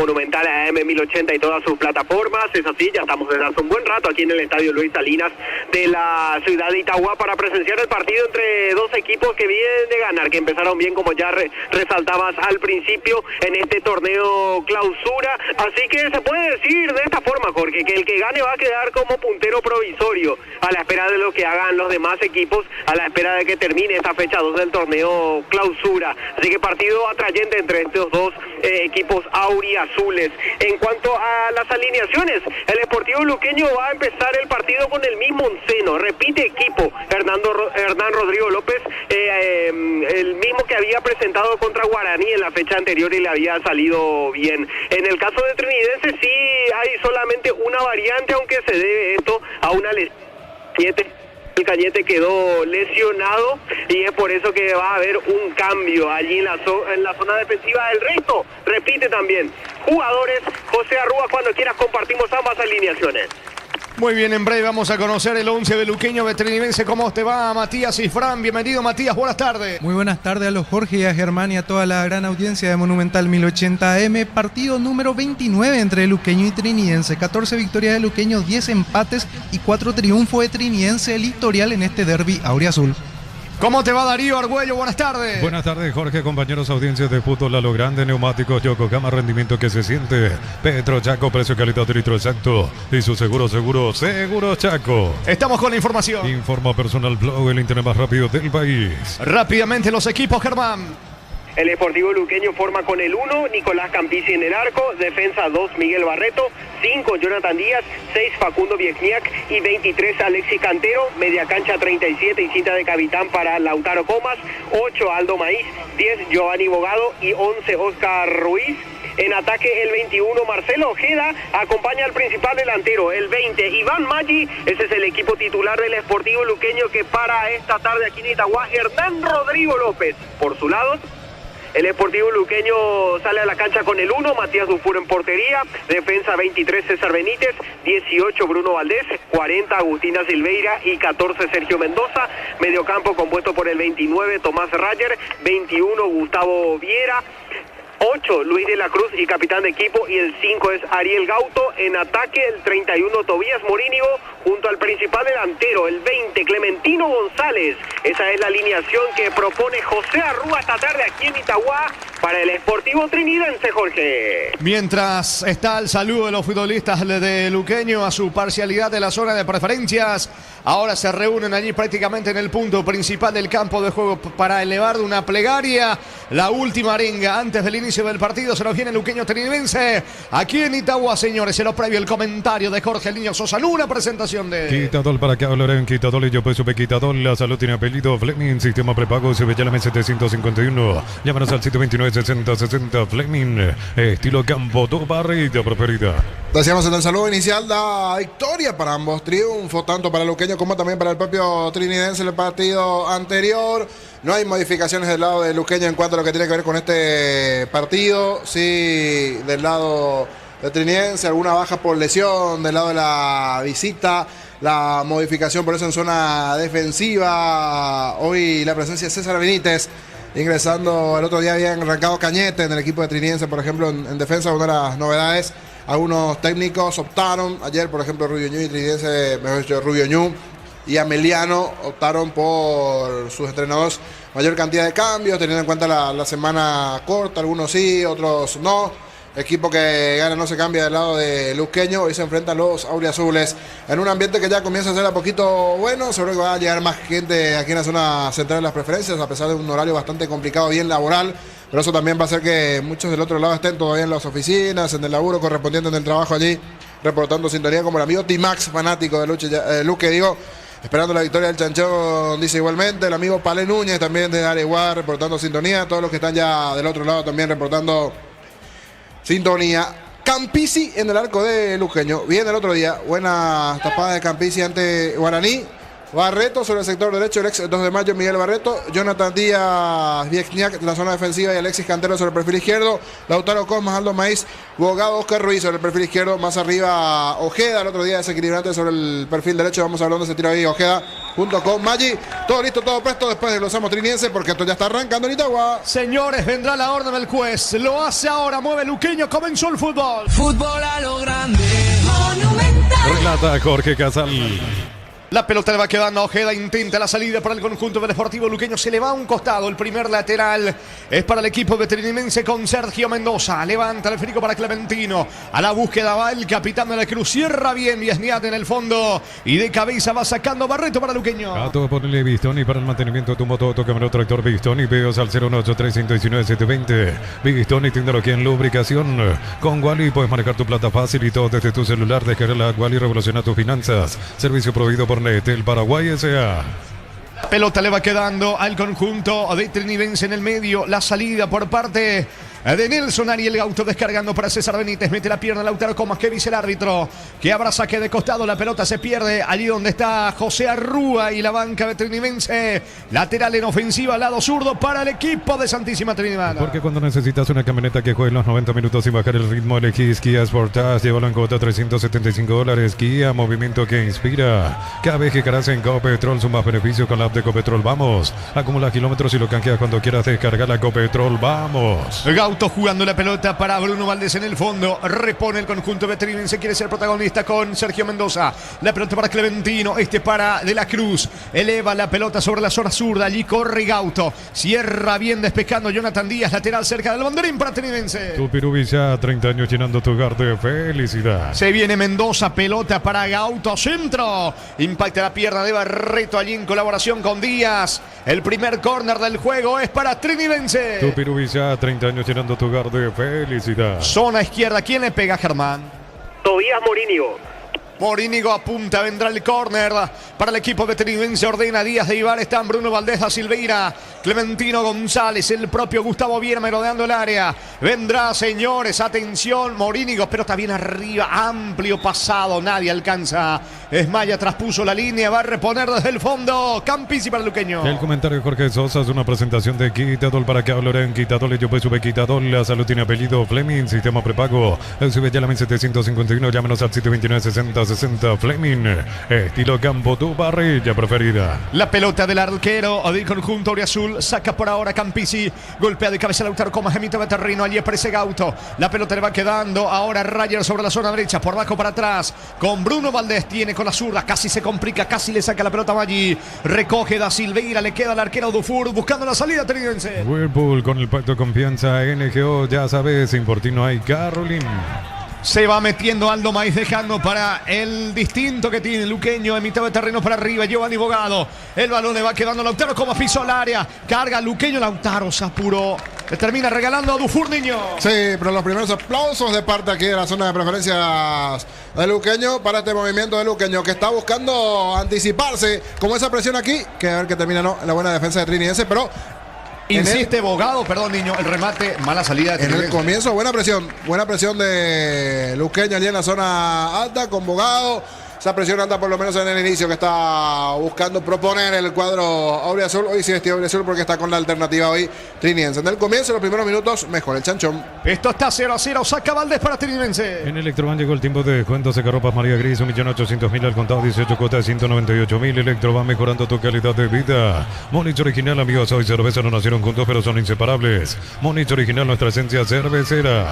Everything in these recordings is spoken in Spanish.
Monumental AM 1080 y todas sus plataformas. Es así, ya estamos desde hace un buen rato aquí en el Estadio Luis Salinas de la ciudad de Itagua para presenciar el partido entre dos equipos que vienen de ganar, que empezaron bien, como ya resaltabas al principio, en este torneo clausura. Así que se puede decir de esta forma, Jorge, que el que gane va a quedar como puntero provisorio a la espera de lo que hagan los demás equipos, a la espera de que termine esta fecha 2 del torneo clausura. Así que partido atrayente entre estos dos equipos auriazules. En cuanto a las alineaciones, el Sportivo Luqueño va a empezar el partido con el mismo onceno. Repite equipo Hernán Rodrigo López, el mismo que había presentado contra Guaraní en la fecha anterior y le había salido bien. En el caso de Trinidense sí hay solamente una variante, aunque se debe esto a una lesión. El Cañete quedó lesionado y es por eso que va a haber un cambio allí en la zona defensiva. El resto repite también jugadores. José Arrúa, cuando quieras compartimos ambas alineaciones. Muy bien, en breve vamos a conocer el 11 de Luqueño Veterinidense. ¿Cómo te va, Matías y Fran? Bienvenido, Matías, buenas tardes. Muy buenas tardes a los Jorge y a Germán y a toda la gran audiencia de Monumental 1080 AM. Partido número 29 entre Luqueño y Trinidense. 14 victorias de Luqueño, 10 empates y 4 triunfos de Trinidense. El historial en este derbi auriazul. ¿Cómo te va, Darío Argüello? Buenas tardes. Buenas tardes, Jorge, compañeros, audiencias de fútbol a lo grande, neumáticos Yokohama, rendimiento que se siente. Petro Chaco, precio, calidad, litro exacto. Y su seguro Chaco. Estamos con la información. Informa Personal Flow, el internet más rápido del país. Rápidamente los equipos, Germán. El Sportivo Luqueño forma con el 1, Nicolás Campisi en el arco, defensa 2, Miguel Barreto, 5, Jonathan Díaz, 6, Facundo Viechniak y 23, Alexis Cantero, media cancha 37 y cinta de capitán para Lautaro Comas, 8, Aldo Maíz, 10, Giovanni Bogado y 11, Oscar Ruiz. En ataque el 21, Marcelo Ojeda, acompaña al principal delantero, el 20, Iván Maggi. Ese es el equipo titular del Sportivo Luqueño que para esta tarde aquí en Itagua. Hernán Rodrigo López, por su lado. El Sportivo Luqueño sale a la cancha con el 1, Matías Dufour en portería, defensa 23, César Benítez, 18, Bruno Valdés, 40, Agustina Silveira y 14, Sergio Mendoza. Mediocampo compuesto por el 29, Tomás Rayer, 21, Gustavo Viera, 8, Luis de la Cruz y capitán de equipo, y el 5 es Ariel Gauto. En ataque el 31, Tobías Morínigo, junto al principal delantero, el 20, Clementino González. Esa es la alineación que propone José Arrúa esta tarde aquí en Itagua para el Sportivo Trinidense, Jorge. Mientras está el saludo de los futbolistas de Luqueño a su parcialidad de la zona de preferencias, ahora se reúnen allí prácticamente en el punto principal del campo de juego para elevar una plegaria. La última arenga antes del inicio del partido se nos viene Luqueño Trinidense aquí en Itagua, señores. Se lo previo el comentario de Jorge el Niño Sosa, una presentación de Quitadol. Para que hablarán Quitadol y yo pues supe Quitadol. La salud tiene apellido Fleming, sistema prepago CBLM 751. Llámanos al sitio 296060 Fleming, estilo campo, tu barrita preferida. Decíamos en el saludo inicial la victoria para ambos, triunfo tanto para el Luqueño como también para el propio Trinidense en el partido anterior. No hay modificaciones del lado de Luqueño en cuanto a lo que tiene que ver con este partido. Sí, del lado de Trinidense, alguna baja por lesión del lado de la visita. La modificación por eso en zona defensiva. Hoy la presencia de César Benítez ingresando. El otro día habían arrancado Cañete en el equipo de Trinidense, por ejemplo, en defensa, una de las novedades. Algunos técnicos optaron, ayer por ejemplo Rubio Ñu y Trinidense, mejor dicho, Rubio Ñu y Ameliano optaron por sus entrenadores mayor cantidad de cambios, teniendo en cuenta la semana corta, algunos sí, otros no. Equipo que gana no se cambia del lado de Luqueño. Hoy se enfrentan los auriazules en un ambiente que ya comienza a ser a poquito bueno. Seguro que va a llegar más gente aquí en la zona central de las preferencias, a pesar de un horario bastante complicado, bien laboral. Pero eso también va a hacer que muchos del otro lado estén todavía en las oficinas, en el laburo correspondiente, en el trabajo allí, reportando sintonía, como el amigo Timax, fanático de Luque, esperando la victoria del Chanchón, dice igualmente. El amigo Palé Núñez también de Areguá, reportando sintonía. Todos los que están ya del otro lado también reportando sintonía. Campisi en el arco de Luqueño. Bien el otro día. Buena tapada de Campisi ante Guaraní. Barreto sobre el sector derecho, el ex 2 de mayo, Miguel Barreto. Jonathan Díaz, Viechniak en la zona defensiva y Alexis Cantero sobre el perfil izquierdo. Lautaro Cosmas, Aldo Maíz, Bogado, Oscar Ruiz sobre el perfil izquierdo. Más arriba Ojeda, el otro día desequilibrante sobre el perfil derecho. Vamos hablando de ese tiro ahí, Ojeda. junto con Maggi. Todo listo, todo puesto. Después desglosamos Trinidense porque esto ya está arrancando en Itagua. Señores, vendrá la orden del juez. Lo hace ahora, mueve Luqueño, comenzó el fútbol. Fútbol a lo grande. Monumental. Relata Jorge Casal. La pelota le va quedando a Ojeda, intenta la salida para el conjunto del Sportivo Luqueño, se le va a un costado, el primer lateral es para el equipo veterinimense con Sergio Mendoza, levanta el esférico para Clementino, a la búsqueda va el capitán de la Cruz, cierra bien Viesniat en el fondo y de cabeza va sacando Barreto para Luqueño. Gato, ponle Bistoni para el mantenimiento de tu moto, cámara tractor Bistoni, pedidos al 0183119 Bistoni, tecnología en lubricación, con Wally puedes manejar tu plata fácil y todo desde tu celular, descarga la Wally, revoluciona tus finanzas, servicio proveído por Netel Paraguay S.A. La pelota le va quedando al conjunto de Trinidense en el medio. La salida por parte de Nelson Ariel Gauto descargando para César Benítez. Mete la pierna Lautaro Comas. ¿Qué dice el árbitro? Que habrá saque de costado. La pelota se pierde allí donde está José Arrúa y la banca de Trinidense. Lateral en ofensiva, lado zurdo para el equipo de Santísima Trinidad. Porque cuando necesitas una camioneta que juegue los 90 minutos sin bajar el ritmo, elegís Kia Sportage. Llévalo en cuota $375. Kia, movimiento que inspira. Cada vez que cargas en Copetrol, sumas beneficios con la app de Copetrol. Vamos. Acumula kilómetros y lo canjeas cuando quieras descargar la Copetrol. Vamos. Gauto jugando la pelota para Bruno Valdés en el fondo. Repone el conjunto veterinario. Quiere ser protagonista con Sergio Mendoza. La pelota para Clementino. Para De la Cruz. Eleva la pelota sobre la zona zurda. Allí corre Gauto. Cierra bien despejando Jonathan Díaz. Lateral cerca del banderín para Trinidense. Tupirubilla, 30 años llenando tu hogar de felicidad. Se viene Mendoza. Pelota para Gauto. Centro. Impacta la pierna de Barreto allí en colaboración con Díaz. El primer córner del juego es para Trinidense. Tupirubilla, 30 años llenando tu hogar de felicidad. Zona izquierda, ¿quién le pega, Germán? Tobías Morínigo. Morínigo apunta, vendrá el córner para el equipo veterinario. Ordena Díaz de Ibar, están Bruno Valdés da Silveira, Clementino González, el propio Gustavo Vierme rodeando el área. Vendrá, señores, atención, Morínigo, pero está bien arriba, amplio pasado, nadie alcanza. Esmaya traspuso la línea, va a reponer desde el fondo. Campisi para el Luqueño. El comentario de Jorge Sosa es una presentación de Quitadol. Para que hablará en Quitadol, yo pues sube Quitadol. La salud tiene apellido Fleming, sistema prepago. El sube ya la 751, llámenos al 729-6060 Fleming. Estilo campo, tu parrilla preferida. La pelota del arquero del conjunto Auriazul. Saca por ahora Campisi. Golpea de cabeza Lautaro Comas, emite de terreno. Allí aparece Gauto. La pelota le va quedando ahora Rayer sobre la zona derecha. Por abajo para atrás. Con Bruno Valdés. Tiene con la zurda. Casi se complica. Casi le saca la pelota a Maggi. Recoge da Silveira. Le queda al arquero Dufour. Buscando la salida trinidense. Whirlpool con el pacto de confianza. NGO. Ya sabes. Sin por ti no hay Carolyn. Se va metiendo Aldo Maiz, dejando para el distinto que tiene Luqueño en mitad de terreno para arriba. Giovanni Bogado. El balón le va quedando a Lautaro como piso al área. Carga Luqueño. Lautaro se apuró. Le termina regalando a Dufour, niño. Sí, pero los primeros aplausos de parte aquí de la zona de preferencias de Luqueño para este movimiento de Luqueño que está buscando anticiparse. Como esa presión aquí, que a ver que termina no en la buena defensa de Trinidense, pero insiste Bogado, perdón, niño, el remate, mala salida de en el comienzo, buena presión de Luqueño allí en la zona alta con Bogado. Esa presión anda por lo menos en el inicio que está buscando proponer el cuadro auriazul. Hoy sí vestido auriazul porque está con la alternativa hoy Trinidense. En el comienzo, los primeros minutos, mejor el chanchón. Esto está 0-0, saca Valdés para Trinidense. En Electroban llegó el tiempo de descuento. Secarropas María Gris, 1.800.000 al contado, 18 cuotas de 198.000. Electroban mejorando tu calidad de vida. Monich original, amigos, hoy cerveza no nacieron juntos pero son inseparables. Monich original, nuestra esencia cervecera.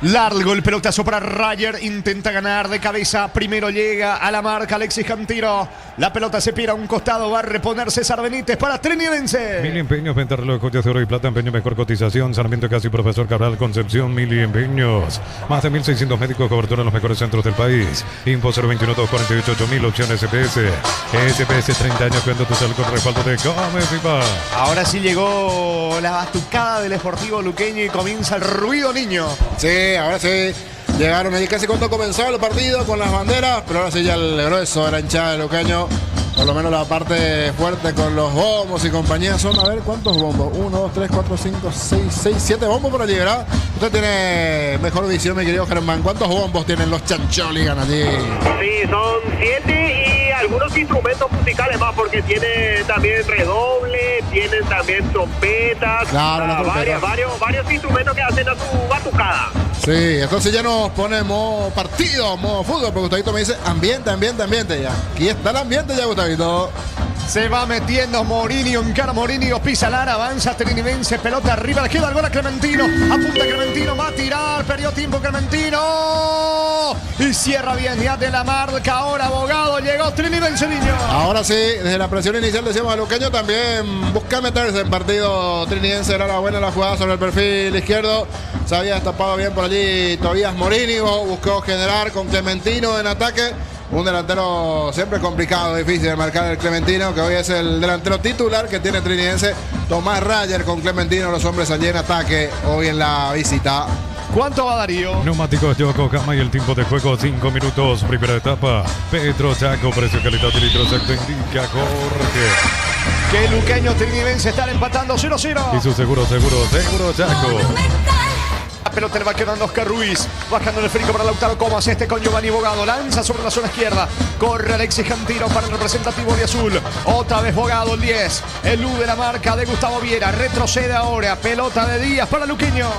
Largo el pelotazo para Rayer, intenta ganar de cabeza, primero llega a la marca Alexis Cantiro, la pelota se pira a un costado, va a reponer César Benítez para Trinidense. Mil empeños, venta reloj, joyas de oro y plata, empeño mejor cotización, Sarmiento Casi, Profesor Cabral, Concepción, Mil empeños, más de 1.600 médicos, cobertura en los mejores centros del país. Info 021-248-8000, opción SPS, SPS 30 años, cuando tu salud con respaldo de Come Pipa. Ahora sí llegó la batucada del Sportivo Luqueño y comienza el ruido, niño. Sí, ahora sí. Llegaron allí casi cuando comenzó el partido con las banderas, pero ahora sí ya el grueso de la hinchada de Luqueño, por lo menos la parte fuerte con los bombos y compañía. Son, a ver, ¿cuántos bombos? 1, 2, 3, 4, 5, 6, 7 bombos por allí, ¿verdad? Usted tiene mejor visión, mi querido Germán. ¿Cuántos bombos tienen los Chancholigan allí? Sí, son 7 y algunos instrumentos musicales más, porque tiene también redoble, tienen también trompetas, Claro, varios instrumentos que hacen a su batucada. Sí, entonces ya nos ponemos partido, modo fútbol, porque Gustavito me dice ambiente. Ya, aquí está el ambiente ya, Gustavito. Se va metiendo Morinio, encara Morinio, pisa Lara, avanza Trinidense, pelota arriba, le queda el gol a Clementino, apunta Clementino, va a tirar, perdió tiempo Clementino y cierra bien ya de la marca, ahora Abogado, llegó Trinidense, niño. Ahora sí, desde la presión inicial decíamos a Luqueño también busca meterse en partido Trinidense, era la buena la jugada sobre el perfil izquierdo, se había destapado bien por allí Tobías Morinio, buscó generar con Clementino en ataque. Un delantero siempre complicado, difícil de marcar el Clementino, que hoy es el delantero titular que tiene Trinidense. Tomás Rayer con Clementino, los hombres allí en ataque hoy en la visita. ¿Cuánto va Darío? Neumáticos Yokohama y el tiempo de juego 5 minutos. Primera etapa. Petro Chaco, precio, calidad y litros. Exacto indica Jorge. Que Luqueño Trinidense están empatando 0-0. Y su seguro Chaco. La pelota le va quedando Oscar Ruiz, bajando el frico para Lautaro Comas, con Giovanni Bogado, lanza sobre la zona izquierda, corre Alexis Cantino para el representativo de Azul, otra vez Bogado, el 10, elude la marca de Gustavo Viera, retrocede ahora, pelota de Díaz para Luqueño.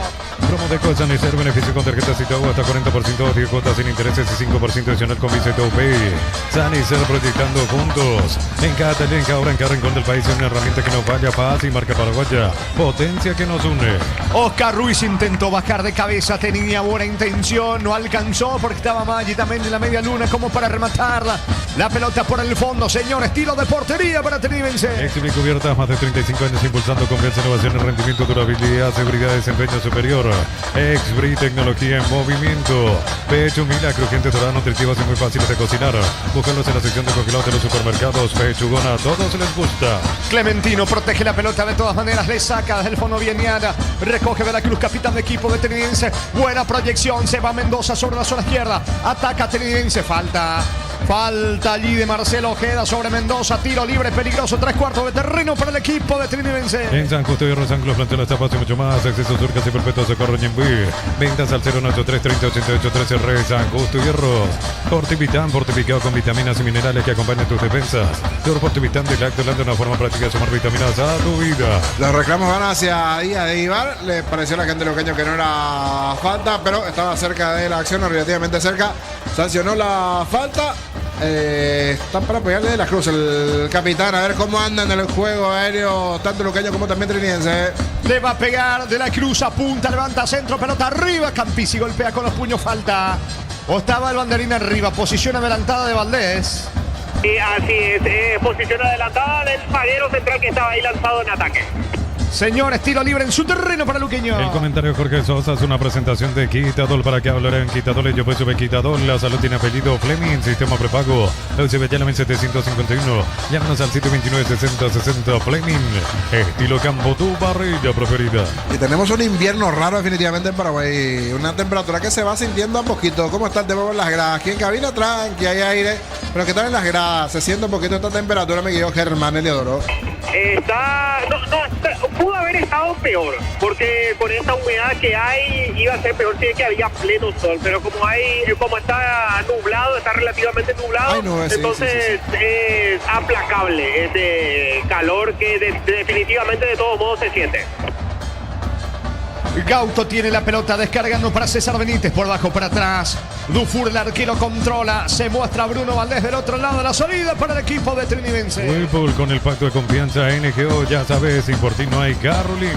Promo de Sanicer, beneficio con tarjeta Citao hasta 40%, 10 cuotas sin intereses y 5% adicional con Visa Pay. Sanicer proyectando juntos. En Catalenca, ahora en cada rincón del país, una herramienta que nos vaya paz y marca paraguaya. Potencia que nos une. Oscar Ruiz intentó bajar de cabeza, tenía buena intención, no alcanzó porque estaba Maggi también en la media luna como para rematarla. La pelota por el fondo, señor, estilo de portería para Trinidense. Exhibe cubiertas, más de 35 años impulsando confianza, innovación, rendimiento, durabilidad, seguridad, desempeño superior. Exbri, tecnología en movimiento. Pechugona, crujientes, doradas, nutritivas y muy fáciles de cocinar. Búscalos en la sección de congelados de los supermercados. Pechugona, a todos les gusta. Clementino protege la pelota de todas maneras, le saca desde el fondo Vieniana, recoge Veracruz, capitán de equipo de Trinidense. Buena proyección, se va Mendoza sobre la zona izquierda, ataca Trinidense, falta allí de Marcelo Ojeda sobre Mendoza, tiro libre peligroso, 3/4 de terreno para el equipo de Trinidense. En San Justo y San Carlos, plantelas tapas y mucho más, acceso surcas y perpetuos de Corro Ñembuí. Ventas al 093 30 88 13 Re San Justo y Hierros. Fortivitán, fortificado con vitaminas y minerales que acompañan tus defensas. Fortivitán de Lactolanda, una forma práctica de sumar vitaminas a tu vida. Los reclamos van hacia Díaz de Ibar. Le pareció a la gente Luqueño que no era falta, pero estaba cerca de la acción, relativamente cerca. Sancionó la falta. Están para pegarle de la Cruz el capitán, a ver cómo andan en el juego aéreo, tanto Luqueño como también Trinidense. Le va a pegar de la Cruz, apunta, levanta centro, pelota arriba, Campisi golpea con los puños, falta. O estaba el banderín arriba, posición adelantada de Valdés. Así es, posición adelantada del zaguero central que estaba ahí lanzado en ataque. Señores, tiro libre en su terreno para Luqueño. El comentario de Jorge Sosa es una presentación de Quitadol. ¿Para qué hablar en Quitadol? Yo pues sube Quitadol. La salud tiene apellido Fleming. Sistema prepago. UCB Yalamen 751. Llámanos al sitio 296060 Fleming. Estilo campo, tu parrilla preferida. Y tenemos un invierno raro definitivamente en Paraguay. Una temperatura que se va sintiendo a poquito. ¿Cómo está el tema en las gradas? Aquí en cabina tranqui, hay aire. Pero ¿qué tal en las gradas? Se siente un poquito esta temperatura, me guió Germán Eliodoro. Pudo haber estado peor, porque con esta humedad que hay iba a ser peor si es que había pleno sol, pero como está nublado, está relativamente nublado, entonces sí. Es aplacable ese calor que definitivamente de todos modos se siente. Gauto tiene la pelota descargando para César Benítez, por bajo para atrás. Dufour, el arquero, controla. Se muestra Bruno Valdés del otro lado de la salida para el equipo de Trinidense. Whirlpool con el pacto de confianza NGO, ya sabes, sin por ti no hay Carolín.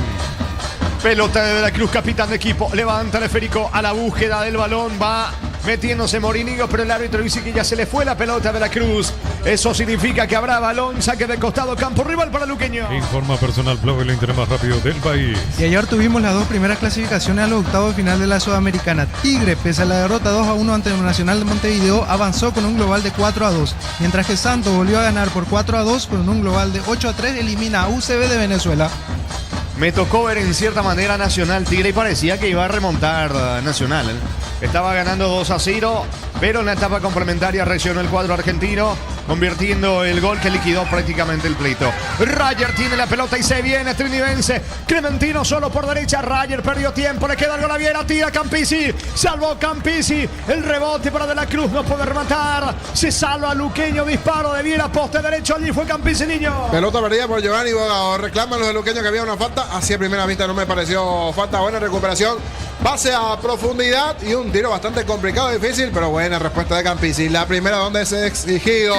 Pelota de Veracruz, capitán de equipo. Levanta el esférico a la búsqueda del balón. Va metiéndose Morinillo, pero el árbitro dice que ya se le fue la pelota a Veracruz. Eso significa que habrá balón, saque de costado, campo rival para Luqueño. Informa Personal Flow, el internet más rápido del país. Y ayer tuvimos las dos primeras clasificaciones a los octavos de final de la Sudamericana. Tigre, pese a la derrota 2-1 ante el Nacional de Montevideo, avanzó con un global de 4-2. Mientras que Santos volvió a ganar por 4-2 con un global de 8-3, elimina a UCB de Venezuela. Me tocó ver en cierta manera Nacional Tigre y parecía que iba a remontar Nacional. Estaba ganando 2-0, pero en la etapa complementaria reaccionó el cuadro argentino, convirtiendo el gol que liquidó prácticamente el pleito. Rayer tiene la pelota y se viene Trinidense. Clementino solo por derecha. Rayer perdió tiempo, le queda el gol a Viera, tira Campisi, salvó Campisi. El rebote para De la Cruz, no puede rematar. Se salva Luqueño, disparo de Viera, poste derecho, allí fue Campisi, niño. Pelota perdida por Giovanni Bogado. Reclaman los de Luqueño que había una falta. Así a primera vista no me pareció falta. Buena recuperación Pase a profundidad y un tiro bastante complicado, difícil, pero buena respuesta de Campisi. La primera donde es exigido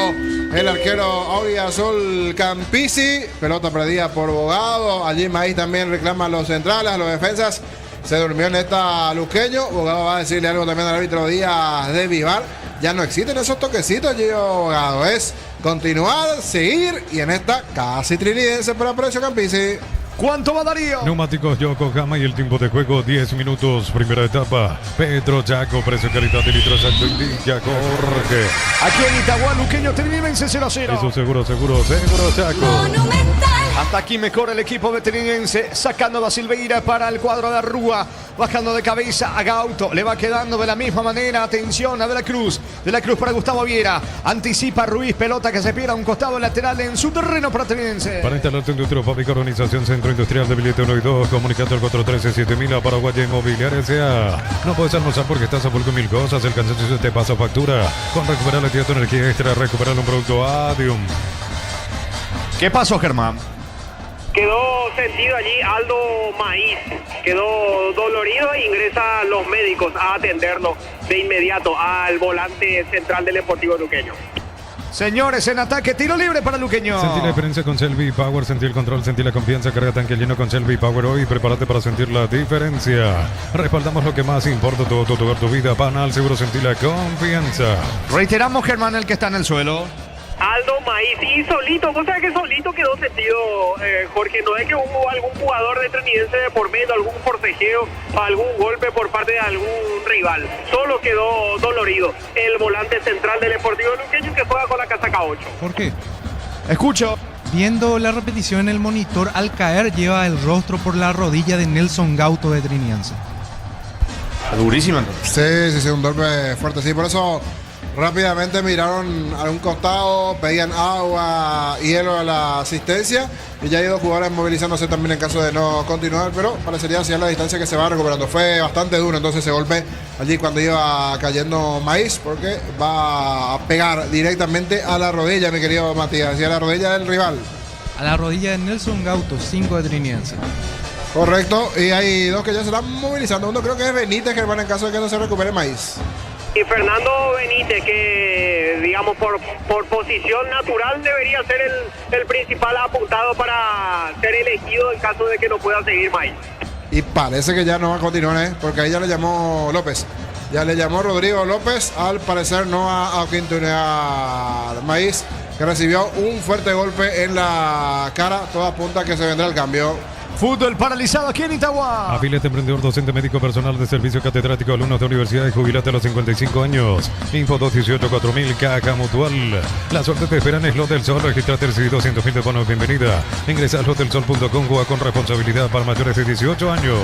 el arquero Auriazul Campisi. Pelota perdida por Bogado. Allí Maíz también reclama a los centrales, a los defensas. Se durmió en esta Luqueño. Bogado va a decirle algo también al árbitro Díaz de Vivar. Ya no existen esos toquecitos, Gio Bogado. Es continuar, seguir y en esta casi trinidense para Precio Campisi. ¿Cuánto va Darío? Neumáticos Yokohama y el tiempo de juego 10 minutos. Primera etapa. Petro Chaco, precio calidad de litro exacto indica Jorge. Aquí en Itagua, Luqueño Trinidense 0-0. Eso seguro Chaco. Monumental. Hasta aquí mejor el equipo veteriniense, sacando a Silveira para el cuadro de Arrúa, bajando de cabeza a Gauto, le va quedando de la misma manera, atención a De la Cruz para Gustavo Viera, anticipa Ruiz, pelota que se pierde a un costado lateral en su terreno para Trinidense. Para instalarte industria fábrica, organización Centro Industrial de Billete 1 y 2, comunicando al 413-7000 a Paraguaya Inmobiliaria S.A. No puedes almorzar porque estás a full con mil cosas, el cansancio se te pasa factura, con recuperar la tu energía extra, recuperar un producto Adium. ¿Qué pasó, Germán? Quedó sentido allí Aldo Maíz, quedó dolorido e ingresa a los médicos a atenderlo de inmediato al volante central del Deportivo Luqueño. Señores, en ataque, tiro libre para Luqueño. Sentí la diferencia con Selby Power, sentí el control, sentí la confianza, carga tanque lleno con Selby Power hoy, prepárate para sentir la diferencia. Respaldamos lo que más importa, todo tu hogar, tu vida, Panal, seguro sentí la confianza. Reiteramos, Germán, el que está en el suelo. Aldo Maíz, y solito, vos sabés que solito quedó sentido, Jorge, no es que hubo algún jugador de Trinidense de por medio, algún forcejeo, algún golpe por parte de algún rival, solo quedó dolorido el volante central del Deportivo Luqueño que juega con la casaca 8. ¿Por qué? Escucho. Viendo la repetición en el monitor, al caer lleva el rostro por la rodilla de Nelson Gauto de Trinidense. Durísimo. Sí, un golpe fuerte, sí, por eso rápidamente miraron a un costado, pedían agua, hielo a la asistencia y ya hay dos jugadores movilizándose también en caso de no continuar, pero parecería hacia la distancia que se va recuperando. Fue bastante duro entonces ese golpe allí cuando iba cayendo Maíz, porque va a pegar directamente a la rodilla, mi querido Matías, y a la rodilla del rival. A la rodilla de Nelson Gauto, 5 de Trinidense. Correcto, y hay dos que ya se están movilizando. Uno creo que es Benítez, Germán, en caso de que no se recupere Maíz. Y Fernando Benítez, que digamos por posición natural debería ser el principal apuntado para ser elegido en caso de que no pueda seguir Maíz. Y parece que ya no va a continuar, porque ahí ya le llamó López. Ya le llamó Rodrigo López, al parecer no va a continuar Maíz, que recibió un fuerte golpe en la cara. Todo apunta a que se vendrá el cambio. Fútbol paralizado aquí en Itagua. Afiliate emprendedor, docente, médico, personal de servicio, catedrático, alumnos de universidad y jubilate a los 55 años. Info 218-4000, Caja Mutual. La suerte te espera en Slot del Sol. Registrate el CD 200.000 de bonos. Bienvenida. Ingresa a slotdelsol.com. Juega con responsabilidad para mayores de 18 años.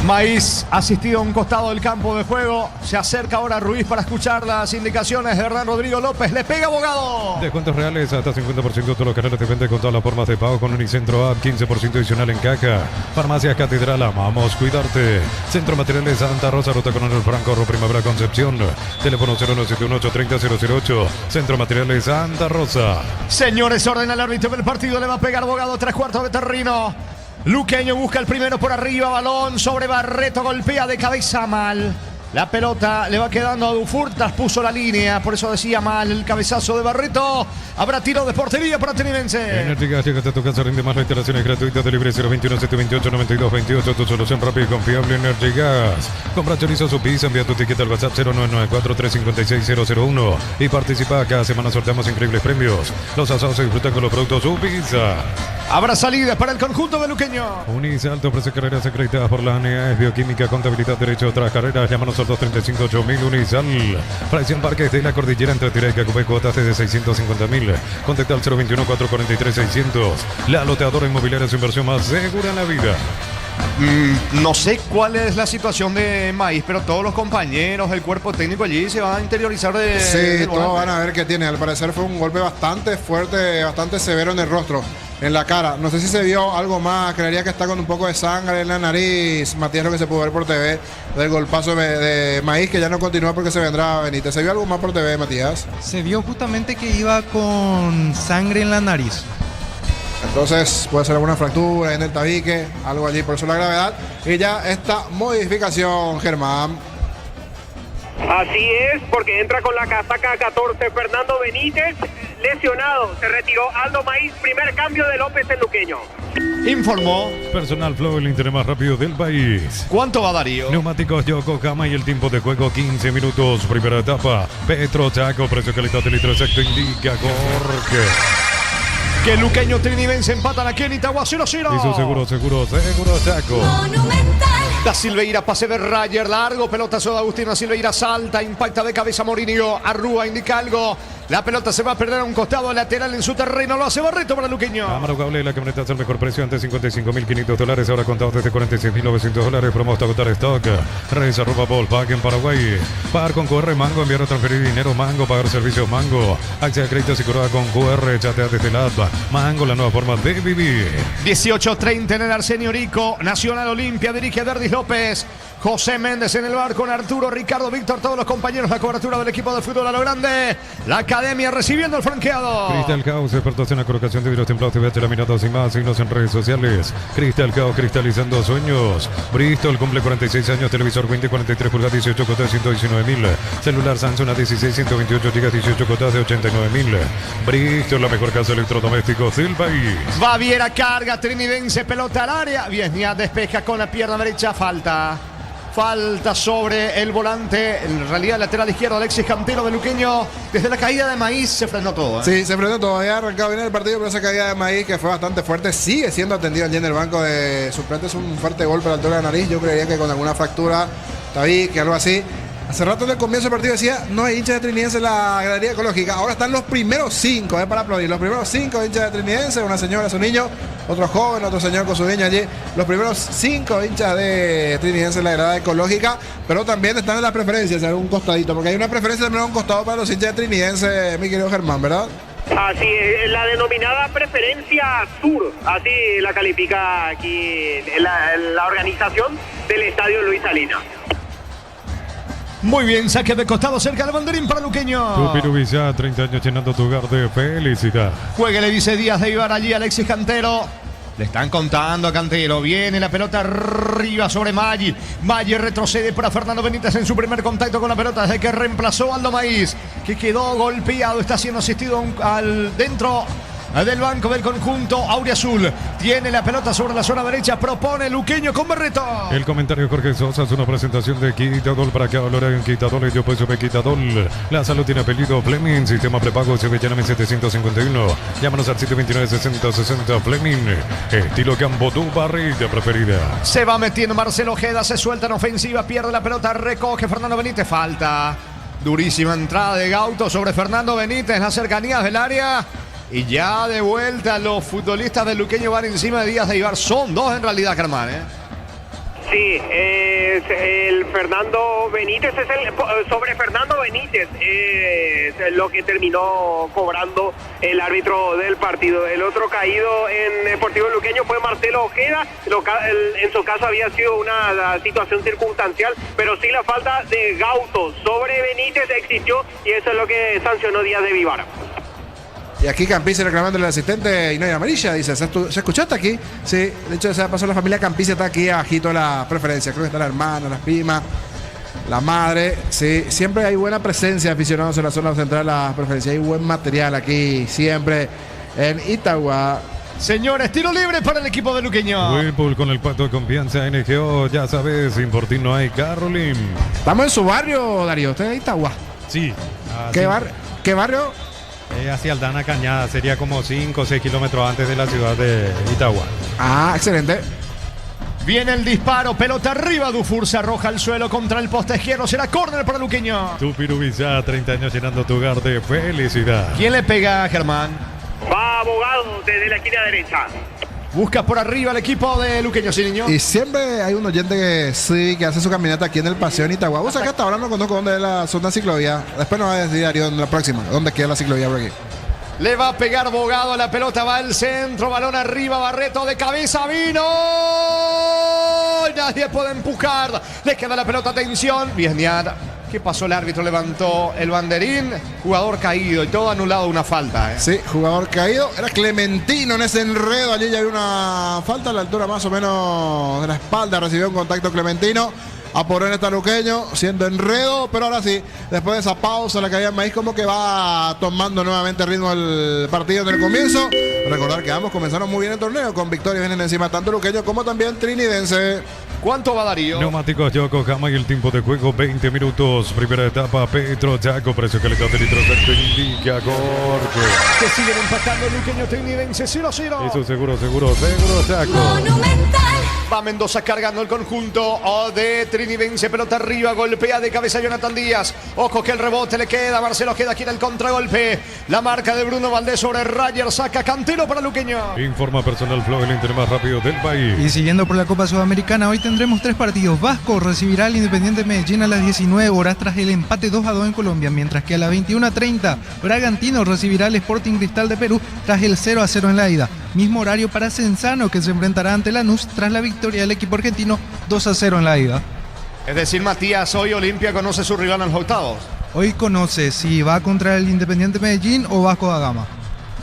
Maíz asistido a un costado del campo de juego. Se acerca ahora Ruiz para escuchar las indicaciones de Hernán Rodrigo López. Le pega Abogado. Descuentos reales hasta 50% de todos los canales de venta con todas las formas de pago con Unicentro App. 15% adicional en caja. Farmacias Catedral, amamos cuidarte. Centro Materiales Santa Rosa, Ruta Coronel Franco, Primavera Concepción. Teléfono 0971-830-008. Centro Materiales Santa Rosa. Señores, ordena el árbitro del partido. Le va a pegar Abogado, 3/4 de terreno. Luqueño busca el primero por arriba, balón sobre Barreto, golpea de cabeza mal. La pelota le va quedando a Dufour, traspuso la línea, por eso decía mal el cabezazo de Barreto. Habrá tiro de portería para Trinidense. Energy Gas, llega a tu casa, rinde más, la instalación es gratuita, de libre 021-728-9228, tu solución rápida y confiable. Energy Gas. Compra chorizo su pizza, envía tu ticket al WhatsApp 0994-356-001 y participa. Cada semana sorteamos increíbles premios. Los asados se disfrutan con los productos su pizza. Habrá salida para el conjunto de Luqueño. Unisalto ofrece carreras acreditadas por la ANEA, Bioquímica, Contabilidad, Derecho, otras carreras. Llámanos al 235-8000. Unisal. Fracción Parques de la Cordillera entre Tira y Cacupé, cuotas de 650.000. Contacta al 021-443-600. La loteadora inmobiliaria, su inversión más segura en la vida. No sé cuál es la situación de Maíz, pero todos los compañeros, el cuerpo técnico allí se va a interiorizar de... Sí, todos van a ver qué tiene. Al parecer fue un golpe bastante fuerte, bastante severo en el rostro, en la cara. No sé si se vio algo más, creería que está con un poco de sangre en la nariz. Matías, lo que se pudo ver por TV del golpazo de Maíz, que ya no continúa porque se vendrá Benítez. ¿Se vio algo más por TV, Matías? Se vio justamente que iba con sangre en la nariz. Entonces puede ser alguna fractura en el tabique, algo allí, por eso la gravedad. Y ya esta modificación, Germán. Así es, porque entra con la casaca 14 Fernando Benítez, lesionado. Se retiró Aldo Maíz, primer cambio de López el luqueño. Informó. Personal Flow, el internet más rápido del país. ¿Cuánto va Darío? Neumáticos Yokohama y el tiempo de juego 15 minutos. Primera etapa. Petro Chaco, precio calidad de litro exacto indica Jorge. Que el luqueño trinidense empatan aquí en Itagua 0-0. Hizo seguro Chaco. Monumental. Da Silveira, pase de Rayer, largo, pelotazo de Agustín Da Silveira, salta, impacta de cabeza Morinio, Arrúa indica algo. La pelota se va a perder a un costado lateral en su terreno, lo hace Barreto para el luqueño. Amaro Cable, la camioneta es el mejor precio, antes $55.500, ahora contado desde $46.900. Promo hasta agotar stock. Redes arroba Volkswagen Paraguay. Pagar con QR Mango, enviar o transferir dinero Mango, pagar servicios Mango. Acceso a créditos y curada con QR, chatea desde la app. Mango, la nueva forma de vivir. 18:30 en el Arsenio Rico, Nacional Olimpia, dirige Verdis López. José Méndez en el bar con Arturo, Ricardo, Víctor, todos los compañeros, la cobertura del equipo de fútbol a lo grande. La academia recibiendo el franqueado. Crystal House, expertos en la colocación de vidrios templados, TVH laminados y más, signos en redes sociales. Crystal House, cristalizando sueños. Bristol cumple 46 años, televisor 20, 43 pulgadas, 18 cotas, 119.000. Celular Samsung A16, 128 GB, 18 cotas de 89.000. Bristol, la mejor casa de electrodomésticos del país. Baviera carga, trinidense, pelota al área. Viesnia despeja con la pierna derecha, falta sobre el volante, en realidad lateral izquierdo, Alexis Cantero de luqueño. Desde la caída de Maíz se frenó todo. Sí, se frenó todo. Había arrancado bien el partido, pero esa caída de Maíz, que fue bastante fuerte, sigue siendo atendido allí en el banco de suplentes. Un fuerte golpe a la altura de la nariz. Yo creería que con alguna fractura, tabique, algo así. Hace rato en el comienzo del partido decía, no hay hinchas de Trinidense en la gradería ecológica. Ahora están los primeros 5, para aplaudir. Los primeros 5 hinchas de Trinidense, una señora, su niño, otro joven, otro señor con su niño allí. Los primeros 5 hinchas de Trinidense en la grada ecológica, pero también están en las preferencias, en un costadito, porque hay una preferencia también a un costado para los hinchas de Trinidense, mi querido Germán, ¿verdad? Así es, la denominada preferencia sur, así la califica aquí la organización del Estadio Luis Salinas. Muy bien, saque de costado cerca del banderín para luqueño. Tupirubizá, 30 años llenando tu hogar de felicidad. Juegue, dice Díaz de Ibar allí, Alexis Cantero. Le están contando a Cantero. Viene la pelota arriba sobre Maggi. Maggi retrocede para Fernando Benítez en su primer contacto con la pelota desde que reemplazó a Aldo Maíz, que quedó golpeado. Está siendo asistido al dentro del banco del conjunto auriazul. Tiene la pelota sobre la zona derecha. Propone luqueño con Barreto. El comentario Jorge Sosa es una presentación de Quitadol para que valora en Quitadol. Yo pues sobre Quitadol. La salud tiene apellido Fleming. Sistema prepago Sevillana 751. Llámanos al 729-6060 Fleming. Estilo Cambotú, barrita preferida. Se va metiendo Marcelo Ojeda. Se suelta en ofensiva. Pierde la pelota. Recoge Fernando Benítez. Falta. Durísima entrada de Gauto sobre Fernando Benítez en las cercanías del área. Y ya de vuelta los futbolistas del luqueño van encima de Díaz de Ibar. Son 2 en realidad, Germán, Sí, es el Fernando Benítez, sobre Fernando Benítez, es lo que terminó cobrando el árbitro del partido. El otro caído en Deportivo Luqueño fue Marcelo Ojeda. En su caso había sido una situación circunstancial, pero sí la falta de Gauto sobre Benítez existió y eso es lo que sancionó Díaz de Vivar. Y aquí Campice reclamándole al asistente y no hay amarilla, dice, ¿se escuchaste aquí? Sí, de hecho se pasó la familia Campice, está aquí abajito la preferencia, creo que está la hermana, las primas, la madre, sí, siempre hay buena presencia de aficionados en la zona central de la preferencia, hay buen material aquí, siempre en Itagua. Señores, tiro libre para el equipo de luqueño. Whirlpool con el pacto de confianza NGO, ya sabes, sin por ti no hay Carolín. Estamos en su barrio, Darío, usted es Itagua. Sí. ¿Qué barrio? Hacia Aldana Cañada, sería como 5 o 6 kilómetros antes de la ciudad de Itagua. Ah, excelente. Viene el disparo, pelota arriba, Dufour se arroja al suelo contra el poste izquierdo, será córner para luqueño. Tupirubizá, 30 años llenando tu hogar de felicidad. ¿Quién le pega a Germán? Va Abogado desde la esquina derecha. Busca por arriba el equipo de luqueño, sí, niño. Y siempre hay un oyente que hace su caminata aquí en el paseo en Itagua. Vos acá hasta ahora no conozco dónde es la zona ciclovía. Después nos va a decir Darío en la próxima, dónde queda la ciclovía por aquí. Le va a pegar Bogado, la pelota va al centro, balón arriba, Barreto de cabeza, vino. Nadie puede empujar. Le queda la pelota, atención. Viesniar ¿Qué pasó? El árbitro levantó el banderín, jugador caído y todo anulado, una falta. Sí, jugador caído. Era Clementino en ese enredo. Allí ya había una falta a la altura más o menos de la espalda. Recibió un contacto Clementino. Apuró en este luqueño, siendo enredo, pero ahora sí, después de esa pausa, la caída en maíz, como que va tomando nuevamente ritmo el partido en el comienzo. Recordar que ambos comenzaron muy bien el torneo, con victorias vienen encima tanto luqueño como también trinidense. ¿Cuánto va Darío? Neumáticos Yokohama y el tiempo de juego 20 minutos. Primera etapa, Petro Chaco, precio calidad del litro sector indica corte. Que siguen empatando el luqueño trinidense 0-0. Eso seguro, Chaco. Monumental. Va Mendoza cargando el conjunto de trinidense, pelota arriba, golpea de cabeza Jonathan Díaz. Ojo que el rebote le queda, Marcelo Ojeda quiere el contragolpe. La marca de Bruno Valdés sobre Rayer, saca Cantero para luqueño. Informa Personal Flow, el Inter más rápido del país. Y siguiendo por la Copa Sudamericana, hoy tendremos 3 partidos. Vasco recibirá al Independiente Medellín a las 19 horas tras el empate 2-2 en Colombia, mientras que a las 21:30 Bragantino recibirá al Sporting Cristal de Perú tras el 0-0 en la ida. Mismo horario para Censano, que se enfrentará ante Lanús tras la victoria del equipo argentino 2-0 en la ida. Es decir, Matías, hoy Olimpia conoce su rival en los octavos. Hoy conoce si va contra el Independiente Medellín o Vasco da Gama.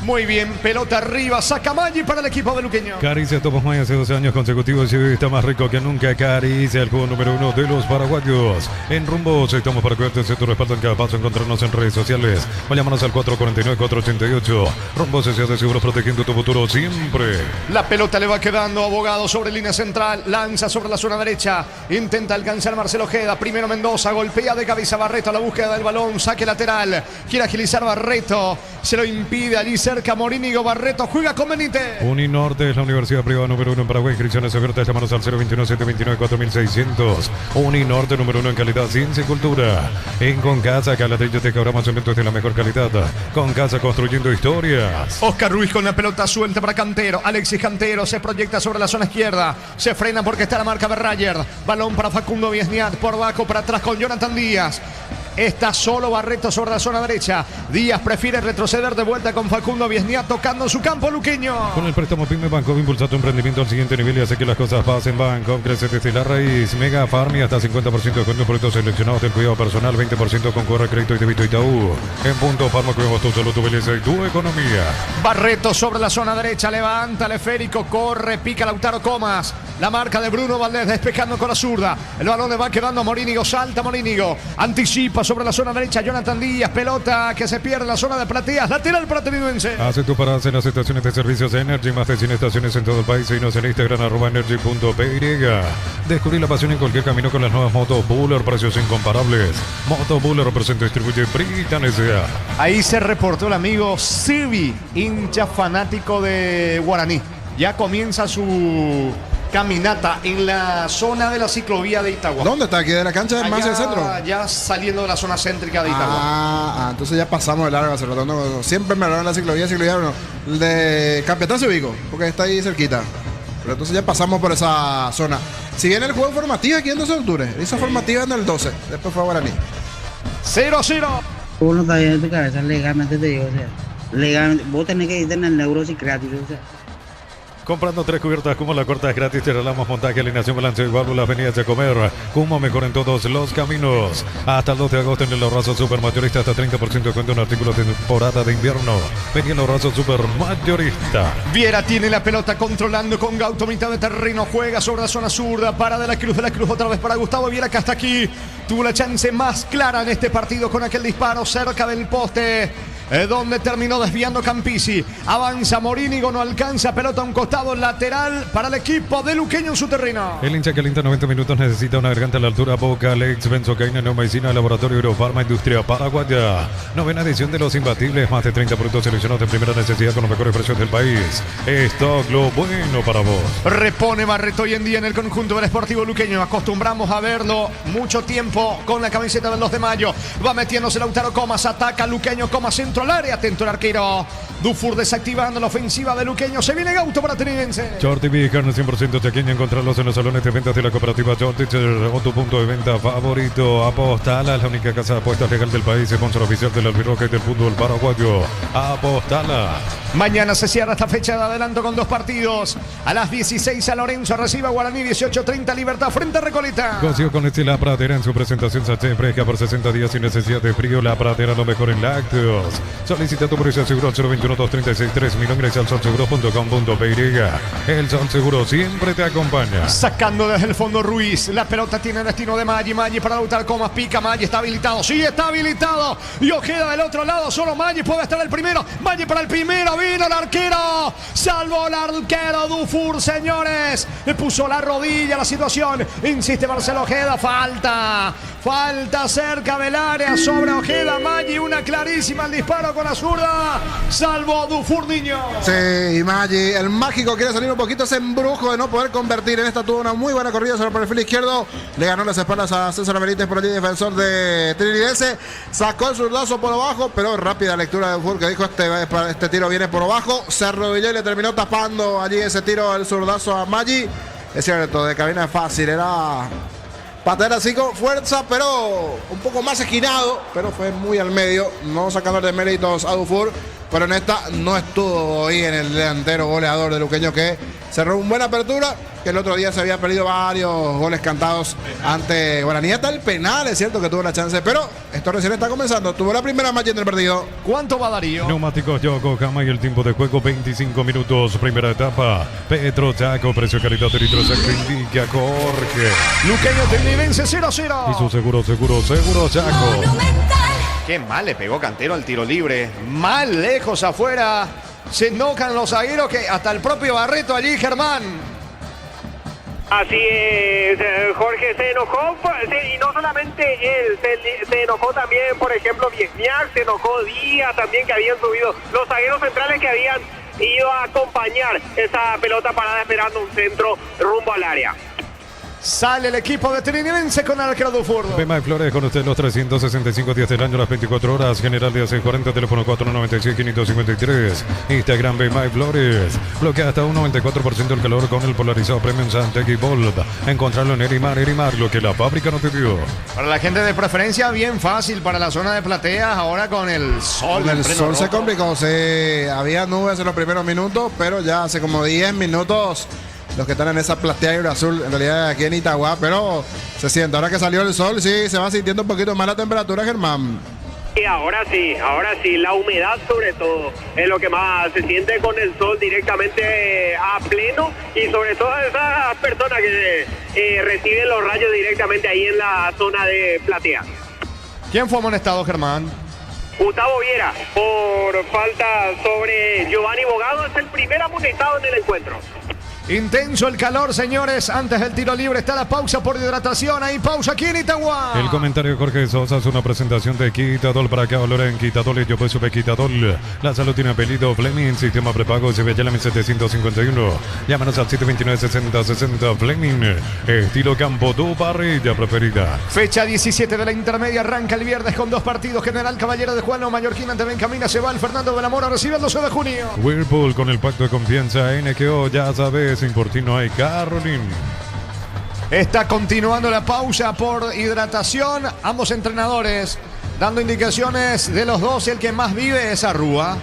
Muy bien, pelota arriba, saca Maggi para el equipo de luqueño. Caricia Tomás May hace 12 años consecutivos y hoy está más rico que nunca. Caricia, el juego número 1 de los paraguayos. En Rumbos estamos para cuidarte de tu respaldo en cada paso. Encontrarnos en redes sociales o llámanos al 449-488. Rumbos se hace seguro protegiendo tu futuro siempre. La pelota le va quedando Abogado sobre línea central, lanza sobre la zona derecha, intenta alcanzar Marcelo Ojeda, primero Mendoza, golpea de cabeza Barreto a la búsqueda del balón, saque lateral, quiere agilizar Barreto, se lo impide allí cerca Morínigo, Barreto juega con Benítez. Uninorte es la universidad privada número 1 en Paraguay. Inscripciones abiertas, llamanos al 021-729-4600. Uninorte número 1 en calidad, ciencia y cultura. En Concasa, Calatillo te cobramos eventos de la mejor calidad. Concasa, construyendo historias. Oscar Ruiz con la pelota suelta para Cantero. Alexis Cantero se proyecta sobre la zona izquierda. Se frena porque está la marca de Rayer. Balón para Facundo Viesniat. Por abajo para atrás con Jonathan Díaz. Está solo Barreto sobre la zona derecha. Díaz prefiere retroceder de vuelta con Facundo Viesniat tocando su campo luqueño. Con el préstamo Pyme Banco, impulsa tu emprendimiento al siguiente nivel y hace que las cosas pasen. Banco, crece desde la raíz. Mega Farm y hasta 50% de cuento proyectos seleccionados del cuidado personal. 20% con corre crédito y débito Itaú. En punto, Farma, cuidamos tu salud, tu belleza y tu economía. Barreto sobre la zona derecha, levanta el esférico, corre, pica Lautaro Comas. La marca de Bruno Valdés despejando con la zurda. El balón le va quedando a Morínigo, salta Morínigo. Anticipa sobre la zona derecha Jonathan Díaz, pelota que se pierde en la zona de plateas, lateral para trinidense. Hace tu parada en las estaciones de servicios de Energy, más de 100 estaciones en todo el país. Síguenos en Instagram @energy.py. Descubrí la pasión en cualquier camino con las nuevas motos Buller, precios incomparables. Moto Buller representa y distribuye Britan S.A. Ahí se reportó el amigo Silvi, hincha fanático de Guaraní. Ya comienza su caminata en la zona de la ciclovía de Itagua. ¿Dónde está? ¿Aquí de la cancha del más del centro? Ya saliendo de la zona céntrica de Itagua. Entonces ya pasamos de largo hace rato. No, siempre me hablaron de la ciclovía no. El de Capiatá Ubico, porque está ahí cerquita. Pero entonces ya pasamos por esa zona. Si viene el juego formativo aquí en 12 de octubre. Hizo formativa en el 12. Después fue a Guaraní. 0-0. Uno está bien en tu cabeza, legalmente te digo, o sea, legalmente, vos tenés que ir en el Neurosis gratis, o sea. Comprando 3 cubiertas Cumo, la corta es gratis. Te regalamos montaje, alineación, balance y válvulas, venidas de comer. Cumo, mejor en todos los caminos. Hasta el 2 de agosto en el Ahorrazo Super Mayorista, hasta 30% de cuento en artículos de temporada de invierno. Vení el Ahorrazo Super Mayorista. Viera tiene la pelota controlando con Gauto, mitad de terreno, juega sobre la zona zurda, para de la Cruz otra vez para Gustavo Viera, que hasta aquí tuvo la chance más clara en este partido con aquel disparo cerca del poste, donde terminó desviando Campisi. Avanza Morínigo, no alcanza, pelota a un costado, lateral para el equipo de luqueño en su terreno. El hincha calienta 90 minutos necesita una garganta a la altura. Boca, Alex, Benzocaína, Neomedicina, Laboratorio Eurofarma, Industria Paraguaya. Novena edición de Los Imbatibles, más de 30 productos seleccionados de primera necesidad con los mejores precios del país. Stock, lo bueno para vos. Repone Barreto hoy en día en el conjunto del Sportivo Luqueño. Acostumbramos a verlo mucho tiempo con la camiseta del 2 de mayo. Va metiéndose Lautaro Comas, ataca Luqueño, Comas centro centro al área. Atento el arquero. Dufour desactivando la ofensiva de Luqueño. Se viene Gauto para Trinidense. Short TV, carne 100% chaqueña. Encontrarlos en los salones de ventas de la cooperativa Short Teacher o tu punto de venta favorito. Apostala, la única casa de apuestas legal del país. Sponsor oficial del albirroque del fútbol paraguayo. Apostala. Mañana se cierra esta fecha de adelanto con 2 partidos. A las 16 San Lorenzo recibe a Guaraní. 18:30 Libertad frente a Recoleta. Goció con La Pradera en su presentación sachet fresca por 60 días sin necesidad de frío. La Pradera lo mejor en lácteos. Solicita tu precio seguro al 021-236-3000. Ingresa al solseguro.com.py. El Sol Seguro siempre te acompaña. Sacando desde el fondo Ruiz. La pelota tiene destino de Maggi. Maggi para Lautaro Comas. Pica Maggi. Está habilitado. Sí, está habilitado. Y Ojeda del otro lado. Solo Maggi puede estar el primero. Maggi para el primero. Vino el arquero. Salvó el arquero Dufour, señores. Le puso la rodilla a la situación. Insiste Marcelo Ojeda. Falta cerca del área sobre Ojeda. Maggi. Una clarísima el disparo con la zurda. Salvó Dufour, niño. Sí, Maggi, el mágico quiere salir un poquito ese embrujo de no poder convertir. En esta tuvo una muy buena corrida sobre el perfil izquierdo. Le ganó las espaldas a César Benítez por allí, defensor de Trinidense. Sacó el zurdazo por abajo, pero rápida lectura de Dufour que dijo este tiro viene por abajo. Se arrodilló y le terminó tapando allí ese tiro, el zurdazo a Maggi. Es cierto, de cabina es fácil, era patear así con fuerza, pero un poco más esquinado, pero fue muy al medio, no sacando de méritos a Dufour. Pero en esta no estuvo ahí en el delantero goleador de Luqueño, que cerró una buena apertura, que el otro día se había perdido varios goles cantados ante Guaraní. Hasta el penal, es cierto que tuvo la chance, pero esto recién está comenzando. Tuvo la primera marcha en el partido. ¿Cuánto va Darío? Neumáticos Yokohama y el tiempo de juego 25 minutos. Primera etapa. Petro Chaco, precio calidad de litro Chaco indica Jorge. Luqueño Trinidense 0-0. Y su seguro Chaco. Qué mal le pegó Cantero al tiro libre. Mal lejos afuera. Se enojan los zagueros que hasta el propio Barreto allí, Germán. Así es, Jorge se enojó, y no solamente él, se enojó también, por ejemplo, Viesniak, se enojó Díaz también, que habían subido los zagueros centrales que habían ido a acompañar esa pelota parada esperando un centro rumbo al área. Sale el equipo de Trinidense con el arquero Dufour. Bemay Flores con usted los 365 días del año, las 24 horas. General de AC40, teléfono 496-553. Instagram Bemay Flores. Bloquea hasta un 94% el calor con el polarizado Premium Santec y Bold. Encontrarlo en Erimar, lo que la fábrica no te dio. Para la gente de preferencia, bien fácil para la zona de plateas. Ahora con el sol. El sol se complicó. Había nubes en los primeros minutos, pero ya hace como 10 minutos. Los que están en esa platea y azul, en realidad aquí en Itagua, pero se siente. Ahora que salió el sol, sí, se va sintiendo un poquito más la temperatura, Germán. Y ahora sí, la humedad sobre todo es lo que más se siente con el sol directamente a pleno, y sobre todo esas personas que reciben los rayos directamente ahí en la zona de platea. ¿Quién fue amonestado, Germán? Gustavo Viera, por falta sobre Giovanni Bogado, es el primer amonestado en el encuentro. Intenso el calor, señores. Antes del tiro libre está la pausa por hidratación. Hay pausa aquí en Itagua. El comentario de Jorge Sosa es una presentación de Quitadol. Para que valoren Quitadol, yo pues Quitadol. La salud tiene apellido Fleming. Sistema prepago Sevilla 751. Llámanos al 729-6060 Fleming. Estilo campo, tu parrilla preferida. Fecha 17 de la intermedia. Arranca el viernes con 2 partidos. General Caballero de Juan, Mallorquín ante Benjamín Acebal. Fernando de la Mora recibe el 12 de junio. Whirlpool con el pacto de confianza NQO. Ya sabes, sin por ti no hay Carolina. Está continuando la pausa por hidratación. Ambos entrenadores dando indicaciones de los dos. El que más vive es Arrúa.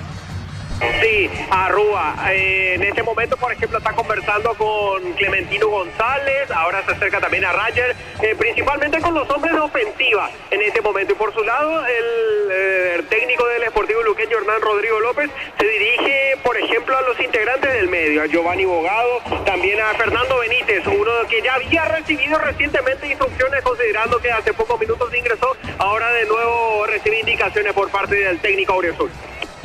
Sí, Arrúa. En este momento, por ejemplo, está conversando con Clementino González. Ahora se acerca también a Rayer, principalmente con los hombres de ofensiva en este momento. Y por su lado, el técnico del Sportivo Luqueño, Hernán Rodrigo López, se dirige, por ejemplo, a los integrantes del medio, a Giovanni Bogado, también a Fernando Benítez, uno que ya había recibido recientemente instrucciones, considerando que hace pocos minutos ingresó. Ahora de nuevo recibe indicaciones por parte del técnico Auriazul.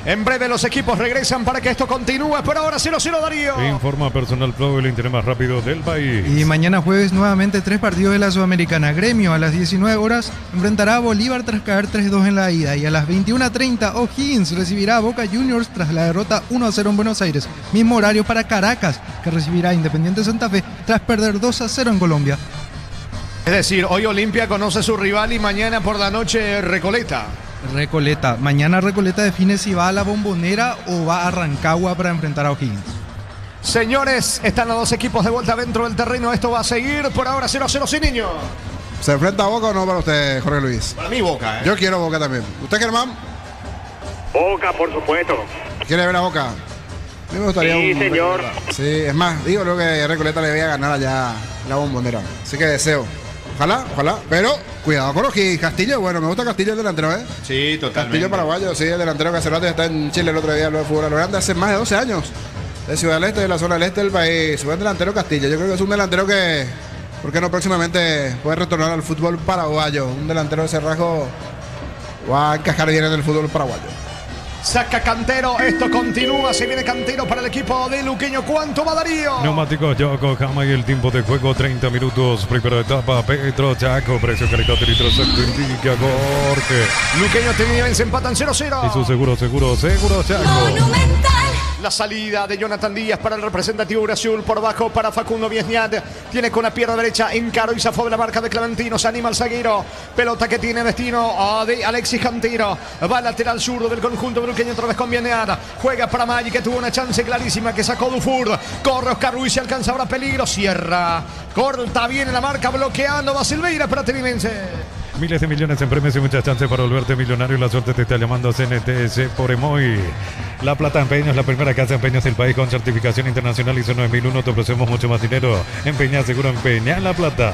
En breve los equipos regresan para que esto continúe, pero ahora 0-0 Darío. Informa Personal Flow, el internet más rápido del país. Y mañana jueves nuevamente 3 partidos de la Sudamericana. Gremio a las 19 horas enfrentará a Bolívar tras caer 3-2 en la ida. Y a las 21:30 O'Higgins recibirá a Boca Juniors tras la derrota 1-0 en Buenos Aires. Mismo horario para Caracas, que recibirá a Independiente Santa Fe tras perder 2-0 en Colombia. Es decir, hoy Olimpia conoce a su rival y mañana por la noche Recoleta. Recoleta. Mañana Recoleta define si va a la Bombonera o va a Rancagua para enfrentar a O'Higgins. Señores, están los dos equipos de vuelta dentro del terreno. Esto va a seguir por ahora 0-0 sin niño. ¿Se enfrenta a Boca o no para usted, Jorge Luis? Para mí Boca, Yo quiero Boca también. ¿Usted, Germán? Boca, por supuesto. ¿Quiere ver a Boca? A mí me gustaría Sí, señor. Sí, es más, digo creo que Recoleta le voy a ganar allá la Bombonera. Así que deseo. Ojalá. Pero cuidado con O'Higgins. Castillo, bueno, me gusta Castillo el delantero, ¿eh? Sí, totalmente. Castillo paraguayo, sí, el delantero que hace rato está en Chile el otro día, lo de fútbol grande hace más de 12 años. De Ciudad del Este, de la zona del este del país. Buen delantero Castillo. Yo creo que es un delantero que, ¿por qué no próximamente puede retornar al fútbol paraguayo? Un delantero de ese rasgo va a encajar bien en el fútbol paraguayo. Saca Cantero, esto continúa, se viene Cantero para el equipo de Luqueño. ¿Cuánto va Darío? Neumáticos Yokohama y el tiempo de juego 30 minutos. Primera etapa, Petro Chaco, precio, calidad de litro, exacto, indica Jorge. Luqueño Trinidad se empatan 0-0. Y su seguro Chaco. Monumental. La salida de Jonathan Díaz para el representativo Brasil por bajo para Facundo Viesñat. Tiene con la pierna derecha Encaro y zafó de la marca de Clementino. Se anima el zaguero. Pelota que tiene destino de Alexis Cantero. Va al lateral zurdo del conjunto bruqueño otra vez con Viesñat. Juega para Maggi que tuvo una chance clarísima que sacó Dufour. Corre Oscar Ruiz y alcanza ahora peligro. Cierra. Corta bien en la marca bloqueando. Va Silveira para Trinense. Miles de millones en premios y muchas chances para volverte millonario. La suerte te está llamando CNTS por Emoy. La Plata Empeños, la primera casa de empeños del país con certificación internacional ISO 9001. Te ofrecemos mucho más dinero. Empeña seguro, empeña La Plata.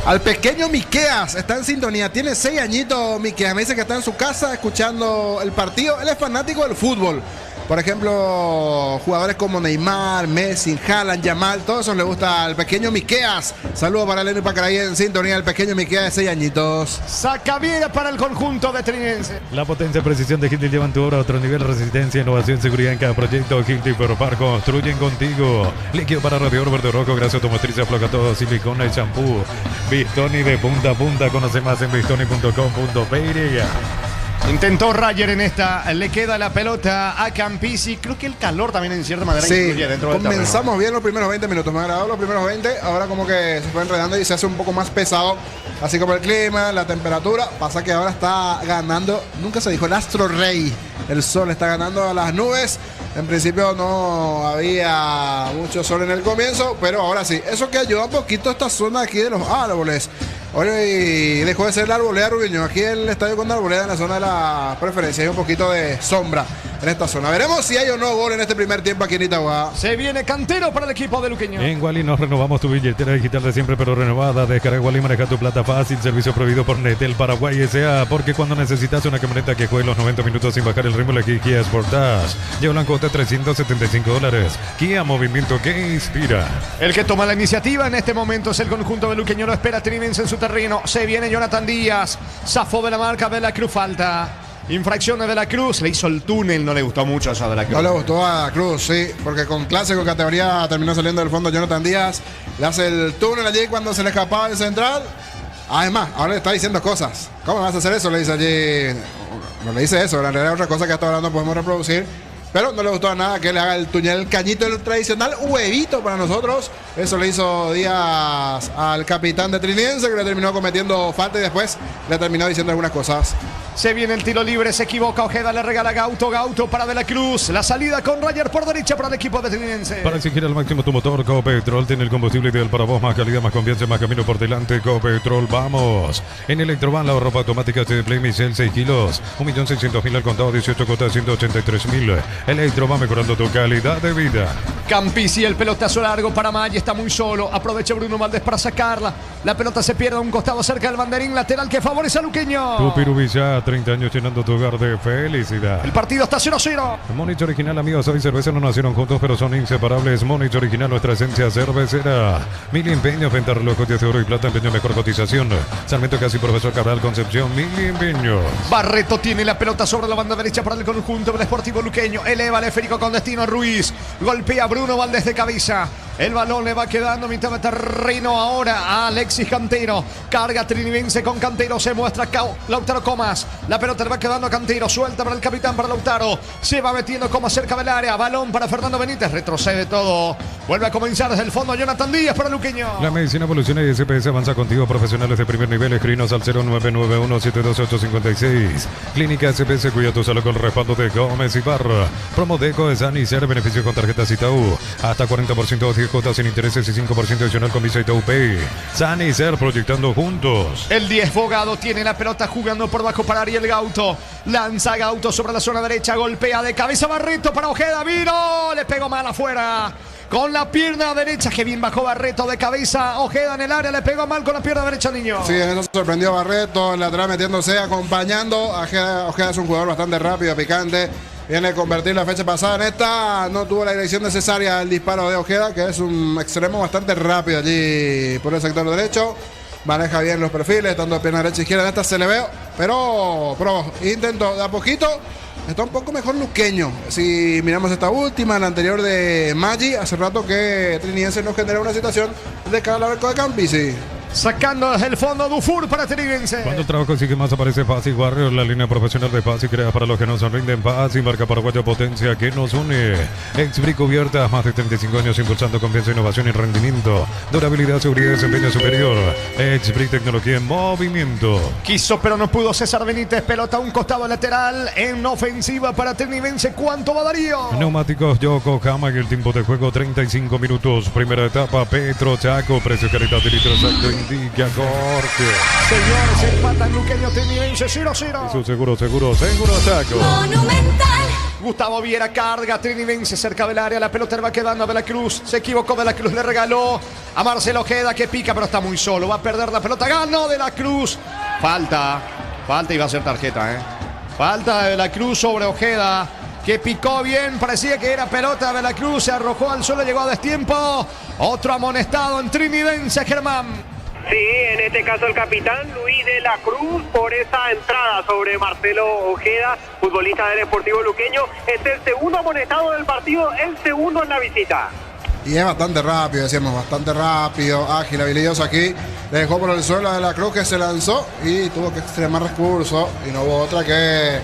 Al pequeño Miqueas está en sintonía. Tiene 6 añitos Miqueas. Me dice que está en su casa escuchando el partido. Él es fanático del fútbol. Por ejemplo, jugadores como Neymar, Messi, Haaland, Yamal, todo eso le gusta al pequeño Miqueas. Saludos para Eleno y Pacaraí en sintonía, el pequeño Miqueas de 6 añitos. Saca bien para el conjunto de Trinense. La potencia y precisión de Hilti llevan tu obra a otro nivel. Resistencia, innovación, seguridad en cada proyecto. Hilti Ferropar construyen contigo. Líquido para radiador verde rojo, grasa automotriz, afloja todo, silicona y champú. Bistoni de punta a punta. Conoce más en bistoni.com.pe. Intentó Rayer en esta, le queda la pelota a Campisi. Creo que el calor también en cierta manera influye dentro del terreno. Comenzamos bien los primeros 20 minutos, me ha agradado los primeros 20, ahora como que se fue enredando y se hace un poco más pesado, así como el clima, la temperatura. Pasa que ahora está ganando, nunca se dijo el astro rey, el sol está ganando a las nubes. En principio no había mucho sol en el comienzo, pero ahora sí. Eso que ayuda un poquito esta zona aquí de los árboles. Hoy dejó de ser la arboleda Rubiño. Aquí el estadio con la arboleda en la zona de la preferencia. Hay un poquito de sombra en esta zona. Veremos si hay o no gol en este primer tiempo aquí en Itagua. Se viene Cantero para el equipo de Luqueño. En Wally nos renovamos tu billetera digital de siempre, pero renovada. Descarga Wally, maneja tu plata fácil. Servicio prohibido por Netel Paraguay S.A. Porque cuando necesitas una camioneta que juegue los 90 minutos sin bajar el ritmo, elegí Kia Sportage. Lleva una cuota de $375. Kia, movimiento que inspira. El que toma la iniciativa en este momento es el conjunto de Luqueño. Lo espera Trinense en su terreno. Se viene Jonathan Díaz. Zafó de la marca de la Cruz. Falta. Infracciones de la Cruz. Le hizo el túnel. No le gustó mucho eso de la Cruz. No le gustó a la Cruz, sí. Porque con clásico categoría terminó saliendo del fondo Jonathan Díaz. Le hace el túnel allí cuando se le escapaba el central. Además, ahora le está diciendo cosas. ¿Cómo vas a hacer eso? Le dice allí. No le dice eso. En realidad es otra cosa que hasta ahora no podemos reproducir. Pero no le gustó nada que le haga el túnel, el cañito, el tradicional huevito para nosotros. Eso le hizo Díaz al capitán de Trinense, que le terminó cometiendo falta y después le terminó diciendo algunas cosas. Se viene el tiro libre, se equivoca Ojeda, le regala a Gauto para De la Cruz. La salida con Rayer por derecha para el equipo de Trinense. Para exigir al máximo tu motor, Copetrol tiene el combustible ideal para vos. Más calidad, más confianza, más camino por delante. Copetrol, vamos. En Electroban, la ropa automática de Play Micel, 6 kilos. 1.600.000 al contado, 18 cuotas, 183.000. Electroban mejorando tu calidad de vida. Campisi, el pelotazo largo para Maggi, está muy solo. Aprovecha Bruno Valdés para sacarla. La pelota se pierde a un costado cerca del banderín lateral que favorece a Luqueño. Tu Pirubilla, 30 años llenando tu hogar de felicidad. El partido está 0-0. Monich Original, amigos, hoy cerveza no nacieron juntos, pero son inseparables. Monich Original, nuestra esencia cervecera. Mil empeños, venta relojes de oro y plata, empeño mejor cotización. Sarmiento Casi, Profesor Cabral, Concepción, Mil empeños. Barreto tiene la pelota sobre la banda derecha para el conjunto del Sportivo Luqueño. Eleva el esférico con destino a Ruiz. Golpea Bruno Valdés de cabeza. El balón le va quedando mitad de terreno ahora a Alexis Cantero. Carga Trinidense con Cantero. Se muestra Lautaro Comas. La pelota le va quedando a Cantero. Suelta para el capitán, para Lautaro. Se va metiendo Comas cerca del área. Balón para Fernando Benítez. Retrocede todo. Vuelve a comenzar desde el fondo Jonathan Díaz para Luqueño. La medicina evoluciona y SPS avanza contigo. Profesionales de primer nivel. Escribinos al 0991-72856. Clínica SPS cuida tu salud con el respaldo de Gómez Ibarra. Promo Deco de Sanicer. Beneficio con tarjetas Itaú. Hasta 40% de cuotas sin intereses y 5% adicional con Visa Itaú Pay. Sanicer proyectando juntos. El 10 Bogado tiene la pelota jugando por bajo para Ariel Gauto. Lanza Gauto sobre la zona derecha. Golpea de cabeza Barreto para Ojeda. Vino. Le pegó mal afuera. Con la pierna derecha. Que bien bajó Barreto de cabeza. Ojeda en el área. Le pegó mal con la pierna derecha, niño. Sí, eso sorprendió a Barreto. El lateral metiéndose, acompañando. Ojeda es un jugador bastante rápido, picante. Viene a convertir la fecha pasada en esta. No tuvo la dirección necesaria el disparo de Ojeda, que es un extremo bastante rápido allí por el sector derecho. Maneja bien los perfiles, tanto de pierna derecha e izquierda. En esta se le ve, pero intento de a poquito. Está un poco mejor Luqueño. Si miramos esta última, la anterior de Maggi, hace rato que Trinidense nos genera una situación de cara al arco de Campisi. Sacando desde el fondo Dufour para Trinidense. Cuando el trabajo sigue más aparece Paz y Warrior, la línea profesional de Paz y crea para los que no son rinden. Paz y marca paraguaya potencia que nos une. Exbric cubierta, más de 35 años impulsando confianza, innovación y rendimiento. Durabilidad, seguridad y desempeño superior. Exbric tecnología en movimiento. Quiso pero no pudo César Benítez. Pelota a un costado lateral en ofensiva para Trinidense. ¿Cuánto va Darío? Neumáticos Yokohama y el tiempo de juego 35 minutos. Primera etapa Petro Chaco. Precio calidad de litro exacto indica corte. Señores, empatan Luqueño Trinidense 0-0. Eso seguro Chaco. Monumental. Gustavo Viera carga Trinidense cerca del área. La pelota le va quedando a De la Cruz. Se equivocó De la Cruz. Le regaló a Marcelo Ojeda que pica pero está muy solo. Va a perder la pelota. Ganó De la Cruz. Falta y va a ser tarjeta, Falta de la Cruz sobre Ojeda, que picó bien, parecía que era pelota de la Cruz, se arrojó al suelo, llegó a destiempo. Otro amonestado en Trinidense, Germán. Sí, en este caso el capitán Luis de la Cruz por esa entrada sobre Marcelo Ojeda, futbolista del Deportivo Luqueño. Es el segundo amonestado del partido, el segundo en la visita. Y es bastante rápido, decíamos, bastante rápido, ágil, habilidoso aquí. Le dejó por el suelo a De la Cruz, que se lanzó y tuvo que extremar recursos. Y no hubo otra que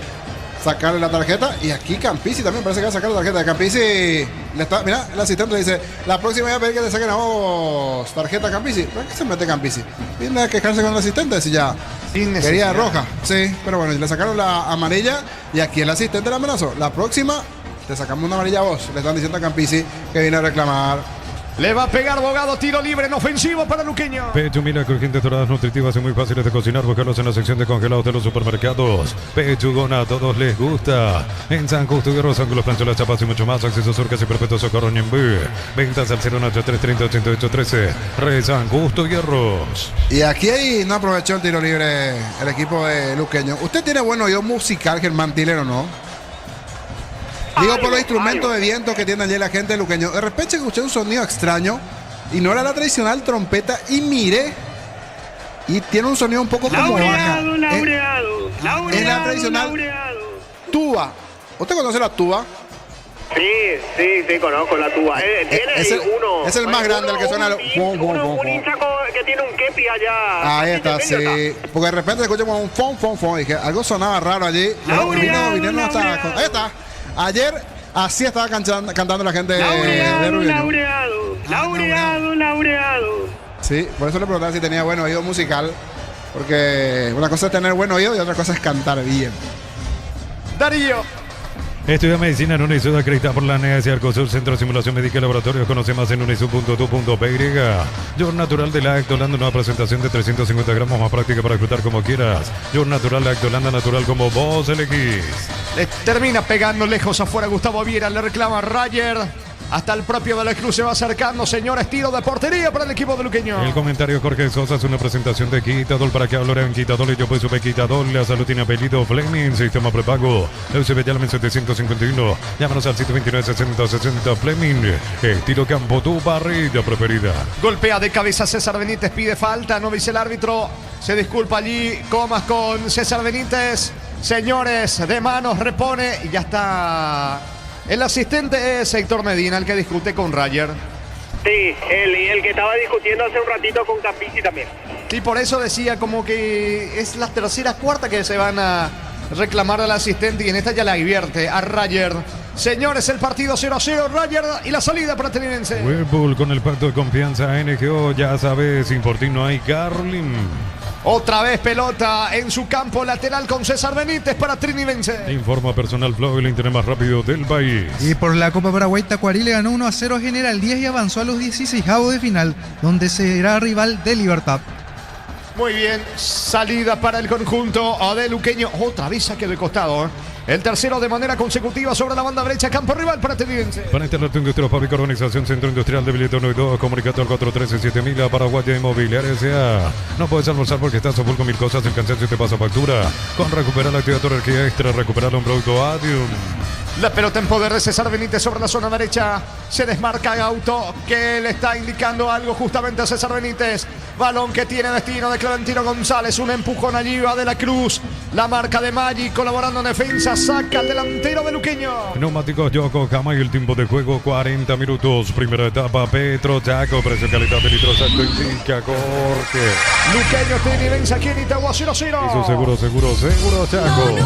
sacarle la tarjeta. Y aquí Campisi también parece que va a sacar la tarjeta de Campisi. Mira, el asistente le dice: la próxima voy a pedir que le saquen a vos tarjeta a Campisi. ¿Por qué se mete Campisi? Viene a quejarse con el asistente si ya quería roja. Sí, pero bueno, le sacaron la amarilla y aquí el asistente la amenazó. La próxima te sacamos una amarilla a vos. Le están diciendo a Campisi que viene a reclamar. Le va a pegar Bogado, tiro libre en ofensivo para Luqueño. Pechumina, crujientes, doradas, nutritivas y muy fáciles de cocinar. Buscarlos en la sección de congelados de los supermercados. Pechugona, a todos les gusta. En San Justo, Guerrero, Ángulos, Plancholas, Chapas y mucho más. Acceso Surcas y Perpetuo Socorro Ñembú. Ventas al 083308813. Re San Justo, Guerros. Y aquí no aprovechó el tiro libre el equipo de Luqueño. ¿Usted tiene buen oído musical, Germán Tiller, o no? Digo, por los instrumentos de viento que tiene allí la gente de Luqueño. De repente escuché un sonido extraño y no era la tradicional trompeta. Y mire, y tiene un sonido un poco como vaca. Es la tradicional tuba. ¿Usted conoce la tuba? Sí, conozco la tuba. Es el más grande, el que suena. Un hincha que tiene un kepi allá. Ahí está, sí. Porque de repente escuchamos un fon, fon, fon. Dije, algo sonaba raro allí. Vinieron hasta. Ahí está. Ayer así estaba cantando la gente de Rubio. Laureado. Sí, por eso le preguntaba si tenía buen oído musical. Porque una cosa es tener buen oído y otra cosa es cantar bien. Darío. Estudia medicina en UNISUD, acreditada por la Universidad Arcosur, Centro de Simulación Médica y Laboratorios. Conoce más en unisud.tu.py. Yogur Natural de Lactolanda, una presentación de 350 gramos, más práctica para disfrutar como quieras. Yogur Natural Lactolanda, natural como vos elegís. Le termina pegando lejos afuera Gustavo Viera, le reclama Rayer. Hasta el propio De la Cruz se va acercando, señores, tiro de portería para el equipo de Luqueño. El comentario Jorge Sosa es una presentación de Quitadol. Para que hablarán Quitadol y yo pues supe Quitadol. La salud tiene apellido Fleming, sistema prepago. UCB llame 751. Llámanos al 129-6060 Fleming. Estilo campo, tu barrida preferida. Golpea de cabeza César Benítez, pide falta, no dice el árbitro. Se disculpa allí Comas con César Benítez. Señores, de manos repone y ya está. El asistente es Héctor Medina, el que discute con Rayer. Sí, el que estaba discutiendo hace un ratito con Capizzi también. Sí, por eso decía como que es la tercera, cuarta que se van a reclamar al asistente y en esta ya la advierte a Rayer. Señores, el partido 0-0, Rayer y la salida para Trinidенse. Whirlpool con el pacto de confianza NGO, ya sabes, sin Fortín no hay Carlin. Otra vez pelota en su campo lateral con César Benítez para Trinidенse. Informa Personal Flow, el internet más rápido del país. Y por la Copa Paraguay, Tacuarí le ganó 1-0 a General Díaz y avanzó a los 16avos de final, donde será rival de Libertad. Muy bien, salida para el conjunto de Luqueño. Otra vez saque de costado. El tercero de manera consecutiva sobre la banda derecha, campo rival para Trinidense. Para Internet Industria Fábrica Organización Centro Industrial de Billete 1 y 2, comunicado al 413-7000 Paraguaya Inmobiliaria S.A. No puedes almorzar porque estás a full con mil cosas, el cansancio te pasa factura. Con recuperar la actividad de energía extra, recuperar un producto Adium. La pelota en poder de César Benítez sobre la zona derecha. Se desmarca Gauto, que le está indicando algo justamente a César Benítez. Balón que tiene destino de Clementino González. Un empujón allí va de la Cruz. La marca de Maggi colaborando en defensa. Saca el delantero de Luqueño. Neumáticos Yokohama y el tiempo de juego 40 minutos. Primera etapa Petro Chaco. Precio, calidad de litro exacto indica Jorge. Luqueño Trinidense aquí en Itagua 0-0. Eso seguro Chaco.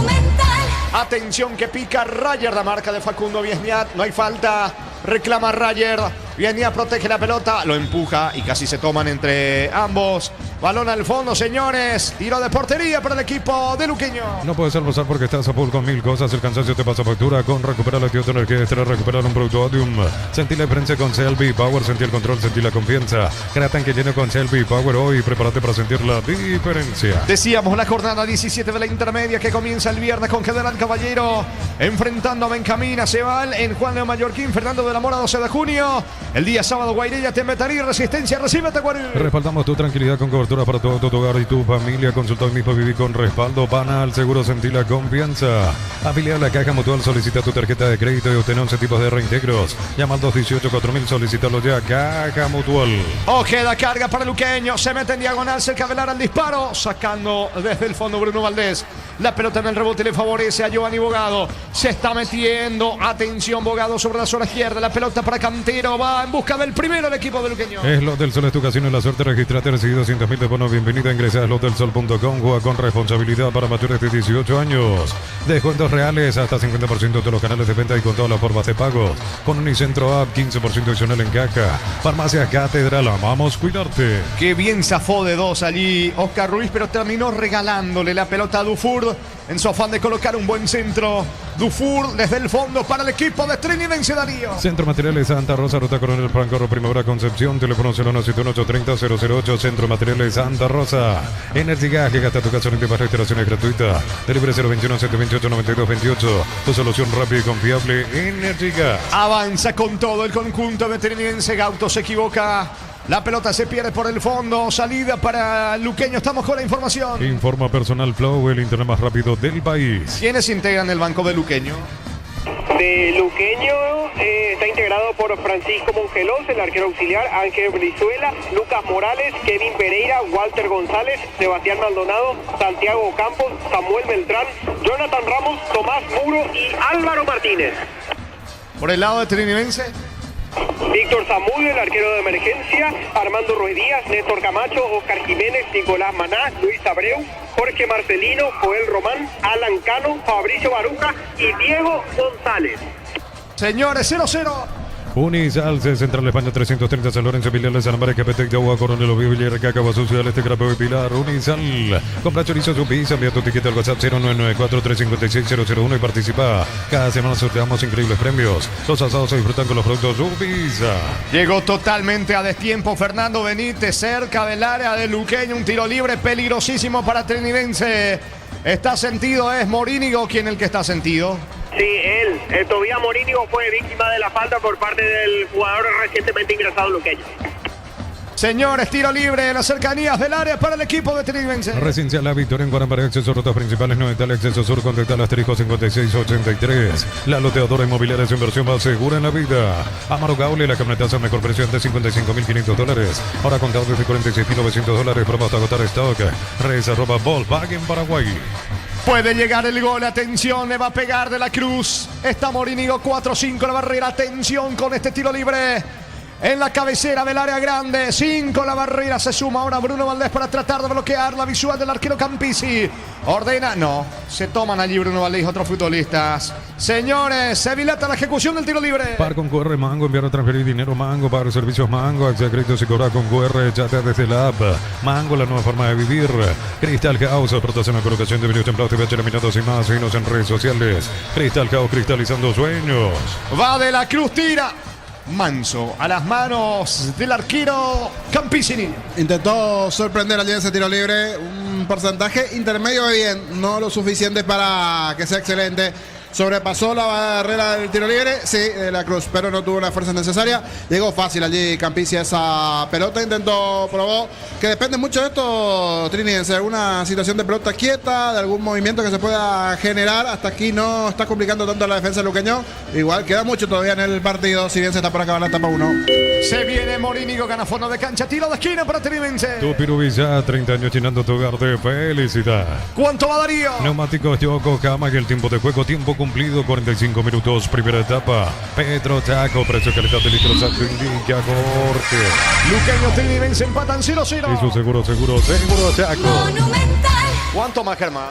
Atención que pica Rayer, la marca de Facundo Viesniat. No hay falta. Reclama Rayer. Viesniat protege la pelota. Lo empuja y casi se toman entre ambos. Balón al fondo, señores. Tiro de portería para el equipo de Luqueño. No puedes almorzar porque estás a full con mil cosas. El cansancio te pasa factura. Con recuperar la actividad de energía extra, recuperar un producto Odium. Sentí la diferencia con Selby Power. Sentí el control, sentí la confianza. Crea tanque lleno con Selby Power hoy. Prepárate para sentir la diferencia. Decíamos la jornada 17 de la intermedia que comienza el viernes con General Caballero enfrentando a Benjamín Acebal en Juan León Mallorquín, Fernando de la Mora 12 de junio. El día sábado Guairella, Tembetarí, Resistencia, recibe Tacuarí. Respaldamos tu tranquilidad con cobertura para todo tu hogar y tu familia. Consulta hoy mismo, viví con respaldo Banal, seguro sentí la confianza. Afiliar la Caja Mutual, solicita tu tarjeta de crédito y obtener 11 tipos de reintegros. Llama al 218-4000, solicítalo ya, Caja Mutual. Ojeda carga para Luqueño, se mete en diagonal cerca de Lara al disparo, sacando desde el fondo Bruno Valdés. La pelota en el rebote le favorece a Giovanni Bogado. Se está metiendo, atención Bogado sobre la zona izquierda. La pelota para Cantero, va en busca del primero el equipo de Luqueño. Es Los del Sol, es tu casino y la suerte. Registrate, recibe 200.000 de bonos. Bienvenida, ingresa a losdelsol.com. Juega con responsabilidad para mayores de 18 años. Descuentos reales hasta 50% de los canales de venta y con todas las formas de pago. Con Unicentro App, 15% adicional en caja. Farmacia Catedral, amamos cuidarte. Qué bien zafó de dos allí Oscar Ruiz, pero terminó regalándole la pelota a Dufour en su afán de colocar un buen centro. Dufour desde el fondo para el equipo de Trinidad Darío. Centro Materiales Santa Rosa, Ruta Coronel Franco, Primavera Concepción, teléfono 0171830-008, Centro Materiales Santa Rosa. Energy Gas, llega hasta tu casa, limpia para restauraciones gratuita. Delibre 021-728-9228. Tu solución rápida y confiable, Energy Gas. Avanza con todo el conjunto de Trinidad. Gauto se equivoca. La pelota se pierde por el fondo. Salida para Luqueño. Estamos con la información. Informa Personal Flow, el internet más rápido del país. ¿Quiénes integran el banco de Luqueño? De Luqueño está integrado por Francisco Mongelos, el arquero auxiliar, Ángel Brizuela, Lucas Morales, Kevin Pereira, Walter González, Sebastián Maldonado, Santiago Campos, Samuel Beltrán, Jonathan Ramos, Tomás Muro y Álvaro Martínez. Por el lado de Trinidense, Víctor Zamudio, el arquero de emergencia, Armando Ruiz Díaz, Néstor Camacho, Oscar Jiménez, Nicolás Maná, Luis Abreu, Jorge Marcelino, Joel Román, Alan Cano, Fabricio Baruca y Diego González. Señores, 0-0. Unisalce, Central España 330, San Lorenzo, Villarreal, San América, Petec de Agua, Coronel, Oviedo, Villarreal, Cacao, Social, Este Grapeo y Pilar. Unisal, compra chorizo su pizza, envía tu tiquete al WhatsApp 0994-356-001 y participa. Cada semana sorteamos increíbles premios. Los asados se disfrutan con los productos su pizza. Llegó totalmente a destiempo Fernando Benítez, cerca del área de Luqueño, un tiro libre peligrosísimo para Trinidense. Está sentido, es Morínigo quien el que está sentido. Sí, él, Tobías Morínigo, fue víctima de la falta por parte del jugador recientemente ingresado Luqueño. Señores, tiro libre en las cercanías del área para el equipo de Trinidense. Residencial La Victoria en Guarambara, acceso rutas principales, 90 acceso sur, contacta al asterisco 5683. La loteadora inmobiliaria de inversión más segura en la vida. Amaro Gaule, la camionetaza mejor precio de $55.500. Ahora contado desde $46.900. Promo hasta agotar stock. Res@Volkswagen Paraguay. Puede llegar el gol, atención, le va a pegar de la Cruz. Está Morínigo, 4-5 la barrera, atención con este tiro libre. en la cabecera del área grande. 5 la barrera. Se suma ahora Bruno Valdés para tratar de bloquear la visual del arquero Campisi. Ordena. No. Se toman allí Bruno Valdés y otros futbolistas. Señores, se dilata la ejecución del tiro libre. Par con QR Mango, enviar o transferir dinero Mango, para servicios Mango, acceder a créditos y cobrar con QR, chate desde la app. Mango, la nueva forma de vivir. Crystal House, protección y colocación de videos templados, TV, laminados y más. Seguinos en redes sociales. Crystal House, cristalizando sueños. Va de la Cruz, tira. Manso a las manos del arquero Campisi. Intentó sorprender allí ese tiro libre. Un porcentaje intermedio de bien. No lo suficiente para que sea excelente. Sobrepasó la barrera del tiro libre, sí, de la Cruz, pero no tuvo la fuerza necesaria. Llegó fácil allí Campisi a esa pelota, probó, que depende mucho de esto, trinidense, alguna situación de pelota quieta, de algún movimiento que se pueda generar. Hasta aquí no está complicando tanto la defensa luqueño. Igual queda mucho todavía en el partido, si bien se está por acabar la etapa 1. Se viene Morínigo, gana fondo de cancha, tiro de esquina para Trinidense. Tu Pirubilla, 30 años llenando tu hogar de felicidad. ¿Cuánto va Darío? Neumáticos Yokohama y el tiempo de juego, tiempo cumplido, 45 minutos, primera etapa. Petro Chaco, precio calidad de litros, indica corte. Luqueño Trinidense empatan 0-0. Y su seguro Chaco. Monumental. ¿Cuánto más, Germán?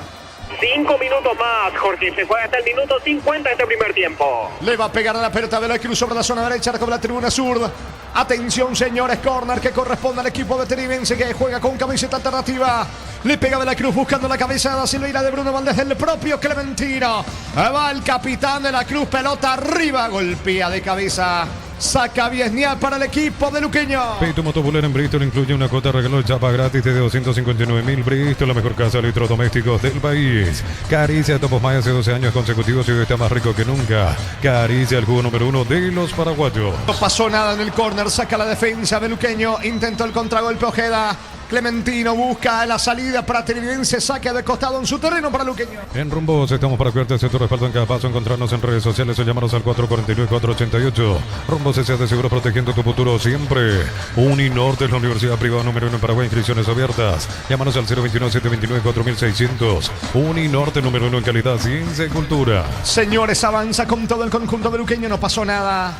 5 minutos más, Jorge. Se juega hasta el minuto 50 de este primer tiempo. Le va a pegar a la pelota de la Cruz sobre la zona derecha con la tribuna sur. Atención, señores, corner que corresponde al equipo de Trinidense que juega con camiseta alternativa. Le pega de la Cruz buscando la cabeza de Silveira de Bruno Valdés del propio Clementino. Va el capitán de la Cruz, pelota arriba, golpea de cabeza. Saca Viesnial para el equipo de Luqueño. Peito Motobulera en Bristol incluye una cuota regalo de chapa gratis de 259.000. Bristol, la mejor casa de electrodomésticos del país. Caricia, Topos Maya hace 12 años consecutivos y hoy está más rico que nunca. Caricia, el jugo número 1 de los paraguayos. No pasó nada en el córner, saca la defensa de Luqueño. Intentó el contragolpe Ojeda. Clementino busca la salida para Trinidense, saque de costado en su terreno para Luqueño. En Rumbos estamos para cuidarte tu respaldo en cada paso. Encontrarnos en redes sociales o llamarnos al 449-488. Rumbos S.A. de Seguro, protegiendo tu futuro siempre. Uninorte es la universidad privada número 1 en Paraguay, inscripciones abiertas. Llámanos al 029-729-4600. Uninorte número 1 en calidad, ciencia y cultura. Señores, avanza con todo el conjunto de Luqueño, no pasó nada.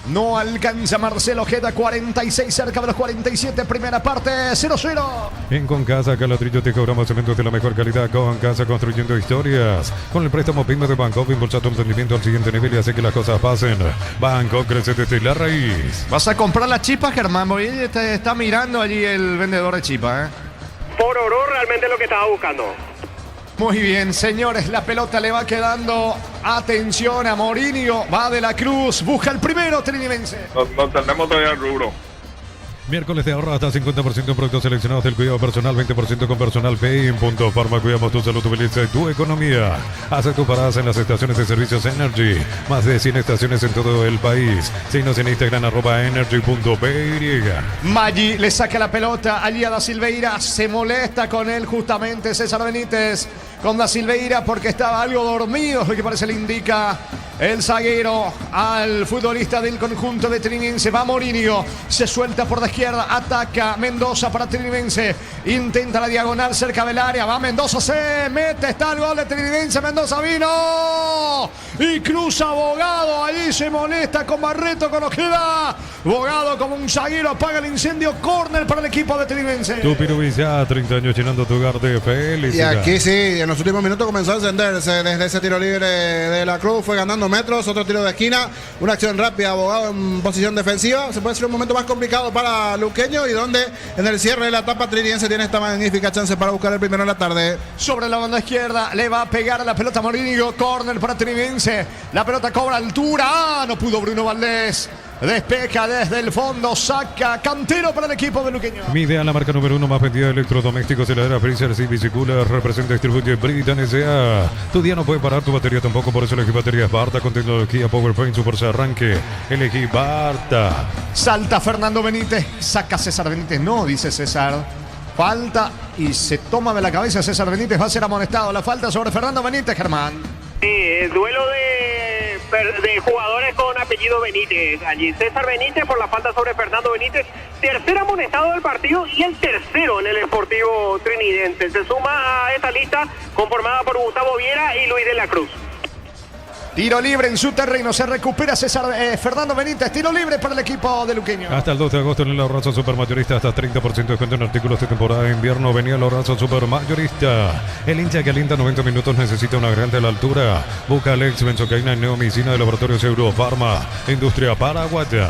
No alcanza Marcelo Ojeda, 46 cerca de los 47, primera parte, 0-0. En Concasa, Calatrillo te cobramos cementos de la mejor calidad. Concasa, construyendo historias. Con el préstamo PYME de Bangkok, impulsa tu emprendimiento al siguiente nivel y hace que las cosas pasen. Bangkok crece desde la raíz. ¿Vas a comprar la chipa, Germán? Porque te está mirando allí el vendedor de chipa, Por oro realmente lo que estaba buscando. Muy bien, señores, la pelota le va quedando. Atención a Morínigo, va de la Cruz, busca el primero Trinidense. No tenemos todavía el rubro. Miércoles de ahorro hasta 50% en productos seleccionados del cuidado personal, 20% con personal Pay. En Punto Pharma cuidamos tu salud, tu belleza y tu economía. Hace tu paradas en las estaciones de servicios Energy. Más de 100 estaciones en todo el país. Síguenos en Instagram @energy.py. Maggi le saca la pelota allí a Da Silveira. Se molesta con él justamente César Benítez. Con Da Silveira porque estaba algo dormido, lo que parece le indica el zaguero al futbolista del conjunto de Trinidense. Va Morínigo, se suelta por la izquierda, ataca Mendoza para Trinidense, intenta la diagonal cerca del área, va Mendoza, se mete, está el gol de Trinidense, Mendoza vino y cruza Bogado, allí se molesta con Barreto, con Ojeda, Bogado como un zaguero apaga el incendio, córner para el equipo de Trinidense. Tu Pirubilla, 30 años llenando tu hogar de felicidad. Y aquí sí, en los últimos minutos comenzó a encenderse desde ese tiro libre de la Cruz, fue ganando metros, otro tiro de esquina, una acción rápida, Abogado en posición defensiva, se puede ser un momento más complicado para Luqueño y donde en el cierre de la etapa Trinidense tiene esta magnífica chance para buscar el primero en la tarde. Sobre la banda izquierda le va a pegar a la pelota Morínigo, córner para Trinidense, la pelota cobra altura, no pudo Bruno Valdés. Despeja desde el fondo, saca Cantero para el equipo de Luqueño. Midea, la marca número 1 más vendida de electrodomésticos, heladera, freezer, y bicicleta, representa y distribuye Britan S.A. Tu día no puede parar, tu batería tampoco, por eso elegí baterías Barta con tecnología PowerPoint, su fuerza de arranque. Elegí Barta. Salta Fernando Benítez, saca César Benítez, no, dice César. Falta y se toma de la cabeza César Benítez, va a ser amonestado. La falta sobre Fernando Benítez, Germán. Sí, duelo de jugadores con apellido Benítez. Allí César Benítez por la falta sobre Fernando Benítez. Tercer amonestado del partido y el tercero en el Sportivo Trinidense. Se suma a esta lista conformada por Gustavo Viera y Luis de la Cruz. Tiro libre en su terreno, se recupera Fernando Benítez, tiro libre para el equipo de Luqueño. Hasta el 2 de agosto en el Ahorrazo Supermayorista, hasta 30% de descuento en artículos de temporada de invierno. Venía el Ahorrazo Supermayorista. El hincha que alienta 90 minutos necesita una grande a la altura. Busca Alex Benzocaína, Neomicina de Laboratorios Eurofarma, Industria Paraguaya.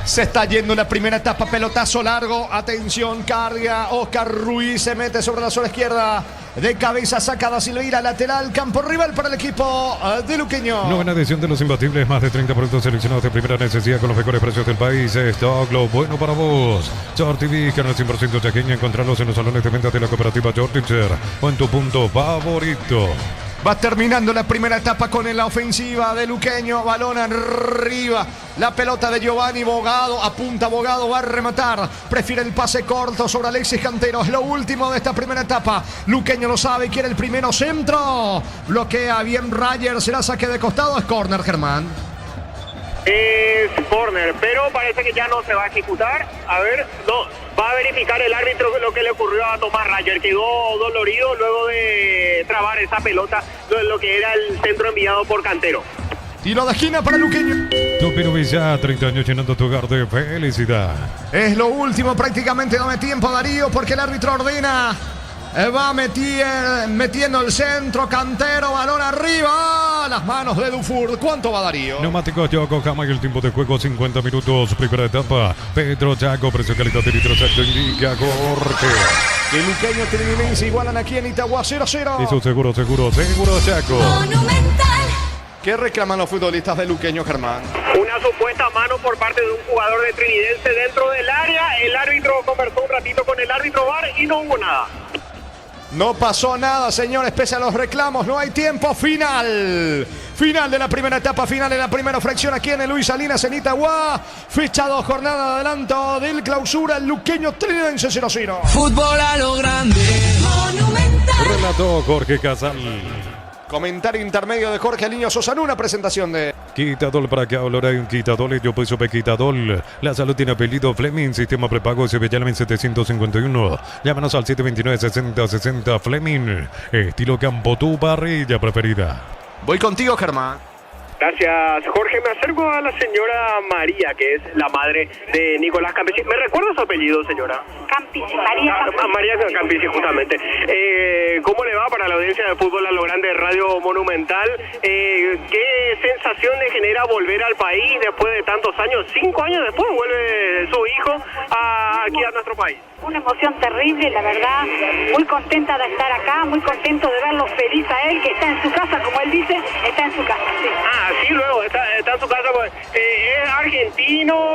Se está yendo la primera etapa, pelotazo largo, atención, carga, Oscar Ruiz se mete sobre la zona izquierda, de cabeza sacada Silveira, lateral, campo rival para el equipo de Luqueño. Novena edición de los imbatibles, más de 30 productos seleccionados de primera necesidad con los mejores precios del país. Stock, lo bueno para vos. Short TV, canal 100% chaqueña, encontrarlos en los salones de venta de la cooperativa Jortitzer o en tu punto favorito. Va terminando la primera etapa con la ofensiva de Luqueño. Balón arriba. La pelota de Giovanni Bogado. Apunta Bogado. Va a rematar. Prefiere el pase corto sobre Alexis Cantero. Es lo último de esta primera etapa. Luqueño lo sabe. Quiere el primero centro. Bloquea bien Rayer. Será saque de costado. Es córner, Germán. Es córner, pero parece que ya no se va a ejecutar. A ver, no, va a verificar el árbitro lo que le ocurrió a Tomás Rayer. Quedó dolorido luego de trabar esa pelota, lo que era el centro enviado por Cantero. Tiro de esquina para Luqueño. Tupino Villa, 30 años llenando tu hogar de felicidad. Es lo último, prácticamente dame tiempo, Darío, porque el árbitro ordena. Va metiendo el centro, Cantero, balón arriba, las manos de Dufour. ¿Cuánto va Darío? Neumáticos Yokohama y el tiempo de juego 50 minutos, primera etapa. Pedro Chaco, precio calidad de litro exacto, indica Jorge. Que Luqueño Trinidad igualan aquí en Itagua 0-0. Y su seguro Chaco. Monumental. ¿Qué reclaman los futbolistas de Luqueño, Germán? Una supuesta mano por parte de un jugador de Trinidense dentro del área. El árbitro conversó un ratito con el árbitro VAR y no hubo nada. No pasó nada, señores, pese a los reclamos, no hay tiempo. Final de la primera etapa, final de la primera fracción aquí en el Luis Salinas en Itagua. Fecha 2, jornada de adelanto del clausura, el Luqueño Trinidense 0-0. Fútbol a lo grande. Monumental. Relató Jorge Casal. Comentario intermedio de Jorge Aliño Sosa en una presentación de... Quitadol para que ahora hay un Quitadol, yo peso Quitadol. La salud tiene apellido Fleming, sistema prepago Sevillana 751. Llámanos al 729-6060 Fleming. Estilo Campo, tu parrilla preferida. Voy contigo, Germán. Gracias, Jorge. Me acerco a la señora María, que es la madre de Nicolás Campisi. ¿Me recuerda su apellido, señora? Campisi, María Campisi. María Campisi, justamente. ¿Cómo le va para la audiencia de Fútbol a lo Grande de Radio Monumental? ¿Qué sensación le genera volver al país después de tantos años? 5 años después vuelve su hijo aquí a nuestro país. Una emoción terrible, la verdad. Muy contenta de estar acá, muy contento de verlo feliz a él, que está en su casa, como él dice, está en su casa. Sí. Sí, luego está en su casa. Pues, es argentino,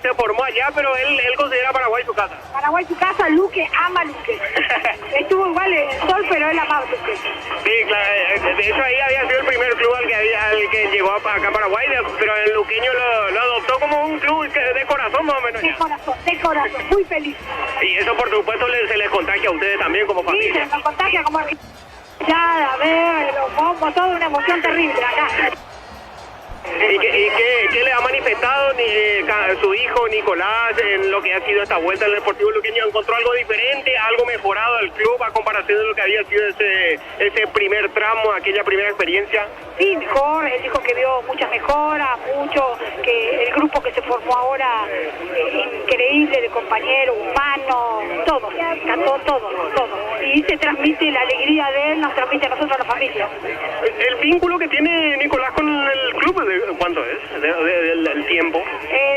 se formó allá, pero él considera Paraguay su casa. Paraguay su casa, Luque ama Luque. Estuvo igual en el sol, pero él amaba Luque. Sí, claro. De hecho, ahí había sido el primer club al que llegó acá a Paraguay, pero el Luqueño lo adoptó como un club de corazón, más o menos. De corazón, muy feliz. Y eso, por supuesto, se les contagia a ustedes también como familia. Sí, se nos contagia como... Ya, a ver, los bombos, toda una emoción terrible acá. ¿Y qué le ha manifestado su hijo Nicolás en lo que ha sido esta vuelta en el Deportivo Luqueño? ¿Encontró algo diferente, algo mejorado del club a comparación de lo que había sido ese primer tramo, aquella primera experiencia? Sí, mejor. Él dijo que vio muchas mejoras, que el grupo que se formó ahora increíble, de compañeros, humanos, todo, todo. Y se transmite la alegría de él, nos transmite a nosotros, a la familia. El vínculo que tiene Nicolás con el club, ¿cuánto es? ¿Del tiempo?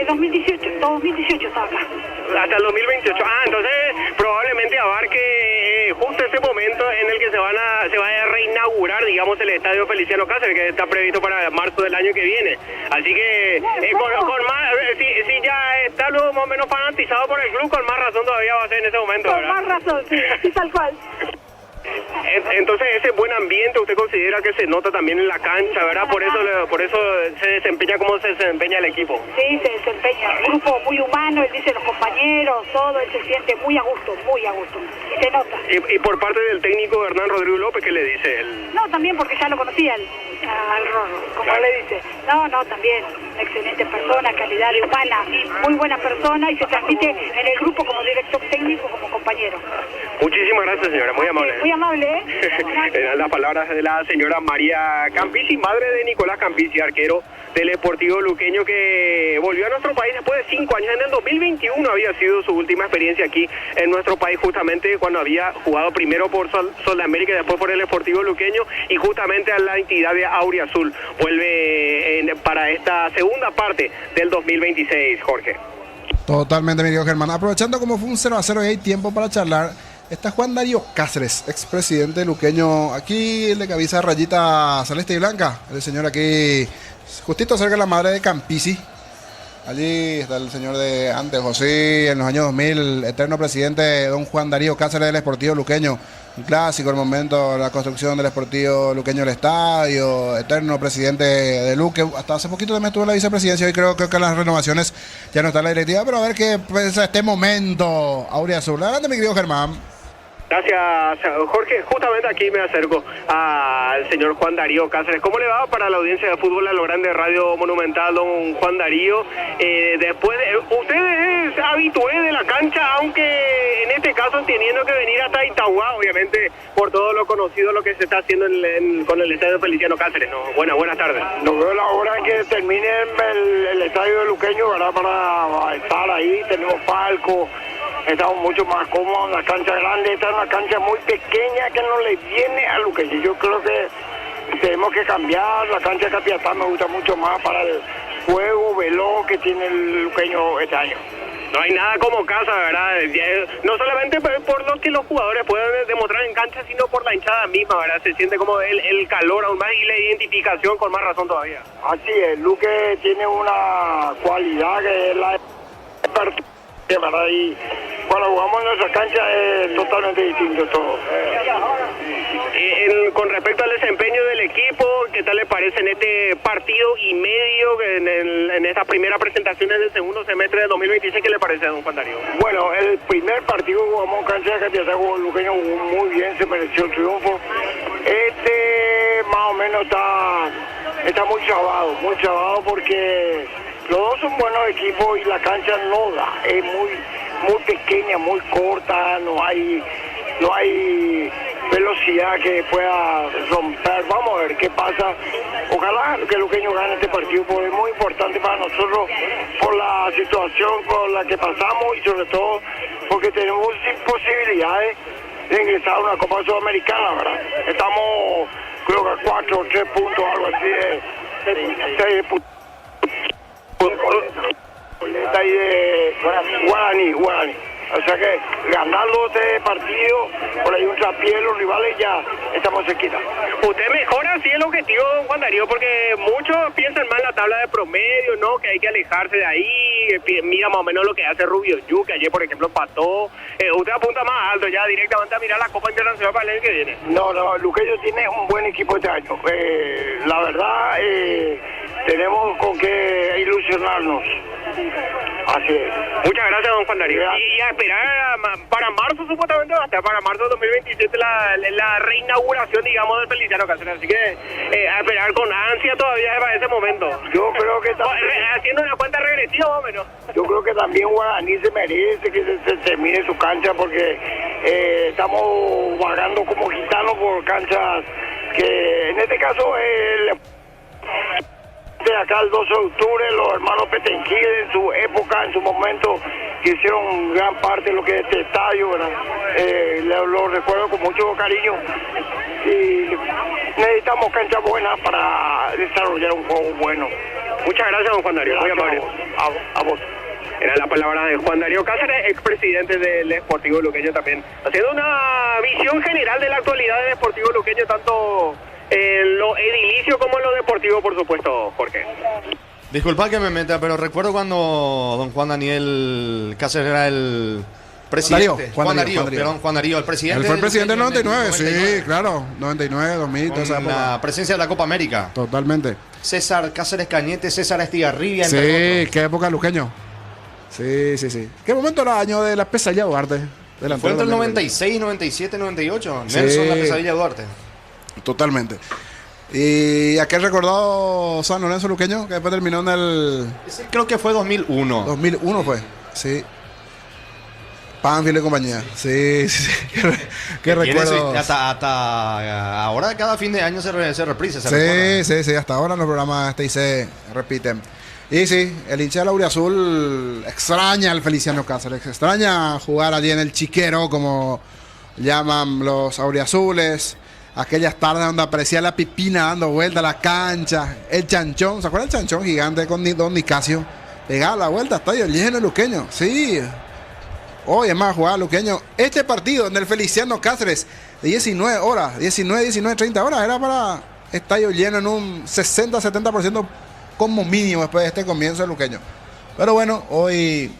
2018 está acá. Hasta el 2028. Entonces probablemente abarque justo ese momento en el que se vaya a reinaugurar, digamos, el Estadio Feliciano Cáceres, que está previsto para marzo del año que viene. Así que con más, si ya está luego más o menos fanatizado por el club, con más razón todavía va a ser en ese momento, ¿verdad? Con más razón, sí, tal cual. Entonces ese buen ambiente usted considera que se nota también en la cancha, ¿verdad? Por eso se desempeña como se desempeña el equipo. Sí, se desempeña. Un grupo muy humano, él dice los compañeros, todo, él se siente muy a gusto, se nota. Y por parte del técnico Hernán Rodrigo López, ¿qué le dice él? No, también porque ya lo conocía él. al Rorro, como le dice. No, también, excelente persona, calidad humana, muy buena persona y se transmite en el grupo como director técnico, como compañero. Muchísimas gracias, señora, muy amable. Muy amable, ¿eh? Eran las palabras de la señora María Campisi, madre de Nicolás Campisi, arquero del Deportivo Luqueño, que volvió a nuestro país después de 5 años. En el 2021 había sido su última experiencia aquí en nuestro país, justamente cuando había jugado primero por Sol América y después por el Deportivo Luqueño, y justamente a la entidad de Auriazul. Vuelve para esta segunda parte del 2026, Jorge. Totalmente, mi querido Germán. Aprovechando como fue un 0-0 y hay tiempo para charlar, está Juan Darío Cáceres, expresidente luqueño. Aquí el de cabeza rayita celeste y blanca. El señor aquí, justito cerca de la madre de Campisi. Allí está el señor de antes, José, en los años 2000, el eterno presidente don Juan Darío Cáceres del Sportivo Luqueño. Un clásico, el momento de la construcción del Sportivo Luqueño, el estadio, eterno presidente de Luque. Hasta hace poquito también estuvo en la vicepresidencia y creo que las renovaciones ya no está en la directiva, pero a ver qué piensa este momento Auriazul. Adelante, mi querido Germán. Gracias, Jorge. Justamente aquí me acerco al señor Juan Darío Cáceres. ¿Cómo le va para la audiencia de fútbol a lo grande Radio Monumental, don Juan Darío? Usted es habitué de la cancha, aunque en este caso teniendo que venir hasta Itagua, obviamente por todo lo conocido, lo que se está haciendo con el estadio Feliciano Cáceres, ¿no? Buenas tardes. No veo la hora en que termine el estadio de Luqueño, ¿verdad? Para estar ahí, tenemos palco. Estamos mucho más cómodos en la cancha grande. Esta es una cancha muy pequeña que no le viene a Luqueño. Yo creo que tenemos que cambiar. La cancha de Capiatá me gusta mucho más para el juego veloz que tiene el Luqueño este año. No hay nada como casa, ¿verdad? No solamente por lo que los jugadores pueden demostrar en cancha, sino por la hinchada misma, ¿verdad? Se siente como el calor aún más y la identificación con más razón todavía. Así es, Luque tiene una cualidad que es la ¿verdad? Y cuando jugamos en nuestra cancha es totalmente distinto todo. Con respecto al desempeño del equipo, ¿qué tal le parece en este partido y medio, en esta primera presentación del segundo semestre de 2026? ¿Qué le parece, don Juan Darío? Bueno, el primer partido jugamos en cancha de Capiatá, el Luqueño jugó muy bien, se mereció el triunfo. Más o menos está muy chavado porque los dos son buenos equipos y la cancha no da, es muy pequeña, muy corta, no hay velocidad que pueda romper. Vamos a ver qué pasa. Ojalá que Luqueño gane este partido, porque es muy importante para nosotros por la situación por la que pasamos y sobre todo porque tenemos posibilidades de ingresar a una Copa Sudamericana, ¿verdad? Estamos, creo que a 4 o 3 puntos, algo así de ahí de Guaraní. O sea que ganando este partido, por ahí un trapié, los rivales ya estamos cerquita. Usted mejora así el objetivo, don Juan Darío, porque muchos piensan mal la tabla de promedio, ¿no? Que hay que alejarse de ahí. Mira más o menos lo que hace Rubio Yu, que ayer, por ejemplo, empató. Usted apunta más alto ya directamente a mirar la Copa Internacional para el año que viene. No, Luqueño tiene un buen equipo este año. La verdad, tenemos con qué ilusionarnos. Así es. Muchas gracias, don Juan Darío. Y a esperar para marzo, supuestamente va a estar para marzo de 2027 la reinauguración, digamos, del Feliciano Cáceres. Así que a esperar con ansia todavía para ese momento. Yo creo que haciendo una cuenta regresiva más o menos. Yo creo que también Guaraní se merece que se termine su cancha, porque estamos vagando como gitanos por canchas que en este caso de acá el 12 de octubre, los hermanos Petenquil en su época, en su momento, hicieron gran parte de lo que es este estadio, ¿verdad? Lo recuerdo con mucho cariño y necesitamos canchas buenas para desarrollar un juego bueno. Muchas gracias, don Juan Darío. Muy amable. A vos. Era la palabra de Juan Darío Cáceres, expresidente del Deportivo Luqueño también, haciendo una visión general de la actualidad del Deportivo Luqueño, tanto en lo edilicio como en lo deportivo, por supuesto, Jorge. Disculpa que me meta, pero recuerdo cuando don Juan Daniel Cáceres era el presidente. Juan Darío, el presidente. Él fue el presidente del 99, sí, claro. 99, 2000, toda esa época. La presencia de la Copa América. Totalmente. César Cáceres Cañete, César Estigarribia, sí, entre otros. Qué época Luqueño. Sí. ¿Qué momento era el año de la pesadilla Duarte? Fue entre el 96, 97, 98. Nelson, la pesadilla Duarte. Totalmente. ¿Y a qué recordado San Lorenzo Luqueño? Que después terminó en el... Sí, creo que fue 2001. 2001 fue, sí. Panfield y compañía. Sí. Qué recuerdo. Hasta ahora cada fin de año se reprisa. Sí. Hasta ahora los programas se repiten. Y sí, el hincha del Auriazul extraña al Feliciano Cáceres. Extraña jugar allí en el Chiquero, como llaman los auriazules. Aquellas tardes donde aparecía la Pipina dando vuelta a la cancha. El chanchón, ¿se acuerdan del chanchón gigante con Don Nicasio? Pegaba la vuelta, estadio lleno de Luqueño. Sí. Hoy es más jugada Luqueño. Este partido en el Feliciano Cáceres de 19 horas, 30 horas, era para estadio lleno en un 60-70% como mínimo después de este comienzo de Luqueño. Pero bueno, hoy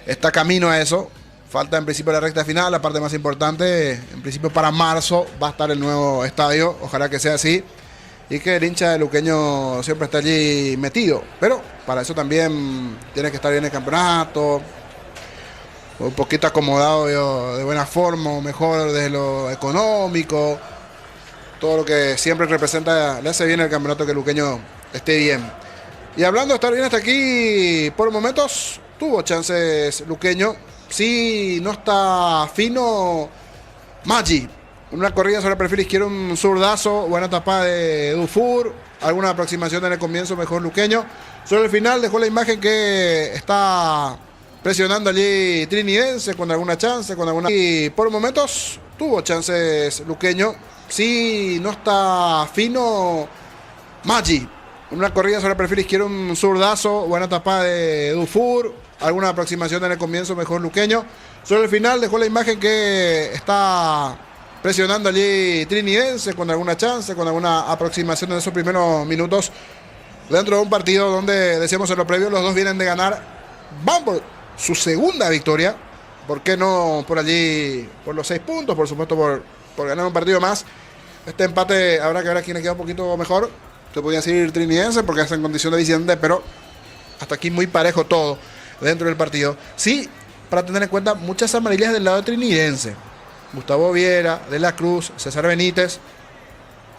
está camino a eso. Falta en principio la recta final, la parte más importante. En principio para marzo va a estar el nuevo estadio. Ojalá que sea así. Y que el hincha de Luqueño siempre esté allí metido. Pero para eso también tiene que estar bien el campeonato. Un poquito acomodado de buena forma, o mejor desde lo económico. Todo lo que siempre representa, le hace bien el campeonato que Luqueño esté bien. Y hablando de estar bien hasta aquí, por momentos tuvo chances Luqueño. Sí, no está fino Maggi. Una corrida sobre el perfil izquierdo, un zurdazo, buena tapada de Dufour, alguna aproximación en el comienzo, mejor Luqueño. Sobre el final dejó la imagen que está presionando allí Trinidense con alguna chance, y por momentos tuvo chances Luqueño. Sí, no está fino Maggi. Una corrida sobre el perfil izquierdo, un zurdazo, buena tapada de Dufour, alguna aproximación en el comienzo, mejor Luqueño. Sobre el final dejó la imagen que está presionando allí Trinidense con alguna chance, con alguna aproximación en esos primeros minutos dentro de un partido donde, decíamos en lo previo, los dos vienen de ganar. Van por su segunda victoria. ¿Por qué no por allí, por los 6 puntos? Por supuesto, por ganar un partido más. Este empate habrá que ver a quién le queda un poquito mejor. Se podía decir Trinidense porque está en condición de visitante, pero hasta aquí muy parejo todo dentro del partido. Sí, para tener en cuenta muchas amarillas del lado de Trinidense. Gustavo Viera, De la Cruz, César Benítez.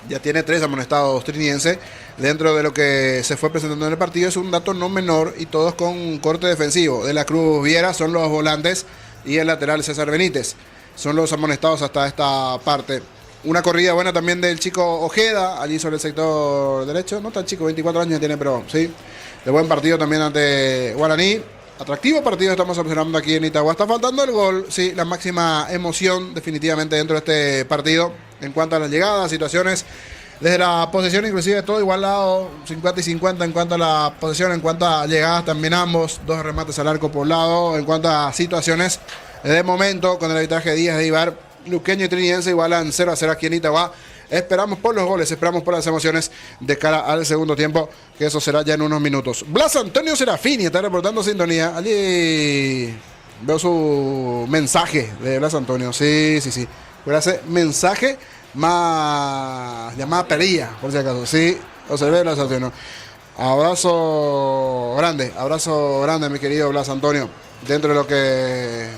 Ya tiene 3 amonestados Trinidense dentro de lo que se fue presentando en el partido. Es un dato no menor y todos con corte defensivo. De la Cruz, Viera son los volantes y el lateral César Benítez son los amonestados hasta esta parte. Una corrida buena también del chico Ojeda, allí sobre el sector derecho. No tan chico, 24 años tiene, pero sí. De buen partido también ante Guaraní. Atractivo partido estamos observando aquí en Itagua. Está faltando el gol, sí, la máxima emoción definitivamente dentro de este partido. En cuanto a las llegadas, situaciones, desde la posesión inclusive todo igualado, 50 y 50 en cuanto a la posesión, en cuanto a llegadas también ambos, 2 remates al arco por lado. En cuanto a situaciones, de momento con el arbitraje de Díaz de Ibar, Luqueño y Trinidense igualan 0-0 aquí en Itagua. Esperamos por los goles, esperamos por las emociones de cara al segundo tiempo, que eso será ya en unos minutos. Blas Antonio Serafini está reportando sintonía. Allí veo su mensaje de Blas Antonio. Sí. Ese mensaje más llamada perilla, por si acaso. Sí, observé Blas Antonio. Abrazo grande, mi querido Blas Antonio. Dentro de lo que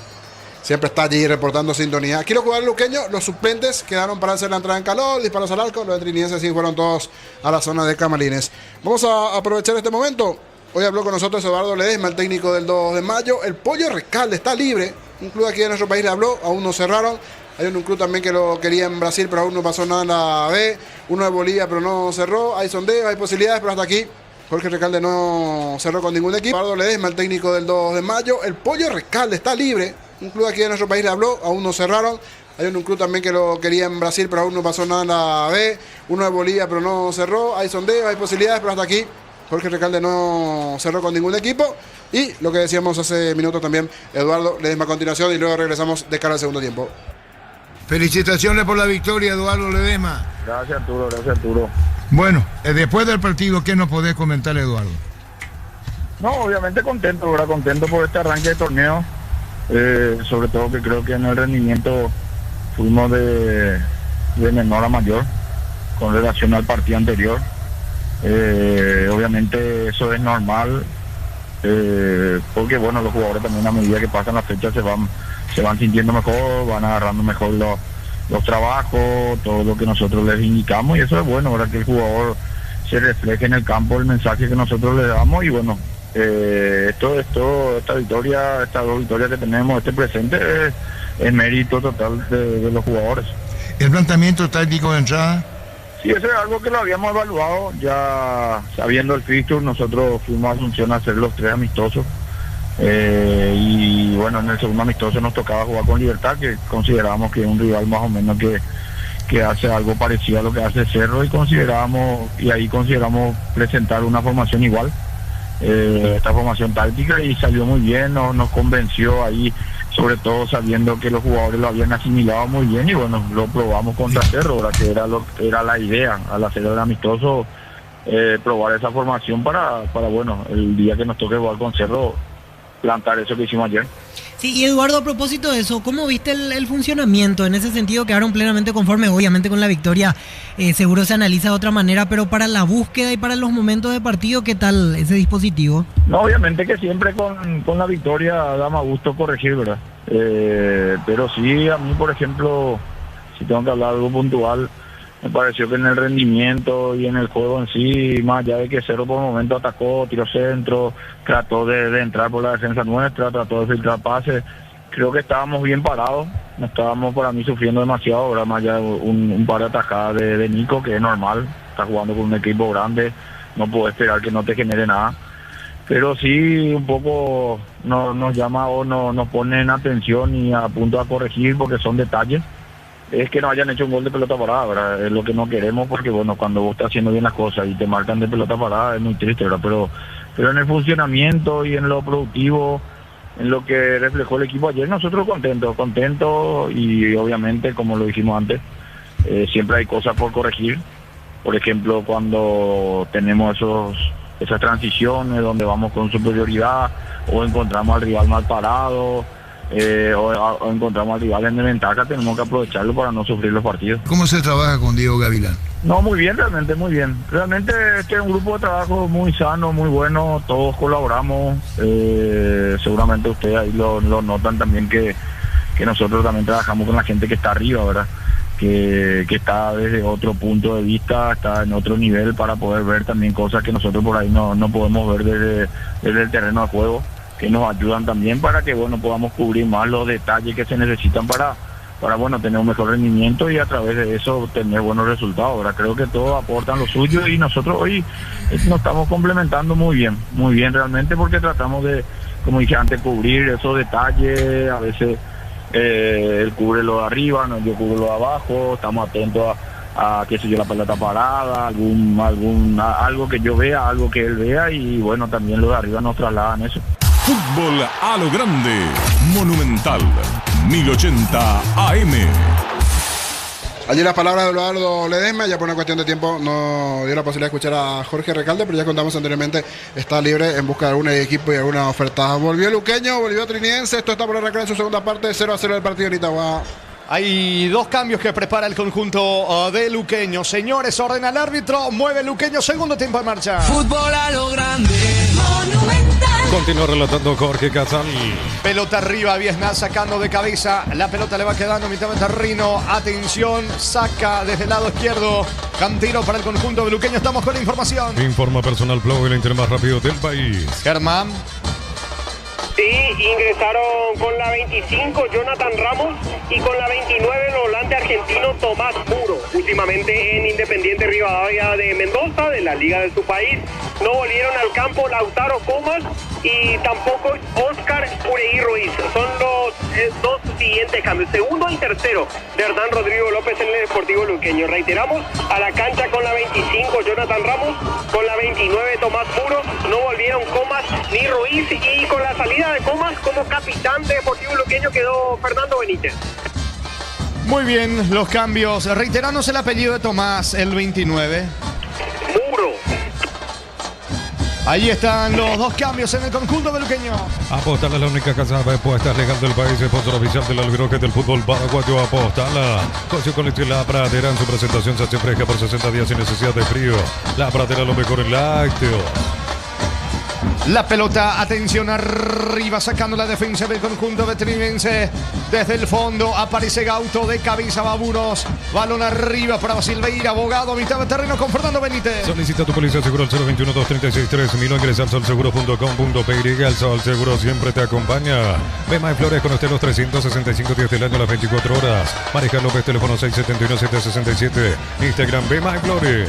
siempre está allí reportando sintonía. Aquí los jugadores luqueños, los suplentes quedaron para hacer la entrada en calor, disparos al arco. Los de Trinidense sí fueron todos a la zona de camarines. Vamos a aprovechar este momento. Hoy habló con nosotros Eduardo Ledesma, el técnico del 2 de mayo. El Pollo Recalde está libre. Un club aquí de nuestro país le habló, aún no cerraron. Hay un club también que lo quería en Brasil, pero aún no pasó nada en la B. Uno de Bolivia, pero no cerró. Hay sondeos, hay posibilidades, pero hasta aquí Jorge Recalde no cerró con ningún equipo. Eduardo Ledesma, el técnico del 2 de mayo. El Pollo Recalde está libre. Un club aquí de nuestro país le habló, aún no cerraron. Hay un club también que lo quería en Brasil, pero aún no pasó nada en la B. Uno de Bolivia, pero no cerró. Hay sondeos, hay posibilidades, pero hasta aquí Jorge Recalde no cerró con ningún equipo. Y lo que decíamos hace minutos también, Eduardo Ledesma a continuación, y luego regresamos de cara al segundo tiempo. Felicitaciones por la victoria, Eduardo Ledesma. Gracias, Arturo. Bueno, después del partido, ¿qué nos podés comentar, Eduardo? No, obviamente contento, ¿verdad? Contento por este arranque de torneo. Sobre todo que creo que en el rendimiento fuimos de menor a mayor con relación al partido anterior. Obviamente eso es normal, porque bueno, los jugadores también a medida que pasan las fechas se van sintiendo mejor, van agarrando mejor los trabajos, todo lo que nosotros les indicamos, y eso es bueno, para que el jugador se refleje en el campo el mensaje que nosotros le damos. Y bueno, esta victoria, estas 2 victorias que tenemos, este presente, es mérito total de los jugadores. ¿El planteamiento táctico de entrada? Sí, eso es algo que lo habíamos evaluado, ya sabiendo el fixture. Nosotros fuimos a Asunción a hacer los 3 amistosos, y bueno, en el segundo amistoso nos tocaba jugar con Libertad, que considerábamos que es un rival más o menos que hace algo parecido a lo que hace Cerro, y ahí consideramos presentar una formación igual, esta formación táctica, y salió muy bien, nos convenció ahí, sobre todo sabiendo que los jugadores lo habían asimilado muy bien, y bueno, lo probamos contra Cerro, ahora que era la idea al hacer el amistoso, probar esa formación para bueno, el día que nos toque jugar con Cerro, plantar eso que hicimos ayer. Sí, y Eduardo, a propósito de eso, ¿cómo viste el funcionamiento? En ese sentido, quedaron plenamente conformes, obviamente con la victoria, seguro se analiza de otra manera, pero para la búsqueda y para los momentos de partido, ¿qué tal ese dispositivo? No, obviamente que siempre con la victoria da más gusto corregir, ¿verdad? Pero sí, a mí, por ejemplo, si tengo que hablar de algo puntual, me pareció que en el rendimiento y en el juego en sí, más allá de que Cerro por un momento atacó, tiró centro, trató de entrar por la defensa nuestra, trató de filtrar pases, creo que estábamos bien parados, no estábamos para mí sufriendo demasiado, ahora más allá de un par de atajadas de Nico, que es normal, está jugando con un equipo grande, no puedo esperar que no te genere nada, pero sí un poco nos llama o nos pone en atención y a punto a corregir, porque son detalles. Es que no hayan hecho un gol de pelota parada, ¿verdad? Es lo que no queremos, porque bueno, cuando vos estás haciendo bien las cosas y te marcan de pelota parada es muy triste, ¿verdad? Pero en el funcionamiento y en lo productivo, en lo que reflejó el equipo ayer, nosotros contentos, y obviamente, como lo dijimos antes, siempre hay cosas por corregir. Por ejemplo, cuando tenemos esas transiciones donde vamos con superioridad, o encontramos al rival mal parado, o encontramos al rival en desventaja, tenemos que aprovecharlo para no sufrir los partidos. ¿Cómo se trabaja con Diego Gavilán? No, muy bien, realmente muy bien. Realmente este es un grupo de trabajo muy sano, muy bueno, todos colaboramos. Seguramente ustedes ahí lo notan también, que nosotros también trabajamos con la gente que está arriba, ¿verdad? Que está desde otro punto de vista, está en otro nivel, para poder ver también cosas que nosotros por ahí no podemos ver desde el terreno de juego, que nos ayudan también para que bueno, podamos cubrir más los detalles que se necesitan para bueno, tener un mejor rendimiento, y a través de eso tener buenos resultados. Ahora creo que todos aportan lo suyo, y nosotros hoy nos estamos complementando muy bien realmente, porque tratamos de, como dije antes, cubrir esos detalles. A veces él cubre lo de arriba, no, yo cubro lo de abajo, estamos atentos a qué sé yo, la pelota parada, algo que yo vea, algo que él vea, y bueno, también lo de arriba nos trasladan eso. Fútbol a lo grande, Monumental 1080 AM. Allí las palabras de Eduardo Ledesma. Ya por una cuestión de tiempo no dio la posibilidad de escuchar a Jorge Recalde, pero ya contamos anteriormente, está libre en busca de algún equipo y alguna oferta. Volvió Luqueño, volvió Trinidense. Esto está por arrancar en su segunda parte, 0-0 del partido en Itagua. Hay 2 cambios que prepara el conjunto de Luqueño. Señores, ordena el árbitro, mueve Luqueño, segundo tiempo en marcha. Fútbol a lo grande, Monumental. Continúa relatando Jorge Casal. Pelota arriba, Viesnal sacando de cabeza. La pelota le va quedando mitad de terreno. Atención, saca desde el lado izquierdo. Cantino para el conjunto de Luqueño. Estamos con la información. Informa Personal Flow, el internet más rápido del país. Germán. Sí, ingresaron con la 25 Jonathan Ramos y con la 29 el volante argentino Tomás Muro. Últimamente en Independiente Rivadavia de Mendoza, de la liga de su país, no volvieron al campo Lautaro Comas y tampoco Oscar Ureí Ruiz. Son los 2 siguientes cambios, segundo y tercero de Hernán Rodrigo López en el Deportivo Luqueño. Reiteramos, a la cancha con la 25 Jonathan Ramos, con la 29 Tomás Muro, no volvieron Comas ni Ruiz, y con la salida de Comas como capitán de Deportivo Luqueño quedó Fernando Benítez. Muy bien, los cambios. Reiteramos el apellido de Tomás, el 29. Muro. Ahí están los 2 cambios en el conjunto de Luqueño. Apostala es la única casa de apuestas legal del país, sponsor oficial del albirroque del fútbol paraguayo. Apostala. Socio con La Pradera en su presentación se hace fresca por 60 días sin necesidad de frío. La Pradera, lo mejor en lácteos. La pelota, atención arriba, sacando la defensa del conjunto veterinidense. Desde el fondo aparece Gauto de cabeza, Baburos. Balón arriba para Silveira, Abogado, mitad de terreno con Fernando Benítez. Solicita tu póliza seguro al 021-236-3000 o ingresa al solseguro.com.py. El Sol Seguro siempre te acompaña. Bema y Flores con usted los 365 días del año, las 24 horas. Mariscal López, teléfono 671-767. Instagram Bema y Flores.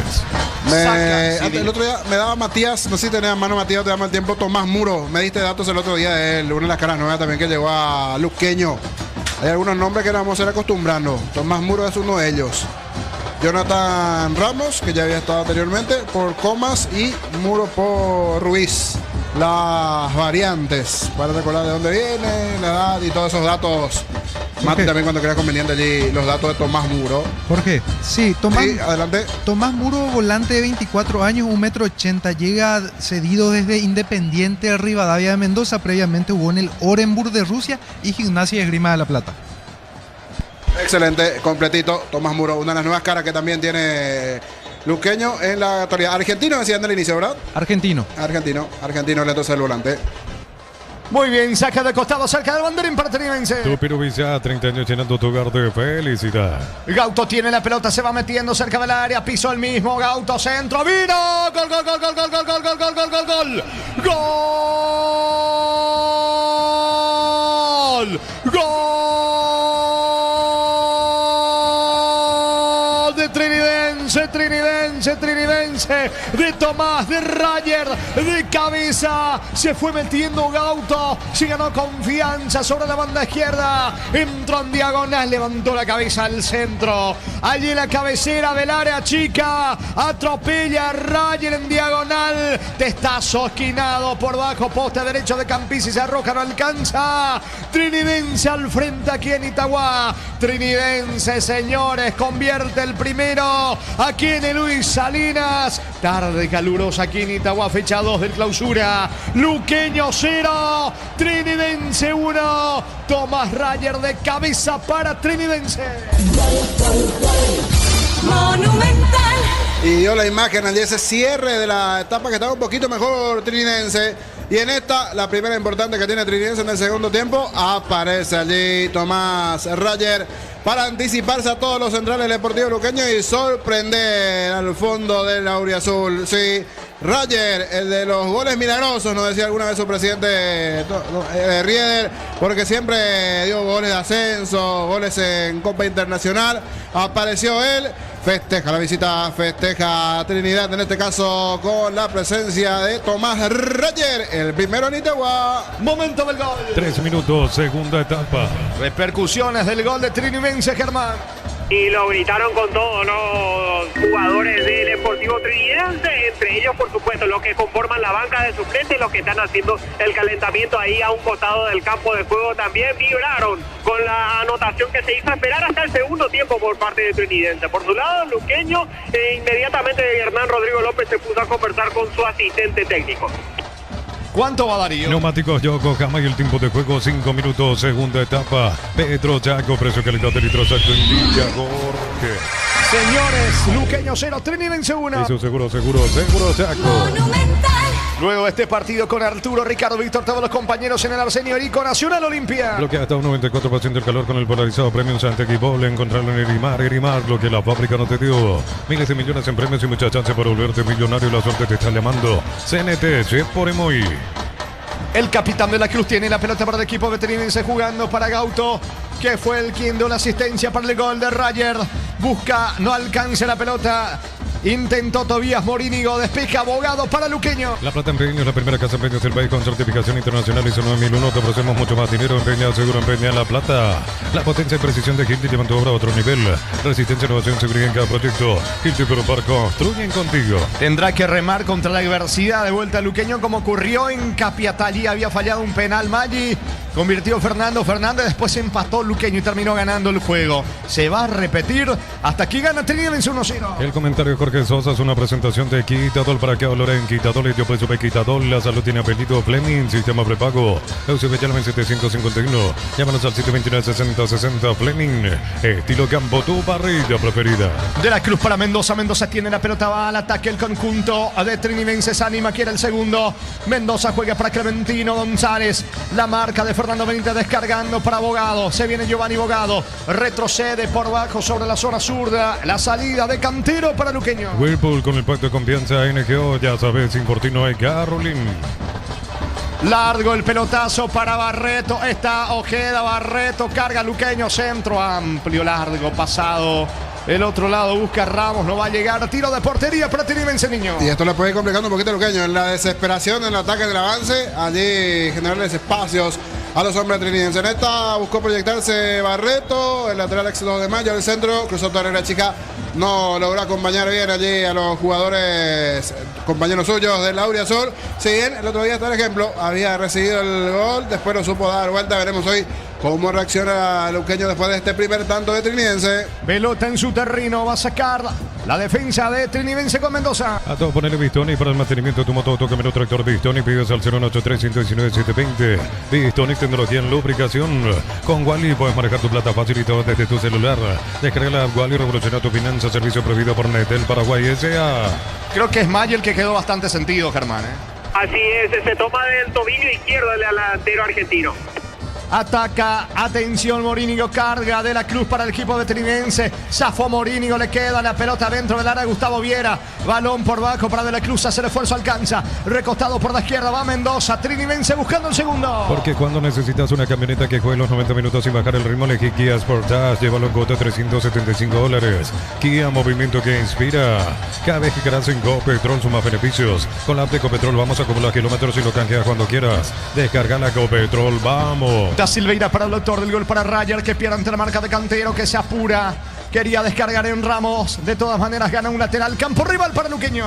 El otro día me daba Matías, no sé si tenía mano Matías, te daba el tiempo, Tomás Muro. Me diste datos el otro día de él, una de las caras nuevas también que llegó a Luqueño. Hay algunos nombres que nos vamos a ir acostumbrando. Tomás Muro es uno de ellos. Jonathan Ramos, que ya había estado anteriormente, por Comas, y Muro por Ruiz. Las variantes, para recordar de dónde viene, la edad y todos esos datos. Mati, también cuando crea conveniente allí los datos de Tomás Muro. Jorge, sí, adelante. Tomás Muro, volante de 24 años, 1,80 m, llega cedido desde Independiente Rivadavia de Mendoza. Previamente jugó en el Orenburg de Rusia y Gimnasia y Esgrima de La Plata. Excelente, completito. Tomás Muro, una de las nuevas caras que también tiene Luqueño en la actualidad. Argentino decían del inicio, ¿verdad? Argentino el entonces el volante. Muy bien, saca de costado, cerca del banderín para Trinidense. Tu Pirubisa, 30 años llenando tu hogar de felicidad. Gauto tiene la pelota, se va metiendo cerca del área, piso el mismo, Gauto, centro, vino, gol, gol, gol, gol, gol, gol, gol, gol, gol, gol, gol, gol, gol, gol de Trinidense, de Tomás, de Rayer, de cabeza, se fue metiendo Gauto, se ganó confianza sobre la banda izquierda, entró en diagonal, levantó la cabeza al centro, allí la cabecera del área chica, atropella a Rayer en diagonal, testazo esquinado por bajo, poste derecho de Campisi, se arroja, no alcanza, Trinidense al frente aquí en Itagua, Trinidense, señores, convierte el primero, aquí en el Luis Salinas, tarde calurosa aquí en Itagua, fecha 2 del clausura, Luqueño 0, Trinidense 1, Tomás Rayer de cabeza para Trinidense. Monumental. Y dio la imagen al ese cierre de la etapa que estaba un poquito mejor Trinidense. Y en esta, la primera importante que tiene Trinidense en el segundo tiempo, aparece allí Tomás Rayer para anticiparse a todos los centrales deportivos luqueños y sorprender al fondo del auriazul. Sí, Rayer, el de los goles milagrosos, nos decía alguna vez su presidente Rieder, porque siempre dio goles de ascenso, goles en Copa Internacional. Apareció él. Festeja la visita, festeja Trinidad, en este caso con la presencia de Tomás Rayer, el primero en Itagua. Momento del gol. 3 minutos, segunda etapa. Repercusiones del gol de Trinidense, Germán. Y lo gritaron con todos los jugadores del Deportivo Trinidense, entre ellos, por supuesto, los que conforman la banca de suplentes, los que están haciendo el calentamiento ahí a un costado del campo de juego, también vibraron con la anotación que se hizo esperar hasta el segundo tiempo por parte de Trinidense. Por su lado, Luqueño, inmediatamente Hernán Rodrigo López se puso a conversar con su asistente técnico. ¿Cuánto va Darío? Neumáticos Yokohama y el tiempo de juego 5 minutos, segunda etapa. Petro Chaco, precio calidad de litro Chaco en Villa Jorge. Señores, Luqueño 0, Trinidense 1. Eso seguro Chaco. Monumental. Luego de este partido con Arturo, Ricardo, Víctor, todos los compañeros en el Arsenio Erico Nacional Olimpia. Bloquea hasta un 94% el calor con el polarizado Premium Santec y Boble. Encontrarlo en Erimar, lo que la fábrica no te dio. Miles de millones en premios y mucha chance para volverte millonario. La suerte te está llamando. CNT, Chef por Emoy. El capitán de la Cruz tiene la pelota para el equipo veterinario jugando para Gauto, que fue el quien dio la asistencia para el gol de Rayer. Busca, no alcanza la pelota. Intentó Tobías Morínigo, despeja Abogado para Luqueño. La Plata Empeño es la primera casa empeños del país con certificación internacional ISO 9001. Te ofrecemos mucho más dinero. Empeña, seguro, empeña La Plata. La potencia y precisión de Hilti llevan tu obra a otro nivel. Resistencia, innovación, seguridad en cada proyecto. Hilti Propar construyen contigo. Tendrá que remar contra la adversidad de vuelta a Luqueño, como ocurrió en Capiatalí. Había fallado un penal Maggi. Convirtió Fernando Fernández, después empató Luqueño y terminó ganando el juego. Se va a repetir. Hasta aquí gana Trinidense 1-0. El comentario de Jorge Sosa, es una presentación de Quitadol para que Loren Quitadol y yo pues sube Quitadol. La salud tiene apellido Fleming, sistema prepago. Eusebio Yalmen 751. Llámanos al 729-6060 Fleming. Estilo campo, tu parrilla preferida. De la Cruz para Mendoza. Mendoza tiene la pelota, va al ataque el conjunto de Trinidense. Se anima, quiere el segundo. Mendoza juega para Clementino González. La marca de Fernando Benítez descargando para Bogado. Se viene Giovanni Bogado. Retrocede por bajo sobre la zona zurda. La salida de Cantero para Luqueño. Whirlpool con el pacto de confianza NGO. Ya sabes, sin Fortino hay Carolín. Largo el pelotazo para Barreto. Está Ojeda, Barreto carga Luqueño. Centro amplio, largo, pasado. El otro lado busca Ramos, no va a llegar. Tiro de portería para Trinidense, niño. Y esto le puede ir complicando un poquito a Luqueño. En la desesperación, en el ataque del avance, allí generarles espacios a los hombres trinidenses. En esta buscó proyectarse Barreto, el lateral éxito de Mayo, el centro, cruzó Torreira Chica. No logró acompañar bien allí a los jugadores, compañeros suyos del Auriazul. Si bien el otro día, por ejemplo, había recibido el gol, después no supo dar vuelta. Veremos hoy cómo reacciona Luqueño después de este primer tanto de Trinidense. Pelota en su terreno, va a sacar la defensa de Trinidense con Mendoza. A todo ponerle Bistoni para el mantenimiento de tu moto, camino tractor Bistoni. Pides al 083-119-720. Bistoni, tecnología en lubricación. Con Wally puedes manejar tu plata fácil y todo desde tu celular. Descarga la Wally, revoluciona tu finanza. Servicio prohibido por Netel Paraguay S.A. Creo que es Mayo el que quedó bastante sentido, Germán. Así es, se toma del tobillo izquierdo del delantero argentino. Ataca, atención, Morínigo carga de la Cruz para el equipo de Trinidense. Zafó Morínigo, le queda la pelota dentro del área. Gustavo Viera, balón por bajo para de la Cruz, hace el esfuerzo, alcanza. Recostado por la izquierda, va Mendoza. Trinidense buscando el segundo. Porque cuando necesitas una camioneta que juegue los 90 minutos sin bajar el ritmo, elegí Kia Sportage. Llévalo en cuota $375. Kia, movimiento que inspira. Cada vez que quedas en Copetrol suma beneficios. Con la app de Copetrol vamos a acumular kilómetros y lo canjeas cuando quieras. Descarga la Copetrol, vamos. Da Silveira para el autor del gol para Rayer, que pierde ante la marca de Cantero, que se apura. Quería descargar en Ramos. De todas maneras gana un lateral. Campo rival para Luqueño.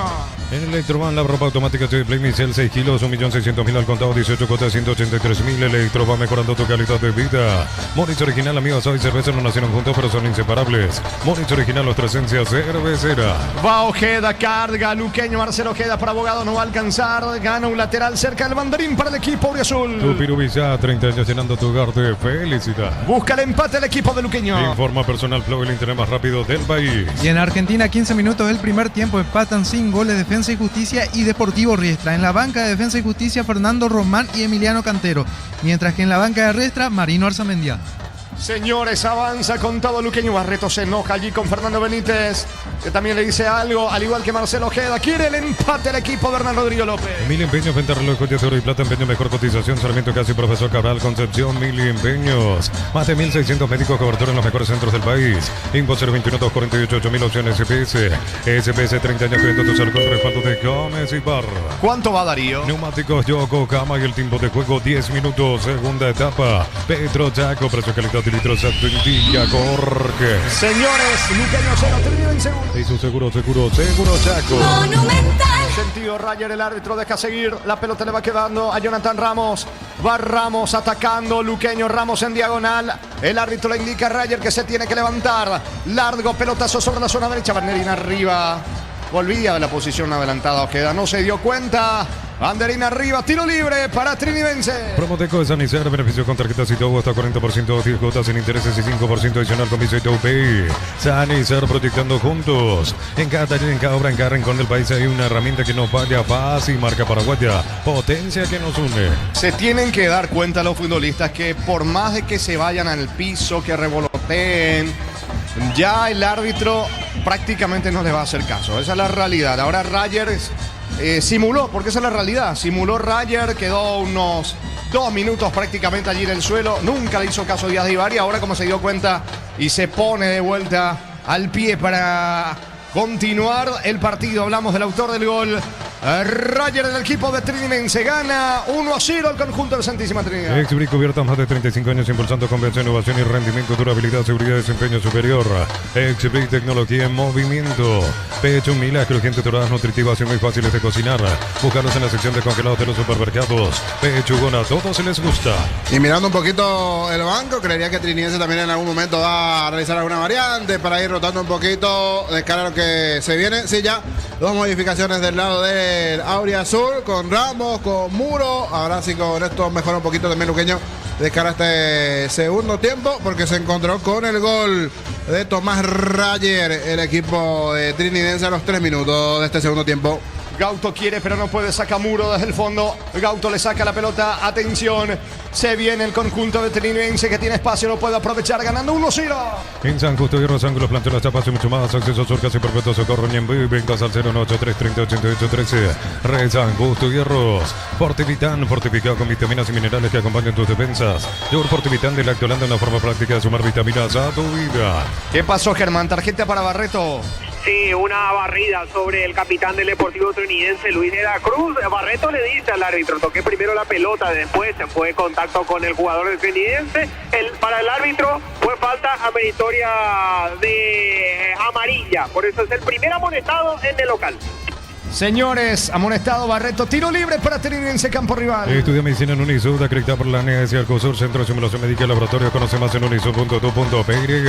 En Electroban, la ropa automática de Playmisel, 6 kilos, 1.600.000 al contado, 18 cuotas, 183.000. Electroban mejorando tu calidad de vida. Moritz Original, amigos, hoy cerveza no nacieron juntos, pero son inseparables. Moritz Original, nuestra esencia cervecera. Va Ojeda, carga Luqueño. Marcelo Ojeda para Abogado, no va a alcanzar. Gana un lateral cerca del banderín para el equipo Auriazul. Tu Pirubizá, 30 años llenando tu hogar de felicidad. Busca el empate el equipo de Luqueño. Informa Personal Flow, el internet más rápido del país. Y en Argentina, 15 minutos del primer tiempo, empatan sin goles Defensa y Justicia y Deportivo Riestra. En la banca de Defensa y Justicia, Fernando Román y Emiliano Cantero. Mientras que en la banca de Riestra, Marino Arzamendia. Señores, avanza con todo Luqueño. Barreto se enoja allí con Fernando Benítez, que también le dice algo, al igual que Marcelo Ojeda. Quiere el empate el equipo Bernal Rodrigo López. Mil Empeños, venta reloj de oro y plata, empeño, mejor cotización, Sarmiento Casi, Profesor Cabral, Concepción, Mil Empeños. Más de 1.600 médicos, cobertura en los mejores centros del país. Info 021-248-8000, opciones SPS. SPS, 30 años cuidando tu salud con respaldo de Gómez y Barra. ¿Cuánto va Darío? Neumáticos Yokohama y el tiempo de juego 10 minutos, segunda etapa. Petro Chaco, precio, calidad y litros, indica Jorge. Señores, Luqueño 0, termina en segundo. Y su seguro Chaco. Monumental. Sentido Rayer, el árbitro deja seguir. La pelota le va quedando a Jonathan Ramos. Va Ramos atacando. Luqueño, Ramos en diagonal. El árbitro le indica a Rayer que se tiene que levantar. Largo pelotazo sobre la zona derecha. Banderín arriba. Volvía de la posición adelantada Ojeda. No se dio cuenta. Banderín arriba, tiro libre para Trinidense. Promoteco de Sanicer, beneficio con tarjetas y todo hasta 40%, 10 cuotas sin intereses y 5% adicional con Visa y Pay. Sanicer, proyectando juntos. En cada taller, en cada obra, en cada rincón del país hay una herramienta que nos vaya fácil, marca paraguaya, potencia que nos une. Se tienen que dar cuenta los futbolistas que por más de que se vayan al piso, que revoloteen, ya el árbitro prácticamente no les va a hacer caso. Esa es la realidad. Ahora Rayer simuló, porque esa es la realidad. Simuló Rayer, quedó unos 2 minutos prácticamente allí en el suelo. Nunca le hizo caso a Díaz de Ibarri. Ahora como se dio cuenta y se pone de vuelta al pie para continuar el partido. Hablamos del autor del gol, Rayer del equipo de Trinidad gana 1-0 el conjunto de Santísima Trinidad. Exbrick cubierta más de 35 años impulsando convención, innovación y rendimiento, durabilidad, seguridad, desempeño superior. Exbrick tecnología en movimiento. Pecho, milas, crujientes, doradas, nutritivas y muy fáciles de cocinar. Buscarlos en la sección de congelados de los supermercados. Pechugona, a todos se les gusta. Y mirando un poquito el banco, creería que Trinidense también en algún momento va a realizar alguna variante para ir rotando un poquito de cara a lo que se viene. Sí, ya dos modificaciones del lado del Aurea Azul, con Ramos, con Muro. Ahora sí con esto mejora un poquito también Luqueño de cara a este segundo tiempo, porque se encontró con el gol de Tomás Rayer, el equipo de Trinidense a los 3 minutos de este segundo tiempo. Gauto quiere, pero no puede. Saca Muro desde el fondo. Gauto le saca la pelota. Atención. Se viene el conjunto de Trinidense que tiene espacio. No puede aprovechar. Ganando 1-0. En San Justo y Ángulos plantea las chapas y mucho más. Acceso Surcas y Perpetuo Socorro. Ñemby. Ventas al 093308813. Red San Justo y Hierros. Fortivitán. Fortificado con vitaminas y minerales que acompañan tus defensas. Yogur Fortivitán de Lactolanda. Una forma práctica de sumar vitaminas a tu vida. ¿Qué pasó, Germán? Tarjeta para Barreto. Sí, una barrida sobre el capitán del Deportivo Trinidense, Luis de la Cruz. Barreto le dice al árbitro, toqué primero la pelota, después se fue en contacto con el jugador del Trinidense. Para el árbitro fue falta ameritoria de amarilla, por eso es el primer amonestado en el local. Señores, amonestado Barreto, tiro libre para Trinidense, campo rival. Estudia medicina en Unisud, acreditada por la ANES y Alcosur, Centro de Simulación Médica y Laboratorio. Conoce más en unisud.tu.py.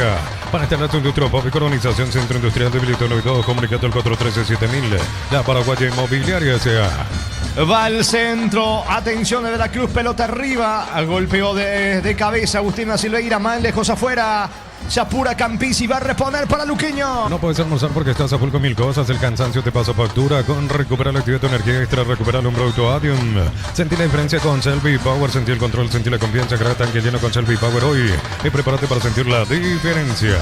Para instalar un trópico, organización Centro Industrial de Habilito 92, comunicado el 413-7000. La Paraguaya Inmobiliaria S.A. Va al centro, atención de la Cruz, pelota arriba, al golpeo de cabeza Agustina Silveira, más lejos afuera. Se apura Campisi, va a reponer para Luqueño. No puedes almorzar porque estás a full con mil cosas. El cansancio te pasa factura. Con recuperar la actividad de tu energía extra, recuperar un producto Adium. Sentí la diferencia con Selby Power. Sentí el control, sentí la confianza. Gran tanque lleno con Selby Power hoy. Y prepárate para sentir la diferencia.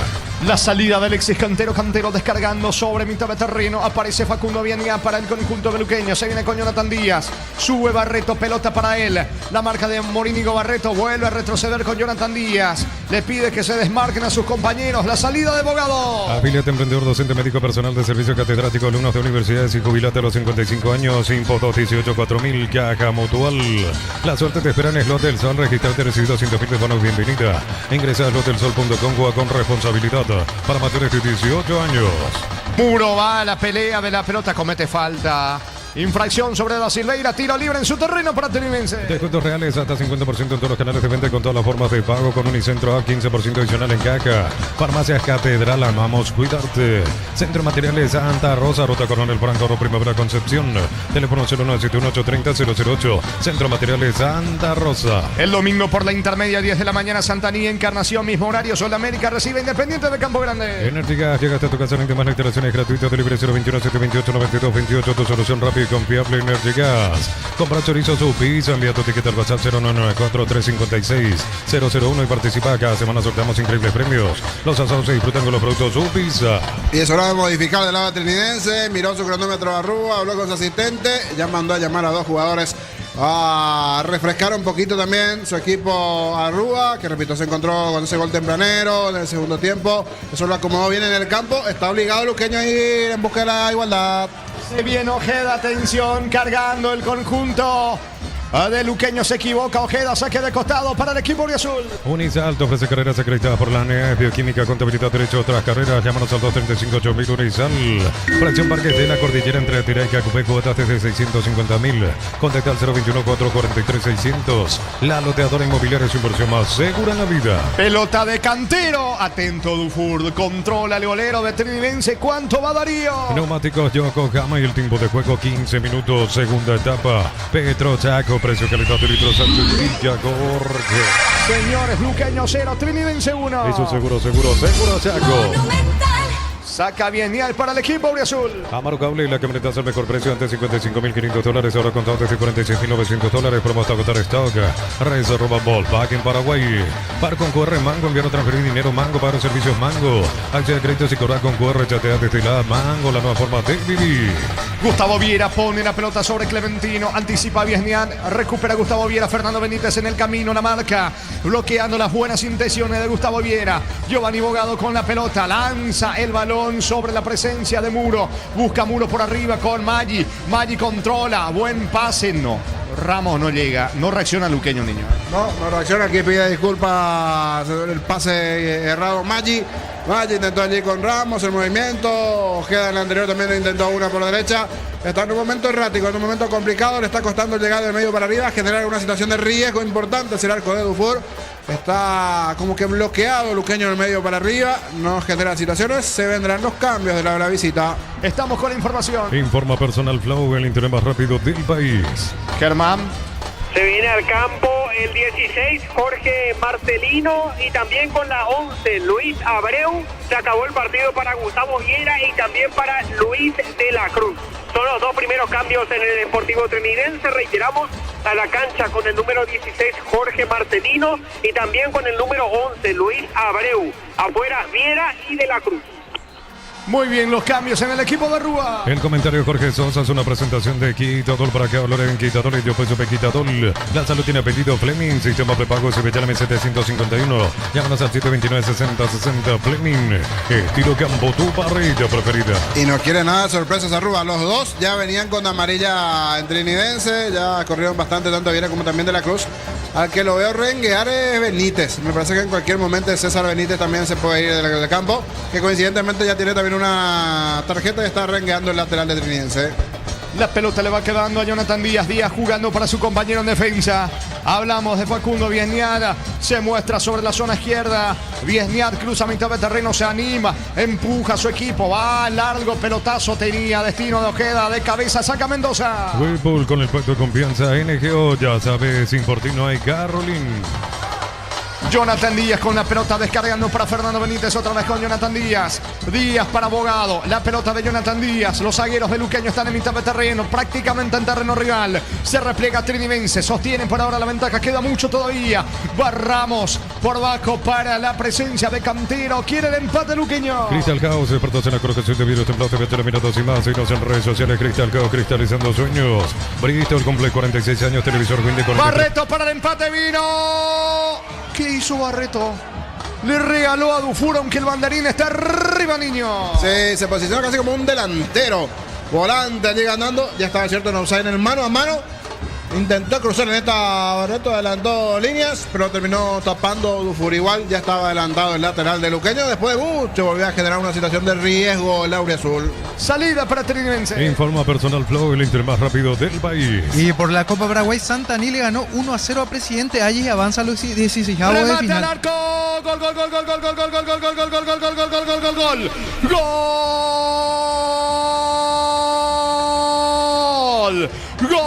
La salida de Alexis Cantero. Cantero descargando sobre mitad de terreno. Aparece Facundo Vianía para el conjunto de Luqueño. Se viene con Jonathan Díaz. Sube Barreto, pelota para él. La marca de Morínigo Barreto. Vuelve a retroceder con Jonathan Díaz. Le pide que se desmarquen a sus compañeros. La salida de Bogado. Afíliate, emprendedor, docente, médico, personal de servicio, catedrático, alumnos de universidades y jubilate a los 55 años. Info 218-4000, Caja Mutual. La suerte te espera en Slot del Sol. Registrarte, recibir 200.000 de bonos. Bienvenida. Ingresa a slotdelsol.com. Juega con responsabilidad. Para mayores de 18 años. Muro va a la pelea de la pelota. Comete falta. Infracción sobre Da Silveira, tiro libre en su terreno para Trinidense. Descuentos reales hasta 50% en todos los canales de venta con todas las formas de pago. Con Unicentro a 15% adicional en caja. Farmacias Catedral, amamos cuidarte. Centro Materiales Santa Rosa, Ruta Coronel Franco, Primavera Concepción. Teléfono 0971830-008. Centro Materiales Santa Rosa. El domingo por la intermedia, 10 de la mañana, Santaní, Encarnación, mismo horario. Sol América recibe Independiente de Campo Grande. Energigas, llega hasta tu casa, 20 más la instalaciones gratuitas. Delivery 021-728-9228. Tu solución rápida y confiable. Energigas. Compra chorizo su pizza. Envía tu ticket al WhatsApp 0994-356-001 y participa. Cada semana sorteamos increíbles premios. Los asados se disfrutan con los productos su pizza. Y es hora de modificar del lado Trinidense. Miró su cronómetro a Rúa, habló con su asistente. Ya mandó a llamar a dos jugadores a refrescar un poquito también su equipo a Rúa, que repito, se encontró con ese gol tempranero en el segundo tiempo. Eso lo acomodó bien en el campo. Está obligado Luqueño a ir en busca de la igualdad. Se viene Ojeda, atención, cargando el conjunto de Luqueño. Se equivoca Ojeda, saque de costado para el equipo Azul. Unisal te ofrece carreras acreditadas por la ANES, bioquímica, contabilidad, derecho, otras carreras. Llámanos al 235-8000 Unisal. Fracción Parques de la Cordillera entre Atirá y Cacupé, cuotas desde 650.000. Contacta al 021-443-600. La loteadora inmobiliaria es su inversión más segura en la vida. Pelota de Cantero. Atento Dufour. Controla el golero de Trinidense. ¿Cuánto va Darío? Neumáticos Yokohama y el tiempo de juego 15 minutos. Segunda etapa. Petro Chaco. Precio, calidad de litros Sánchez Villa Jorge. Señores, Luqueño 0, Trinidense 1. Eso seguro, Chaco. Saca bien Nial para el equipo Auriazul. Amaro Cable y la camioneta es el mejor precio. Antes $55.500, ahora contado desde $46.900. Promo hasta agotar stock. Reserva Volkswagen en Paraguay. Par con QR Mango, enviar o transferir dinero Mango para los servicios Mango. Acción de créditos y cobrar con QR, chatea desde la Mango, la nueva forma de vivir. Gustavo Viera pone la pelota sobre Clementino. Anticipa Viesniak. Recupera Gustavo Viera. Fernando Benítez en el camino. La marca. Bloqueando las buenas intenciones de Gustavo Viera. Giovanni Bogado con la pelota. Lanza el balón sobre la presencia de Muro. Busca Muro por arriba con Maggi. Maggi controla. Buen pase. No. Ramos no llega. No reacciona Luqueño, niño. No reacciona. Aquí pide disculpas. El pase errado Maggi. Maggi intentó allí con Ramos el movimiento. Ojeda en el anterior también intentó una por la derecha. Está en un momento errático, en un momento complicado. Le está costando llegar del medio para arriba. Generar una situación de riesgo importante. Es el arco de Dufour. Está como que bloqueado Luqueño en el medio para arriba. No genera situaciones. Se vendrán los cambios de la visita. Estamos con la información. Informa Personal Flow, el internet más rápido del país. Germán. Se viene al campo el 16, Jorge Marcelino, y también con la 11, Luis Abreu. Se acabó el partido para Gustavo Viera y también para Luis de la Cruz. Son los dos primeros cambios en el Deportivo Trinidense. Reiteramos, a la cancha con el número 16, Jorge Marcelino, y también con el número 11, Luis Abreu. Afuera, Viera y de la Cruz. Muy bien, los cambios en el equipo de Rúa. El comentario Jorge Sosa es una presentación de Quitadol para que hablar en Quitadol y yo pues supe Quitadol. La salud tiene apellido Fleming, sistema prepago CBLM 751. Llámanos al 729-6060 Fleming. Estilo campo, tu parrilla preferida. Y no quiere nada de sorpresas a Rúa. Los dos ya venían con amarilla en Trinidense, ya corrieron bastante, tanto Viera como también de la Cruz. Al que lo veo renguear es Benítez. Me parece que en cualquier momento César Benítez también se puede ir del campo, que coincidentemente ya tiene también una tarjeta y está rengueando el lateral de Trinidense. La pelota le va quedando a Jonathan Díaz. Díaz jugando para su compañero en defensa. Hablamos de Facundo Viesniak. Se muestra sobre la zona izquierda. Viesniak cruza mitad de terreno, se anima, empuja a su equipo. Va largo, pelotazo tenía destino de Ojeda. De cabeza saca Mendoza. Whirlpool con el pacto de confianza NGO. Ya sabes, sin por ti no hay Carolyn. Jonathan Díaz con la pelota descargando para Fernando Benítez. Otra vez con Jonathan Díaz. Díaz para Bogado. La pelota de Jonathan Díaz. Los zagueros de Luqueño están en mitad de terreno, prácticamente en terreno rival. Se repliega Trinidense. Sostienen por ahora la ventaja. Queda mucho todavía. Va Ramos por bajo para la presencia de Cantero. Quiere el empate Luqueño. Crystal House, expertos en la colocación de vidrios templados, TV, teleminados y más. Síguenos en redes sociales. Crystal House, cristalizando sueños. Bristol cumple 46 años. Televisor Windy con Barreto para el empate. Vino. ¿Qué hizo Barreto? Le regaló a Dufour, aunque el banderín está arriba, niño. Sí, se posiciona casi como un delantero. Volante allí ganando. Ya estaba cierto en offside en el mano a mano. Intentó cruzar en esta Barreto, adelantó líneas, pero terminó tapando Dufour. Igual ya estaba adelantado el lateral de Luqueño. Después de mucho volvió a generar una situación de riesgo el Auriazul. Salida para Trinidense. Informa Personal Flow, el inter más rápido del país. Y por la Copa Paraguay, Santaní le ganó 1-0 a Presidente Ayes y avanza a los 16avos de Remate final. al arco. Gol, gol, gol, gol, gol, gol, gol, gol, gol, gol, gol, gol, gol, gol, gol, gol, gol, gol. Gol. Gol.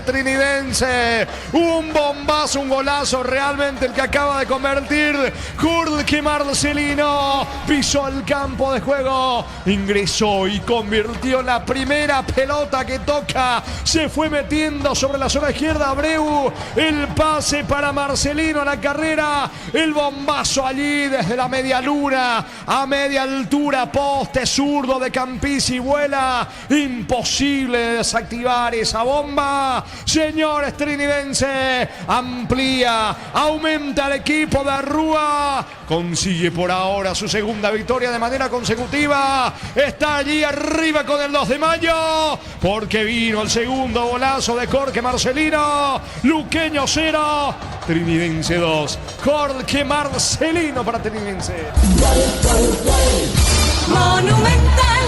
Trinidense, un bombazo, un golazo realmente el que acaba de convertir Jorge Marcelino. Pisó el campo de juego, ingresó y convirtió la primera pelota que toca. Se fue metiendo sobre la zona izquierda Abreu, el pase para Marcelino a la carrera, el bombazo allí desde la media luna a media altura, poste zurdo de Campisi, vuela, imposible desactivar esa bomba. Señores, Trinidense amplía, aumenta el equipo de Rúa, consigue por ahora su segunda victoria de manera consecutiva, está allí arriba con el 2 de mayo, porque vino el segundo golazo de Jorge Marcelino. Luqueño 0, Trinidense 2, Jorge Marcelino para Trinidense. Monumental.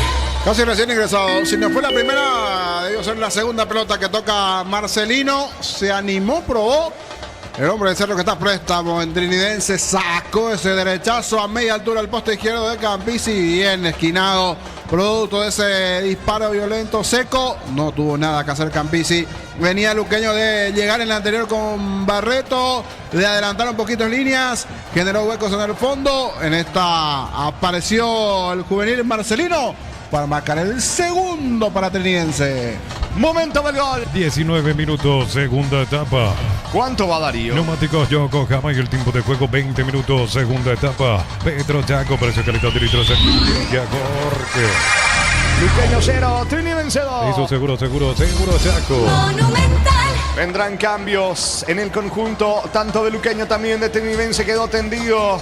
Casi recién ingresado. Si no fue la primera, debió ser la segunda pelota que toca Marcelino. Se animó, probó. El hombre de Cerro que está a préstamo en Trinidense sacó ese derechazo a media altura al poste izquierdo de Campisi. Bien esquinado, producto de ese disparo violento seco. No tuvo nada que hacer Campisi. Venía Luqueño de llegar en la anterior con Barreto. Le adelantaron un poquito en líneas. Generó huecos en el fondo. En esta apareció el juvenil Marcelino para marcar el segundo para Trinidense. Momento del gol. 19 minutos, segunda etapa. ¿Cuánto va Darío? Neumáticos Yokohama y el tiempo de juego 20 minutos, segunda etapa. Petro Chaco, precio calidad de litros. Jorge. Luqueño 0, Trinidense 2. Hizo seguro Chaco. Monumental. Vendrán cambios en el conjunto, tanto de Luqueño también de Trinidense. Quedó tendido.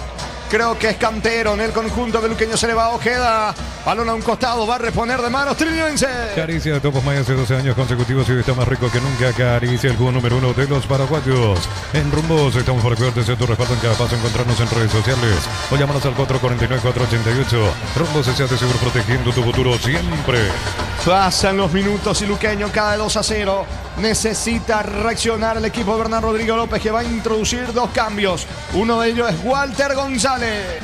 Creo que es Cantero. En el conjunto de Luqueño se le va a Ojeda. Balón a un costado, va a reponer de manos Trinidense. Caricia de Topos Maya hace 12 años consecutivos y está más rico que nunca. Caricia, el juego número 1 de los paraguayos. En Rumbos estamos para cuidarte de tu respaldo en cada paso. Encontrarnos en redes sociales o llámanos al 449-488. Rumbos se hace seguro protegiendo tu futuro siempre. Pasan los minutos y Luqueño cae 2-0. Necesita reaccionar el equipo de Bernardo Rodrigo López, que va a introducir dos cambios. Uno de ellos es Walter González.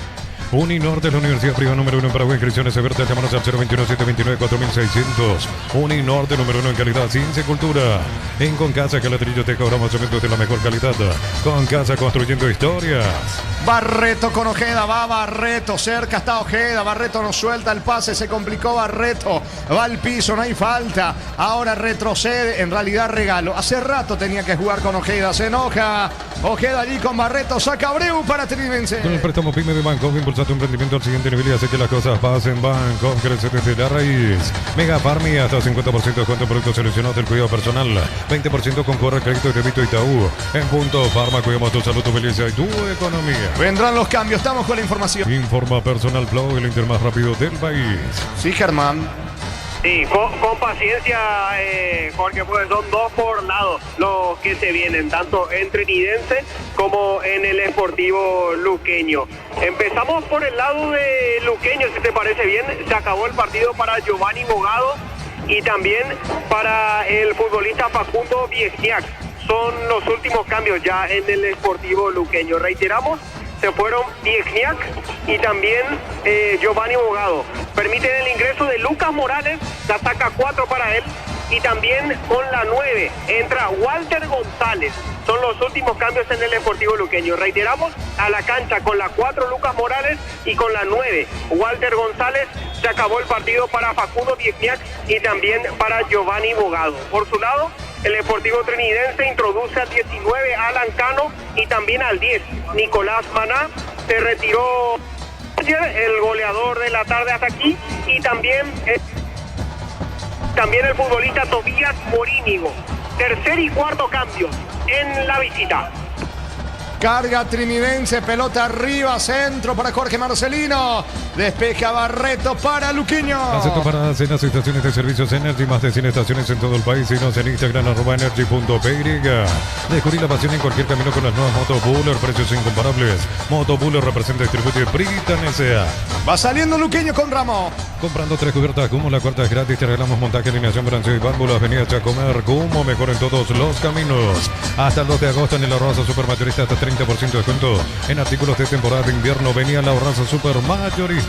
Uninorte, la Universidad Privada número 1 en Paraguay, inscripciones abiertas, llámanos al 021-729-4600. Uninorte, número 1 en calidad, ciencia y cultura. En Concasa, Calatrillo, te cobramos cementos de la mejor calidad. Concasa, construyendo historias. Barreto con Ojeda, va Barreto, cerca está Ojeda, Barreto no suelta el pase, se complicó Barreto, va al piso, no hay falta, ahora retrocede, en realidad regalo, hace rato tenía que jugar con Ojeda, se enoja, Ojeda allí con Barreto, saca Abreu para Trinidense. Con el préstamo PYME de Banco, impulsa tu emprendimiento al siguiente nivel y hace que las cosas pasen. Banco, crece desde la raíz. Mega Farmi, hasta 50% de descuento en productos seleccionados del cuidado personal, 20% con corre crédito y débito Itaú. En Punto Farma, cuidamos tu salud, tu belleza y tu economía. Vendrán los cambios, estamos con la información. Informa Personal Flow, el Inter más rápido del país. Sí, Germán. Sí, con paciencia, Jorge, pues son dos por lado los que se vienen, tanto en Trinidense como en el Sportivo Luqueño. Empezamos por el lado de Luqueño, si te parece bien. Se acabó el partido para Giovanni Bogado y también para el futbolista Facundo Viesniak. Son los últimos cambios ya en el Sportivo Luqueño. Reiteramos, se fueron Viesniak y también Giovanni Bogado. Permiten el ingreso de Lucas Morales, la saca 4 para él. Y también con la 9 entra Walter González. Son los últimos cambios en el Sportivo Luqueño. Reiteramos, a la cancha con la 4 Lucas Morales y con la 9 Walter González. Se acabó el partido para Facundo Viesniak y también para Giovanni Bogado. Por su lado, el Sportivo Trinidense introduce al 19 Alan Cano y también al 10 Nicolás Maná. Se retiró ayer el goleador de la tarde hasta aquí y también el futbolista Tobías Morínigo. Tercer y cuarto cambio en la visita. Carga Trinidense, pelota arriba, centro para Jorge Marcelino. Despeja Barreto para Luqueño. Acepto paradas en las estaciones de servicios Energy, más de 100 estaciones en todo el país. Síguenos en Instagram, @energy.py. Descubrí la pasión en cualquier camino con las nuevas Moto Buller, precios incomparables. Moto Buller representa y distribuye Britan S.A. Va saliendo Luqueño con Ramos. Comprando 3 cubiertas Cumo, la cuarta es gratis. Te regalamos montaje, alineación, balanceo y válvulas. Avenida Chacomer, Cumo, mejor en todos los caminos. Hasta el 2 de agosto en el Ahorrazo Supermayorista, hasta 30% de descuento en artículos de temporada de invierno. Venía la Ahorrazo Supermayorista.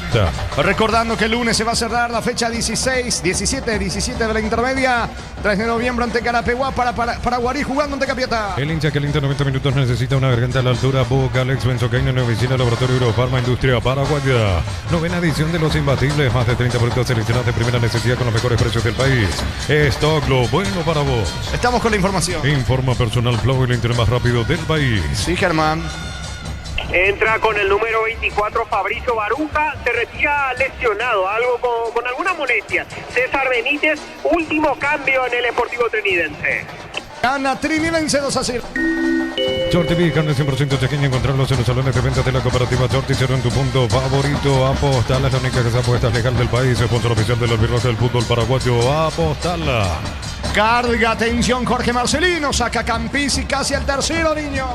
Recordando que el lunes se va a cerrar la fecha 17 de la intermedia. 3 de noviembre ante Carapeguá para Guarí jugando ante Capiatá. El hincha que alinta 90 minutos necesita una garganta a la altura. Boca, Alex Benzocaina, Nueva Oficina, Laboratorio Eurofarma, Industria Paraguaya. Novena edición de Los Imbatibles. Más de 30 productos seleccionados de primera necesidad con los mejores precios del país. Stock, lo bueno para vos. Estamos con la información. Informa Personal Flow, el internet más rápido del país. Sí, Germán. Entra con el número 24 Fabricio Baruja, se retira lesionado, algo con alguna molestia. César Benítez, último cambio en el Sportivo Trinidense. Gana Trinidense 2-0. Shorty B, carne 100% chequeña, encontrarlos en los salones de venta de la cooperativa Shorty. Cero en tu punto favorito. Apostala, es la única casa apuestas legal del país. Sponsor oficial del albirroja del fútbol paraguayo. Apostala. Carga, atención, Jorge Marcelino. Saca Campisi casi al tercero, niño.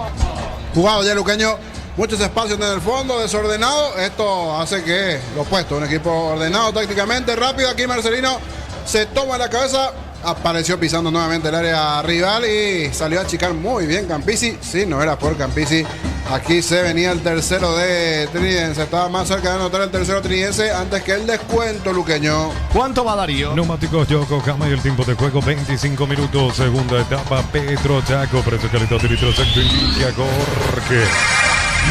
Jugado ya Luqueño. Muchos espacios en el fondo, desordenado. Esto hace que lo opuesto, un equipo ordenado tácticamente, rápido. Aquí Marcelino se toma la cabeza, apareció pisando nuevamente el área rival y salió a achicar muy bien Campisi. Sí, no era por Campisi. Aquí se venía el tercero de Trinidense. Estaba más cerca de anotar el tercero Trinidense antes que el descuento luqueño. ¿Cuánto va Darío? Neumáticos Yokohama y el tiempo de juego 25 minutos. Segunda etapa Petro Chaco. Precio calidad de litros Sector Jorge.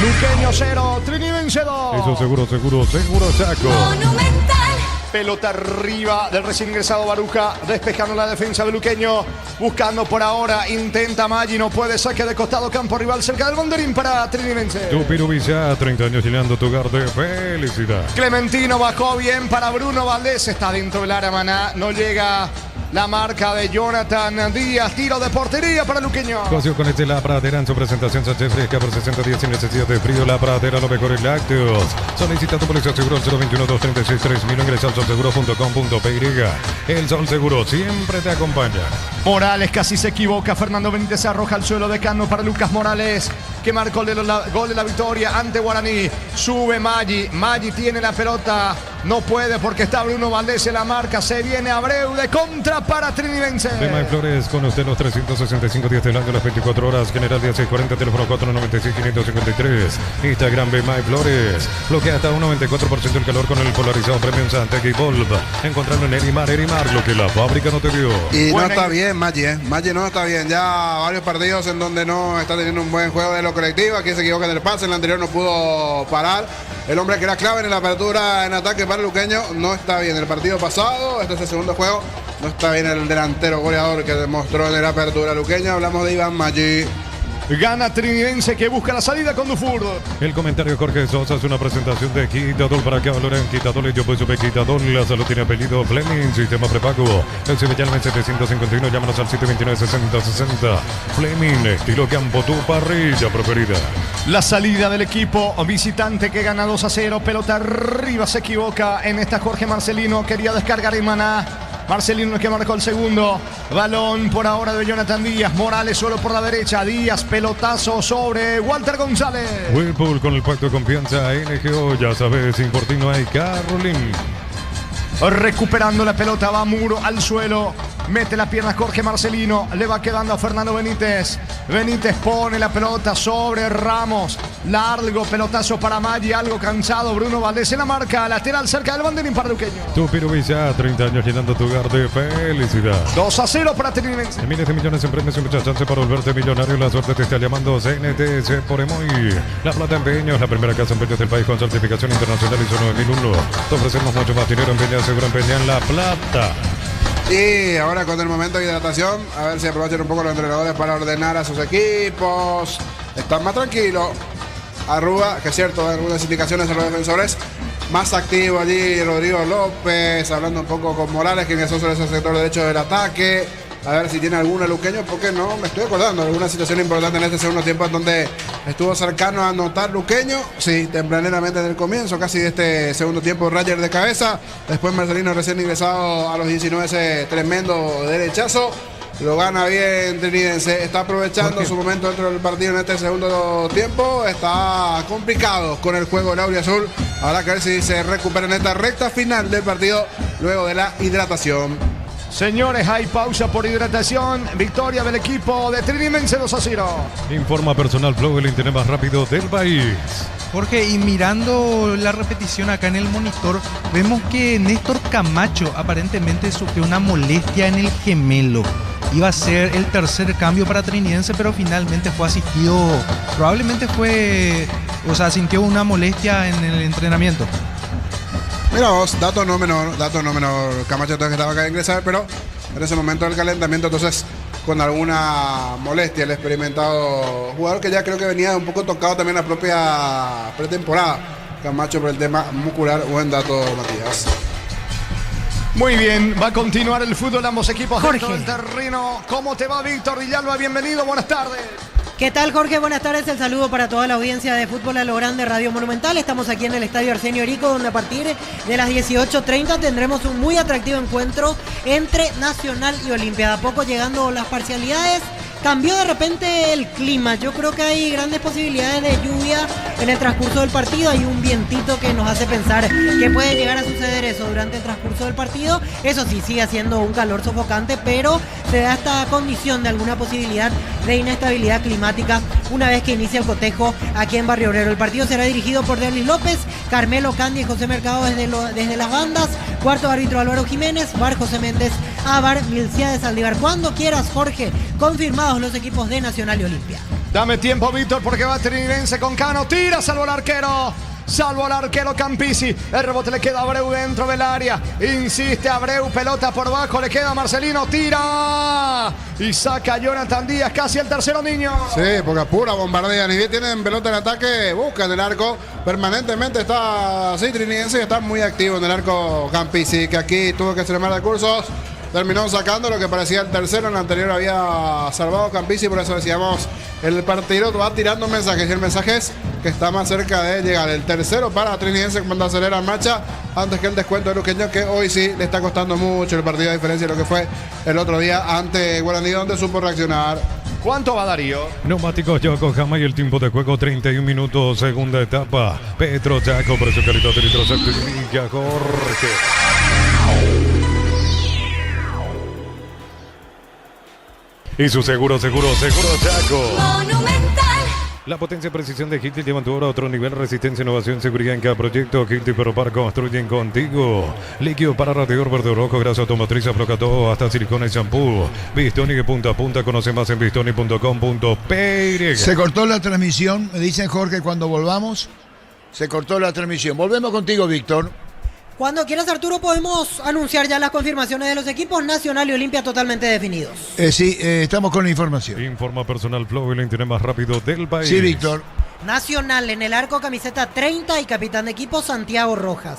Luqueño 0, Trinidense 2. Eso seguro Chaco. Monumental. Pelota arriba del recién ingresado Baruja, despejando la defensa de Luqueño, buscando por ahora, intenta Maggi, no puede, saque de costado, campo rival cerca del banderín para Trinidad. Tupiru Villa, 30 años llenando tu hogar de felicidad. Clementino bajó bien para Bruno Valdés, está dentro del área Maná, no llega la marca de Jonathan Díaz, tiro de portería para Luqueño. Cocio con La Pradera en su presentación Sánchez Fresca por 60 días sin necesidad de frío. La Pradera, los mejores lácteos. Solicita tu póliza seguro al 021-236-3000. Ingresa al solseguro.com.py. El Sol Seguro siempre te acompaña. Morales casi se equivoca. Fernando Benítez se arroja al suelo de Cano para Lucas Morales, que marcó el gol de la victoria ante Guaraní. Sube Maggi. Maggi tiene la pelota. No puede porque está Bruno Valdés en la marca. Se viene Abreu de contra para Trinidense. De May Flores, con usted los 365 días del año, las 24 horas. General 1640, teléfono 496-553. Instagram de May Flores. Bloquea hasta un 94% el calor con el polarizado Premium Santec y Volv. Encontrarlo en Erimar, lo que la fábrica no te dio. Y no está bien Maggi, Maggi no está bien. Ya varios partidos en donde no está teniendo un buen juego de lo colectivo. Aquí se equivoca en el pase, en el anterior no pudo parar. El hombre que era clave en la apertura en ataque para el Luqueño no está bien. El partido pasado, este es el segundo juego, no está bien el delantero goleador que demostró en la apertura Luqueño. Hablamos de Iván Maggi. Gana Trinidense que busca la salida con Dufour. El comentario Jorge Sosa es una presentación de Quitadol. Para que valoren Quitadol, yo pues supe Quitadol. La salud tiene apellido Fleming, sistema prepago. El Sevillano 751, llámanos al 729-6060. Fleming, estilo campo, tu parrilla preferida. La salida del equipo visitante que gana 2-0. Pelota arriba, se equivoca en esta Jorge Marcelino. Quería descargar en Maná. Marcelino que marcó el segundo. Balón por ahora de Jonathan Díaz. Morales solo por la derecha. Díaz, pelotazo sobre Walter González. Whirlpool con el pacto de confianza NGO. Ya sabes, sin por ti no hay Carolín. Recuperando la pelota, va Muro al suelo. Mete la pierna Jorge Marcelino. Le va quedando a Fernando Benítez. Benítez pone la pelota sobre Ramos. Largo pelotazo para Maggi. Algo cansado. Bruno Valdés en la marca. Lateral cerca del banderín para Luqueño. Tupiru Villa, 30 años llenando tu hogar de felicidad. 2-0 para Trinidense. Miles de millones en premios y mucha chance para volverte millonario. La suerte te está llamando CNTS por Emoy. La Plata Empeños, la primera casa en empeños del país con certificación internacional ISO 9001. Te ofrecemos mucho más dinero. Empeñar, seguro empeñar en La Plata. Y ahora con el momento de hidratación, a ver si aprovechan un poco los entrenadores para ordenar a sus equipos. Están más tranquilos. Arrúa, que es cierto, algunas indicaciones a los defensores. Más activo allí Rodrigo López, hablando un poco con Morales, que ingresó sobre ese sector derecho del ataque. A ver si tiene alguna Luqueño, porque no me estoy acordando de alguna situación importante en este segundo tiempo en donde estuvo cercano a anotar Luqueño. Sí, tempraneramente en el comienzo, casi de este segundo tiempo, Rayer de cabeza. Después Marcelino recién ingresado a los 19, ese tremendo derechazo. Lo gana bien Trinidense, está aprovechando su momento dentro del partido en este segundo tiempo. Está complicado con el juego del Auriazul. Habrá que ver si se recupera en esta recta final del partido luego de la hidratación. Señores, hay pausa por hidratación. Victoria del equipo de Trinidense 2-0. Informa Personal Flow, el internet más rápido del país. Jorge, y mirando la repetición acá en el monitor, vemos que Néstor Camacho aparentemente sufrió una molestia en el gemelo. Iba a ser el tercer cambio para Trinidense, pero finalmente fue asistido. Probablemente sintió una molestia en el entrenamiento. Mira vos, dato no menor. Camacho entonces estaba acá de ingresar, pero en ese momento del calentamiento, entonces con alguna molestia el experimentado jugador, que ya creo que venía un poco tocado también la propia pretemporada. Camacho por el tema muscular. Buen dato, Matías. Muy bien, va a continuar el fútbol, ambos equipos Jorge. dentro del terreno. ¿Cómo te va, Víctor Villalba? Bienvenido, buenas tardes. ¿Qué tal, Jorge? Buenas tardes, el saludo para toda la audiencia de Fútbol a lo Grande Radio Monumental. Estamos aquí en el Estadio Arsenio Erico, donde a partir de las 18:30 tendremos un muy atractivo encuentro entre Nacional y Olimpia. De a poco llegando las parcialidades, cambió de repente el clima. Yo creo que hay grandes posibilidades de lluvia en el transcurso del partido. Hay un vientito que nos hace pensar que puede llegar a suceder eso durante el transcurso del partido. Eso sí, sigue haciendo un calor sofocante, pero se da esta condición de alguna posibilidad de inestabilidad climática una vez que inicia el cotejo aquí en Barrio Obrero. El partido será dirigido por Derlis López, Carmelo Candia y José Mercado desde las bandas. Cuarto árbitro Álvaro Jiménez, VAR José Méndez, AVAR Milciades Saldívar. Cuando quieras, Jorge, confirmados los equipos de Nacional y Olimpia. Dame tiempo, Víctor, porque va Trinidense con Cano. Tira, salvo el arquero. Salvo al arquero Campisi. El rebote le queda a Abreu dentro del área. Insiste Abreu, pelota por bajo, le queda a Marcelino, tira y saca a Jonathan Díaz, casi el tercero, niño. Sí, porque pura bombardea. Ni bien tienen pelota en ataque, buscan el arco. Permanentemente está Trinidense, que está muy activo en el arco Campisi, que aquí tuvo que extremar recursos. Terminó sacando lo que parecía el tercero. En el anterior había salvado Campisi, por eso decíamos, el partido va tirando mensajes. Y el mensaje es que está más cerca de llegar. El tercero para Trinidense cuando acelera en marcha, antes que el descuento de Luqueño, que hoy sí le está costando mucho el partido, a diferencia de lo que fue el otro día ante Guaraní, donde supo reaccionar. ¿Cuánto va Darío? Neumáticos Yokohama y el tiempo de juego 31 minutos, segunda etapa. Petro Chaco, precio calidad de litros Activilla, Jorge. Y su seguro Chaco. Monumental. La potencia y precisión de Hilti llevan tu obra a otro nivel. Resistencia, innovación, seguridad en cada proyecto. Hilti Peropar construyen contigo. Líquido para radiador verde rojo, grasa automotriz, aflocató hasta silicona y shampoo. Bistoni de punta a punta. Conoce más en bistoni.com.py. Se cortó la transmisión, me dicen Jorge, cuando volvamos. Se cortó la transmisión. Volvemos contigo, Víctor. Cuando quieras, Arturo, podemos anunciar ya las confirmaciones de los equipos Nacional y Olimpia totalmente definidos. Sí, estamos con la información. Informa Personal Flow, el internet más rápido del país. Sí, Víctor. Nacional en el arco, camiseta 30 y capitán de equipo Santiago Rojas.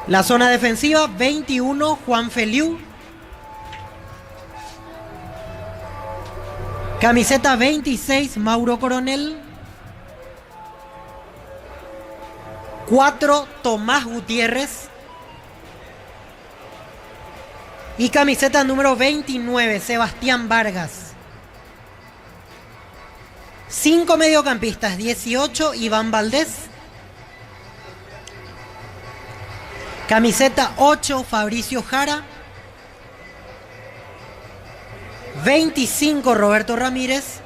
La zona defensiva 21, Juan Feliu. Camiseta 26, Mauro Coronel. 4, Tomás Gutiérrez. Y camiseta número 29, Sebastián Vargas. 5 mediocampistas, 18, Iván Valdés. Camiseta 8, Fabricio Jara. 25, Roberto Ramírez.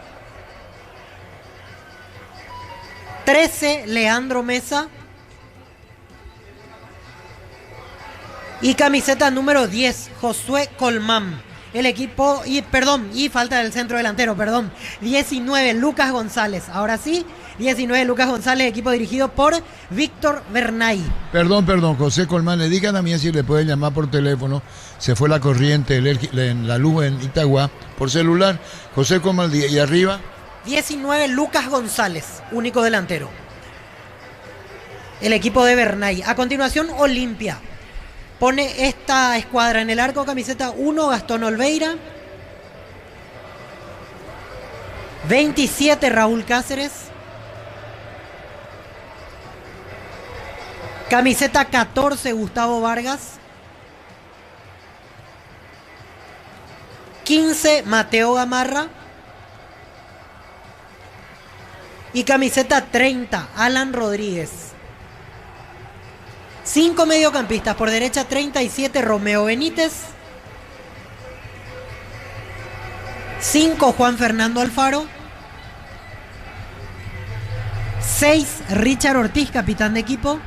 13, Leandro Mesa. Y camiseta número 10, Josué Colmán. El equipo, y falta del centro delantero, 19, Lucas González. Ahora sí, 19, Lucas González, equipo dirigido por Víctor Bernay. Perdón, José Colmán, le digan a mí si le pueden llamar por teléfono. Se fue la corriente, la luz en Itagua, por celular. José Colmán, y arriba. 19, Lucas González, único delantero. El equipo de Bernay. A continuación, Olimpia. Pone esta escuadra en el arco, camiseta 1, Gastón Olveira. 27, Raúl Cáceres. Camiseta 14, Gustavo Vargas. 15, Mateo Gamarra. Y camiseta 30, Alan Rodríguez. 5 mediocampistas, por derecha 37, Romeo Benítez. 5, Juan Fernando Alfaro. 6, Richard Ortiz, capitán de equipo.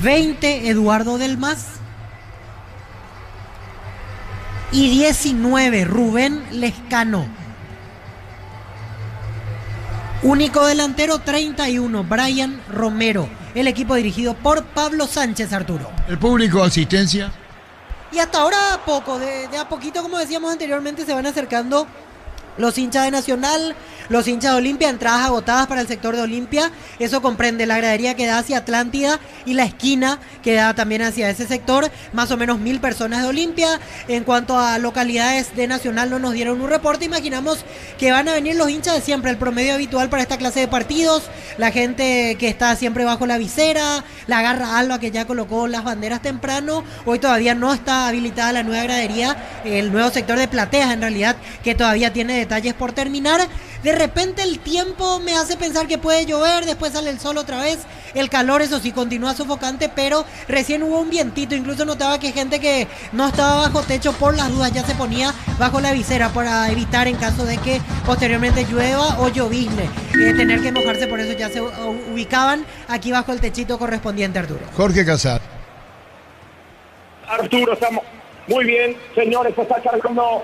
20, Eduardo Delmas. Y 19, Rubén Lescano. Único delantero 31, Brian Romero. El equipo dirigido por Pablo Sánchez, Arturo. El público, asistencia. Y hasta ahora poco, de a poquito, como decíamos anteriormente, se van acercando los hinchas de Nacional, los hinchas de Olimpia, entradas agotadas para el sector de Olimpia. Eso comprende la gradería que da hacia Atlántida y la esquina que da también hacia ese sector. Más o menos 1000 personas de Olimpia. En cuanto a localidades de Nacional, no nos dieron un reporte. Imaginamos que van a venir los hinchas de siempre, el promedio habitual para esta clase de partidos. La gente que está siempre bajo la visera, la Garra Alba que ya colocó las banderas temprano. Hoy todavía no está habilitada la nueva gradería, el nuevo sector de plateas en realidad, que todavía tiene detalles por terminar. De repente el tiempo me hace pensar que puede llover, después sale el sol otra vez, el calor eso sí continúa sofocante, pero recién hubo un vientito, incluso notaba que gente que no estaba bajo techo por las dudas ya se ponía bajo la visera para evitar en caso de que posteriormente llueva o llovizne, tener que mojarse, por eso ya se ubicaban aquí bajo el techito correspondiente, Arturo. Jorge Casar. Arturo, estamos muy bien, señores, se está cargando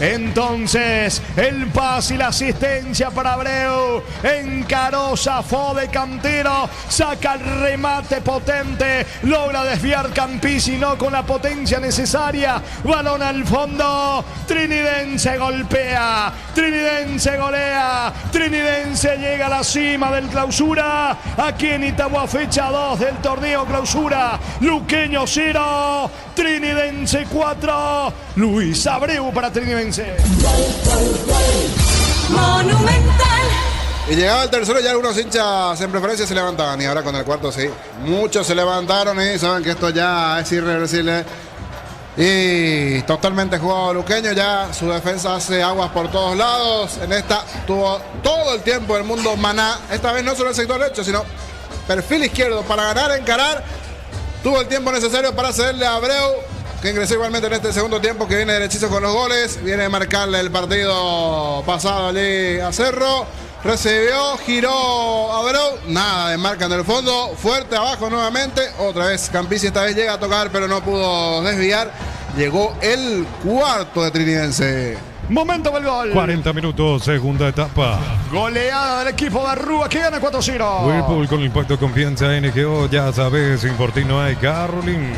Entonces, el pase y la asistencia para Abreu. Encaró, zafó de Cantero. Saca el remate potente. Logra desviar Campisi, no con la potencia necesaria. Balón al fondo. Trinidense golpea. Trinidense golea. Trinidense llega a la cima del Clausura. Aquí en Itagua, fecha 2 del torneo Clausura. Luqueño 0. Trinidense 4. Luis Abreu para Trinidense. Monumental. Y llegaba el tercero, ya algunos hinchas en preferencia se levantaban. Y ahora con el cuarto sí. Muchos se levantaron y saben que esto ya es irreversible. Y totalmente jugado Luqueño. Ya su defensa hace aguas por todos lados. En esta tuvo todo el tiempo del mundo Maná. Esta vez no solo el sector derecho, sino perfil izquierdo para ganar, encarar. Tuvo el tiempo necesario para cederle a Abreu, que ingresó igualmente en este segundo tiempo, que viene derechizo con los goles. Viene a marcarle el partido pasado allí a Cerro. Recibió, giró Abreu. Nada de marca en el fondo. Fuerte abajo nuevamente. Otra vez Campisi esta vez llega a tocar, pero no pudo desviar. Llegó el cuarto de Trinidense. Momento del gol. 40 minutos, segunda etapa. Goleada del equipo de Arrúa que gana 4-0. Whirlpool con el pacto confianza NGO. Ya sabes, sin por ti no hay Carolyn.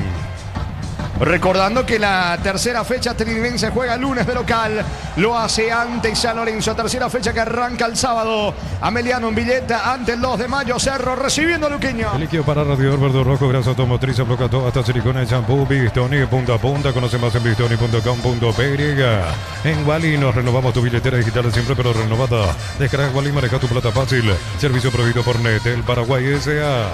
Recordando que la tercera fecha Trinidense juega el lunes de local. Lo hace ante San Lorenzo. Tercera fecha que arranca el sábado. Ameliano en Villeta ante el 2 de mayo. Cerro recibiendo a Luqueño. El líquido para radiador verde rojo, grasa automotriz, bloca todo hasta silicona y champú. Bistoni, punta a punta. Conoce más en bistoni.com.py. En Wally nos renovamos tu billetera digital siempre, pero renovada. Descarga Wally, maneja tu plata fácil. Servicio proveído por Netel Paraguay S.A.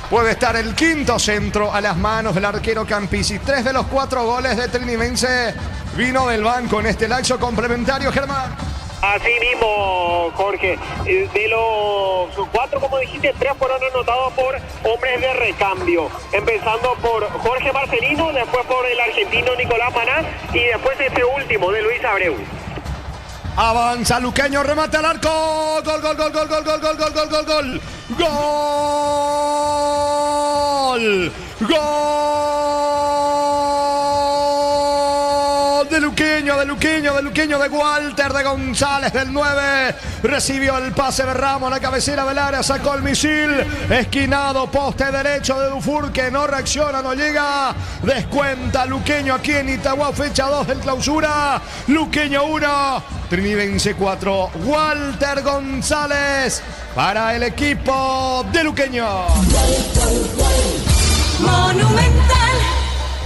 Puede estar el quinto centro a las manos del arquero Campisi. 3 de los 4 goles de Trinidense vino del banco en este lapso complementario, Germán. Así mismo, Jorge. De los 4, como dijiste, 3 fueron anotados por hombres de recambio. Empezando por Jorge Marcelino, después por el argentino Nicolás Maná y después este último de Luis Abreu. Avanza Luqueño, remate al arco. Gol, gol, gol, gol, gol, gol, gol, gol, gol, gol, gol. Gol. Gol de Luqueño, de Walter, de González, del 9. Recibió el pase de Ramos, la cabecera del área, sacó el misil. Esquinado, poste derecho de Dufour, que no reacciona, no llega. Descuenta Luqueño aquí en Itagua, fecha 2 del Clausura. Luqueño 1, Trinidense 4. Walter González para el equipo de Luqueño. Monumental.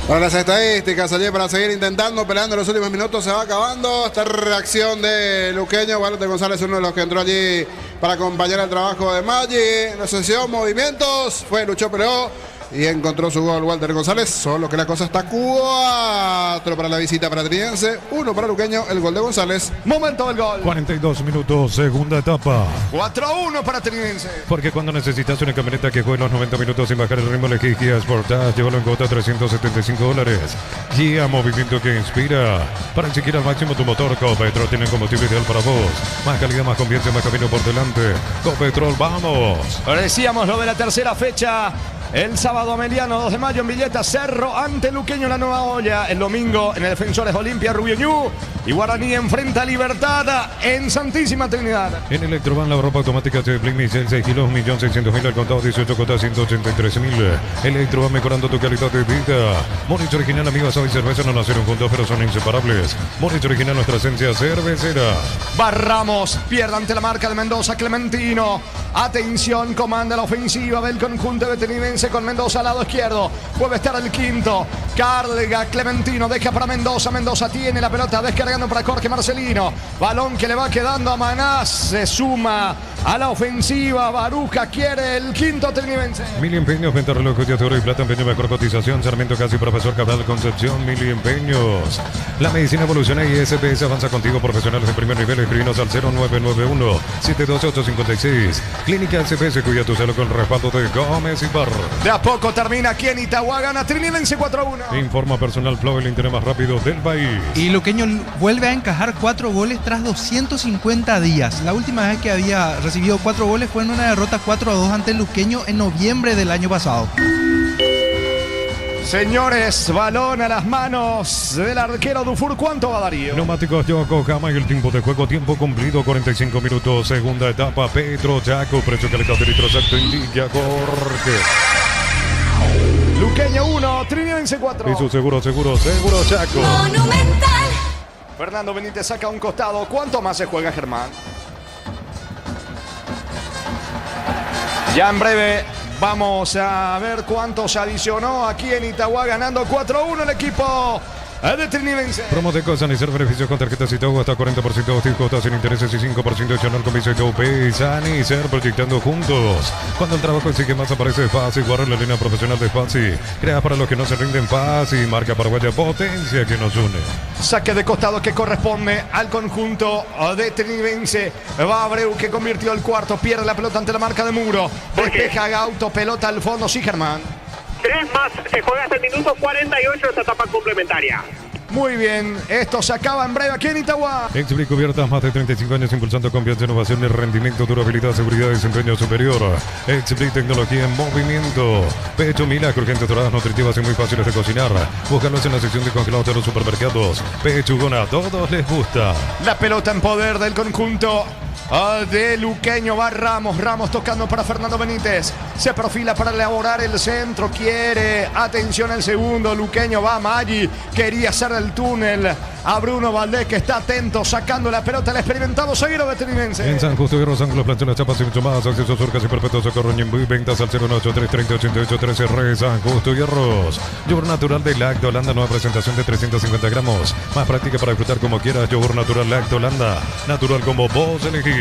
Para las estadísticas, allí para seguir intentando, peleando en los últimos minutos, se va acabando esta reacción de Luqueño. Walter González, uno de los que entró allí para acompañar el trabajo de Maggi. No sé, movimientos, luchó, peleó y encontró su gol Walter González. Solo que la cosa está 4 para la visita para Trinidense, 1 para Luqueño, el gol de González. Momento del gol. 42 minutos, segunda etapa. 4-1 para Trinidense. Porque cuando necesitas una camioneta que juegue los 90 minutos sin bajar el ritmo, elegí Kia Sportage. Llévalo en cuota $375. Kia, movimiento que inspira. Para enseguir al máximo tu motor, Copetrol tiene el combustible ideal para vos. Más calidad, más confianza, más camino por delante. Copetrol, vamos. Ahora decíamos lo de la tercera fecha. El sábado Ameliano, 2 de mayo en Villeta, Cerro ante Luqueño en la Nueva Olla. El domingo en el Defensores Olimpia, Rubio Ñu y Guaraní enfrenta a Libertad en Santísima Trinidad. En Electroban, la ropa automática de Bling 6 kilos, 1.600.000 al contado, 18 cotas, 183.000. Electroban mejorando tu calidad de vida. Moritz Original, amigos, hoy cerveza no nacieron juntos, pero son inseparables. Moritz Original, nuestra esencia cervecera. Barramos, pierde ante la marca de Mendoza, Clementino. Atención, comanda la ofensiva del conjunto de Trinidense con Mendoza al lado izquierdo. Puede estar el quinto. Carga Clementino, deja para Mendoza. Mendoza tiene la pelota descargando para Jorge Marcelino. Balón que le va quedando a Manás. Se suma a la ofensiva. Baruja quiere el quinto Trinidense. Mil empeños, venta relojes de oro y plata, empeño mejor cotización. Sarmiento Casi, Profesor Cabral Concepción, Mil empeños. La medicina evoluciona y SPS avanza contigo. Profesionales de primer nivel, escribinos al 0991-728-56. Clínica SPS, cuida tu salud con el respaldo de Gómez y Barra. De a poco termina aquí en Itagua, gana Trinidense 4-1. Informa Personal Flow, el internet más rápido del país. Y Luqueño vuelve a encajar 4 goles tras 250 días. La última vez que había recibido 4 goles fue en una derrota 4-2 ante Luqueño en noviembre del año pasado. Señores, balón a las manos del arquero Dufour. ¿Cuánto va Darío? Neumáticos Yokohama y el tiempo de juego, tiempo cumplido, 45 minutos. Segunda etapa, Petro Chaco, precio calidad de litro exacto, indica Jorge. Luqueño 1, Trinidense 4. Eso seguro Chaco. Monumental. Fernando Benítez saca un costado. ¿Cuánto más se juega, Germán? Ya en breve vamos a ver cuánto se adicionó aquí en Itagua, ganando 4-1 el equipo de Trinidense. Promo de Sanicel, beneficios con tarjetas Itagua hasta 40% de cuotas sin intereses y 5% adicional con Visa Itaupe. Sanicel, proyectando juntos. Cuando el trabajo exige más, aparece fácil. Guarda la línea profesional de Fácil. Crea para los que no se rinden fácil. Marca paraguaya, potencia que nos une. Saque de costado que corresponde al conjunto de Trinidense. Va Abreu, que convirtió el cuarto. Pierde la pelota ante la marca de Muro. Despeja Gauto, pelota al fondo. Sí, Germán. 3 más, se juega hasta el minuto 48 esta etapa complementaria. Muy bien, esto se acaba en breve aquí en Itagua. Explic Cubiertas, más de 35 años impulsando confianza, innovación y rendimiento, durabilidad, seguridad y desempeño superior. Explic Tecnología en movimiento. Pecho Mila, crujientes, doradas, nutritivas y muy fáciles de cocinar. Búscalos en la sección de congelados de los supermercados. Pechugona, a todos les gusta. La pelota en poder del conjunto de Luqueño. Va Ramos tocando para Fernando Benítez. Se profila para elaborar el centro. Quiere, atención el segundo. Luqueño va a Maggi. Quería hacer el túnel a Bruno Valdés, que está atento, sacando la pelota. El experimentado zaguero de Trinidense. En San Justo y Los Ángulos, planchones, chapas y mucho más. Accesos, surcas y perpetuos, socorro, Ñembuy. Ventas al 018-330-88-13. Re San Justo y Arroz. Yogur natural de Lacto Holanda. Nueva presentación de 350 gramos. Más práctica para disfrutar como quieras. Yogur natural Lacto Holanda. Natural como vos elegís.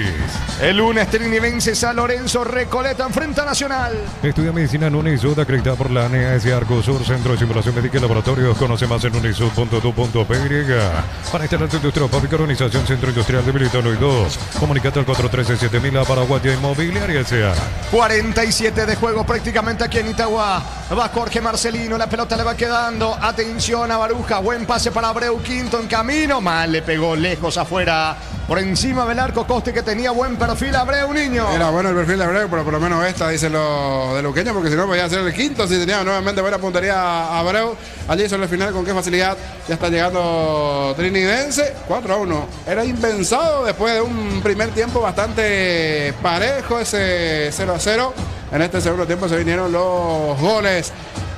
El lunes Trinidense San Lorenzo Recoleta enfrenta a Nacional. Estudia medicina en Unisud, acreditada por la ANEAS y Arcosur, Centro de Simulación Médica y Laboratorios. Conoce más en unisud.tu.py. Para instalar tu industria o fábrica, organización Centro Industrial de Militano y 2. Comunicate al 413-7000 a Paraguaya Inmobiliaria S.A. 47 de juego prácticamente aquí en Itagua. Va Jorge Marcelino, la pelota le va quedando. Atención a Baruja, buen pase para Abreu, quinto en camino. Mal le pegó lejos afuera. Por encima del arco Coste, que tenía buen perfil. Abreu, niño. Era bueno el perfil de Abreu, pero por lo menos esta, dicen los de Luqueño, porque si no podía ser el quinto. Si tenía nuevamente buena puntería a Abreu. Allí hizo el final con qué facilidad. Ya está llegando Trinidense. 4-1. Era impensado después de un primer tiempo bastante parejo, ese 0-0. En este segundo tiempo se vinieron los goles.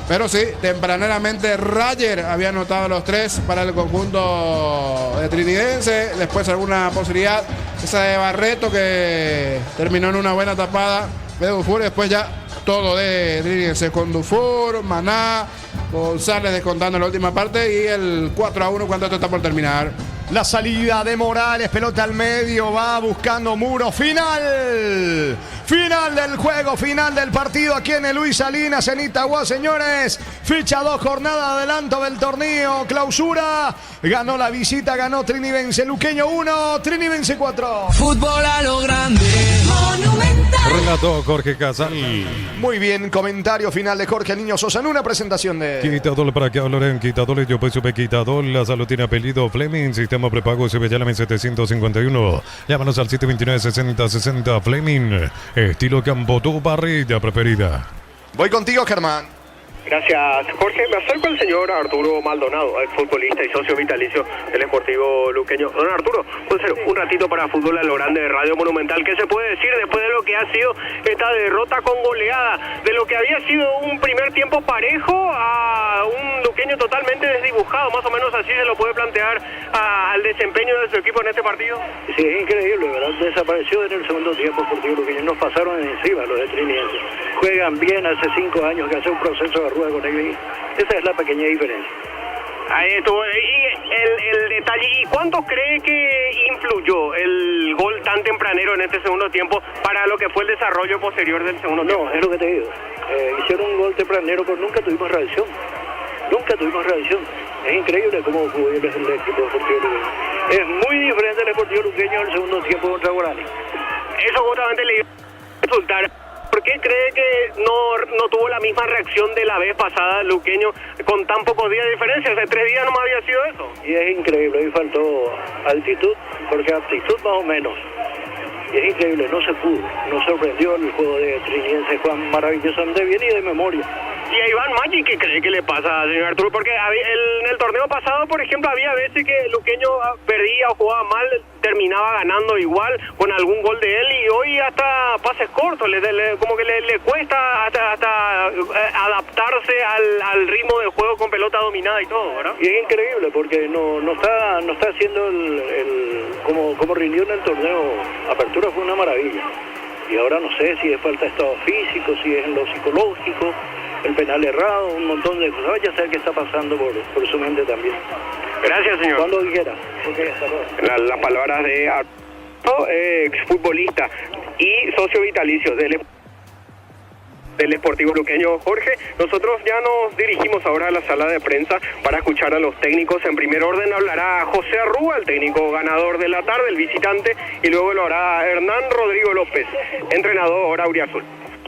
Pero sí, tempraneramente Rayer había anotado los 3 para el conjunto de Trinidense. Después alguna posibilidad, esa de Barreto, que terminó en una buena tapada de Dufour. Después ya todo de Trinidense con Dufour, Maná, González descontando en la última parte y el 4-1 cuando esto está por terminar. La salida de Morales, pelota al medio, va buscando Muro. Final del juego, final del partido aquí en el Luis Salinas, en Itagua, señores. Fecha 2, jornada adelanto del torneo, clausura. Ganó la visita, ganó Trinidense. Luqueño 1, Trinidense 4. Fútbol a lo grande. Monumental. Relató Jorge Casal. Muy bien, comentario final de Jorge Niño Sosa en una presentación de... Quitador para que hablarán, quitador, yo pues supe quitador. La salud tiene apellido Fleming, sistema prepago Subellálame 751. Llámanos al 729-6060 Fleming. Estilo Campotó, parrilla preferida. Voy contigo, Germán. Gracias, Jorge. Me acerco al señor Arturo Maldonado, el futbolista y socio vitalicio del Sportivo Luqueño. Don Arturo, puede ser un ratito para Fútbol a lo Grande de Radio Monumental. ¿Qué se puede decir después de lo que ha sido esta derrota con goleada? De lo que había sido un primer tiempo parejo a un Luqueño totalmente desdibujado, más o menos así se lo puede plantear al desempeño de su equipo en este partido. Sí, es increíble, ¿verdad? Desapareció en el segundo tiempo Sportivo Luqueño. Nos pasaron encima los de Trinidense. Juegan bien hace 5 años que hace un proceso de rueda con ellos. Esa es la pequeña diferencia. Ahí estuvo. Y el detalle, ¿y cuánto cree que influyó el gol tan tempranero en este segundo tiempo para lo que fue el desarrollo posterior del segundo tiempo? No, es lo que te digo. Hicieron un gol tempranero, pero nunca tuvimos reacción. Es increíble cómo jugó el equipo Sportivo Luqueño. Es muy diferente el Sportivo Luqueño en el segundo tiempo contra Guaraní. Eso justamente le iba a resultar. ¿Por qué cree que no tuvo la misma reacción de la vez pasada Luqueño con tan pocos días de diferencia? Hace 3 días no me había sido eso. Y es increíble, ahí faltó altitud, porque aptitud más o menos. Y es increíble, no se pudo. Nos sorprendió el juego de Trinidense, Juan, maravillosamente bien y de memoria. Y a Iván Maggi, ¿qué cree que le pasa, señor Arturo? Porque en el torneo pasado, por ejemplo, había veces que Luqueño perdía o jugaba mal, terminaba ganando igual con algún gol de él, y hoy hasta pases cortos, como que le cuesta hasta adaptarse al ritmo del juego con pelota dominada y todo, ¿verdad? Y es increíble porque no está haciendo como rindió en el torneo Apertura, fue una maravilla. Y ahora no sé si es falta de estado físico, si es en lo psicológico, el penal errado, un montón de cosas. Vaya a saber qué está pasando por su mente también. Gracias, señor. Cuando dijera. Okay, hasta luego. Las palabras de Arturo, exfutbolista y socio vitalicio del Sportivo Luqueño. Jorge, nosotros ya nos dirigimos ahora a la sala de prensa para escuchar a los técnicos. En primer orden hablará José Arrúa, el técnico ganador de la tarde, el visitante, y luego lo hará Hernán Rodrigo López, entrenador auriazul.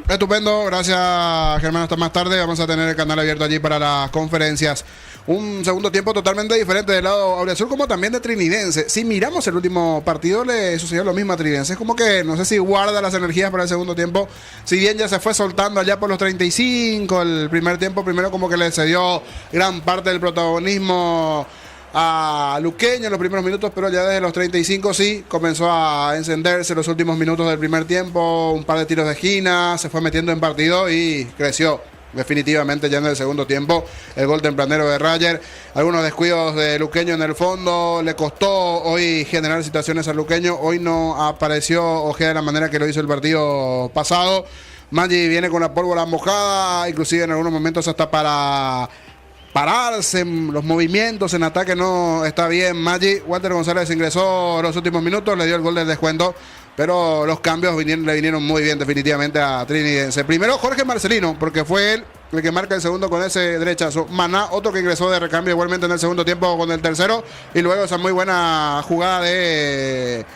Estupendo, gracias Germán, hasta más tarde. Vamos a tener el canal abierto allí para las conferencias. Un segundo tiempo totalmente diferente del lado auriazul, como también de Trinidense. Si miramos el último partido, le sucedió lo mismo a Trinidense. Es como que no sé si guarda las energías para el segundo tiempo. Si bien ya se fue soltando allá por los 35, el primer tiempo primero como que le cedió gran parte del protagonismo a Luqueño en los primeros minutos, pero ya desde los 35 sí comenzó a encenderse los últimos minutos del primer tiempo, un par de tiros de esquina, se fue metiendo en partido y creció definitivamente ya en el segundo tiempo. El gol tempranero de Rayer, algunos descuidos de Luqueño en el fondo, le costó hoy generar situaciones al Luqueño. Hoy no apareció Ojeda de la manera que lo hizo el partido pasado. Maggi viene con la pólvora mojada, inclusive en algunos momentos hasta para pararse en los movimientos en ataque no está bien Maggi. Walter González ingresó los últimos minutos, le dio el gol del descuento, pero los cambios le vinieron muy bien definitivamente a Trinidense. Primero Jorge Marcelino, porque fue él el que marca el segundo con ese derechazo. Maná, otro que ingresó de recambio igualmente en el segundo tiempo con el tercero, y luego esa muy buena jugada de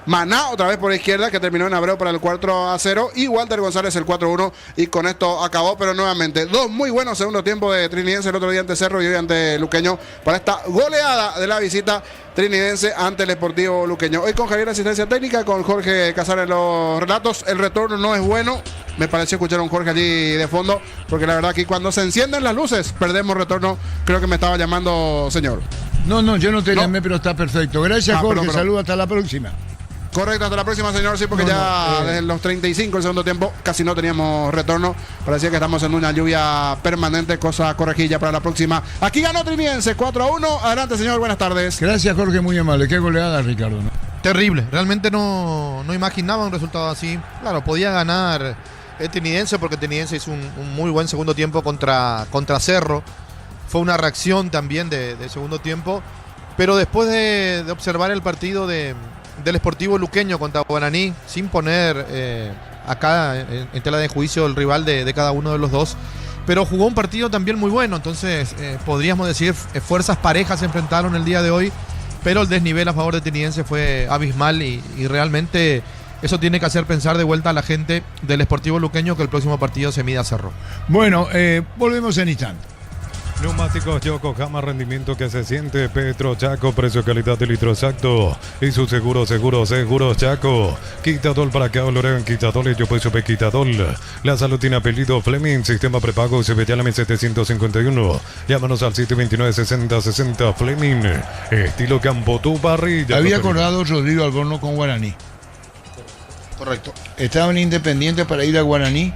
Maná, otra vez por izquierda, que terminó en Abreu para el 4-0, y Walter González el 4-1, y con esto acabó. Pero nuevamente, dos muy buenos segundo tiempo de Trinidense, el otro día ante Cerro y hoy ante Luqueño, para esta goleada de la visita Trinidense ante el Sportivo Luqueño. Hoy con Javier asistencia técnica, con Jorge Casares en los relatos. El retorno no es bueno, me pareció escuchar a un Jorge allí de fondo, porque la verdad que cuando se encienden las luces perdemos retorno. Creo que me estaba llamando señor. No, yo no te llamé, pero está perfecto. Gracias, Jorge, pero. saludos, hasta la próxima. Correcto, hasta la próxima, señor. Sí, porque desde los 35 el segundo tiempo casi no teníamos retorno. Parecía que estamos en una lluvia permanente, cosa corregida para la próxima. Aquí ganó Trinidense 4-1. Adelante, señor, buenas tardes. Gracias, Jorge, muy amable. Qué goleada, Ricardo, ¿no? Terrible, realmente no imaginaba un resultado así. Claro, podía ganar el Trinidense porque Trinidense hizo un muy buen segundo tiempo contra Cerro. Fue una reacción también de segundo tiempo. Pero después de observar el partido del Sportivo Luqueño contra Guaraní, sin poner acá en tela de juicio el rival de cada uno de los dos, pero jugó un partido también muy bueno. Entonces podríamos decir fuerzas parejas se enfrentaron el día de hoy, pero el desnivel a favor de Trinidense fue abismal y realmente eso tiene que hacer pensar de vuelta a la gente del Sportivo Luqueño que el próximo partido se mida a Cerro. Bueno, volvemos en instante. Neumáticos Yokohama, rendimiento que se siente. Petro Chaco, precio, calidad de litro exacto. Y su seguros Chaco. Quitadol para que Lorean, Quitadol, yo pues supe Quitadol. La salud tiene apellido Fleming, sistema prepago, CBYalame 751. Llámanos al 729-6060 Fleming. Estilo Campotú Parrilla. Había acordado Rodrigo Alborno con Guaraní. Correcto. Estaba en Independiente para ir a Guaraní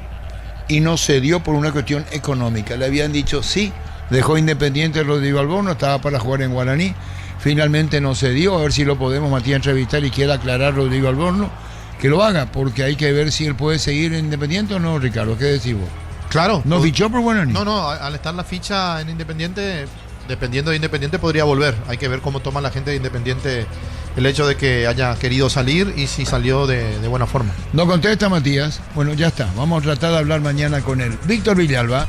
y no se dio por una cuestión económica. Le habían dicho sí. Dejó Independiente Rodrigo Alborno, estaba para jugar en Guaraní. Finalmente no se dio. A ver si lo podemos, Matías, entrevistar y quiere aclarar Rodrigo Alborno. Que lo haga, porque hay que ver si él puede seguir en Independiente o no, Ricardo. ¿Qué decís vos? Claro. ¿No fichó por Guaraní? No, al estar la ficha en Independiente, dependiendo de Independiente, podría volver. Hay que ver cómo toma la gente de Independiente el hecho de que haya querido salir y si salió de buena forma. No contesta, Matías. Bueno, ya está. Vamos a tratar de hablar mañana con él. Víctor Villalba.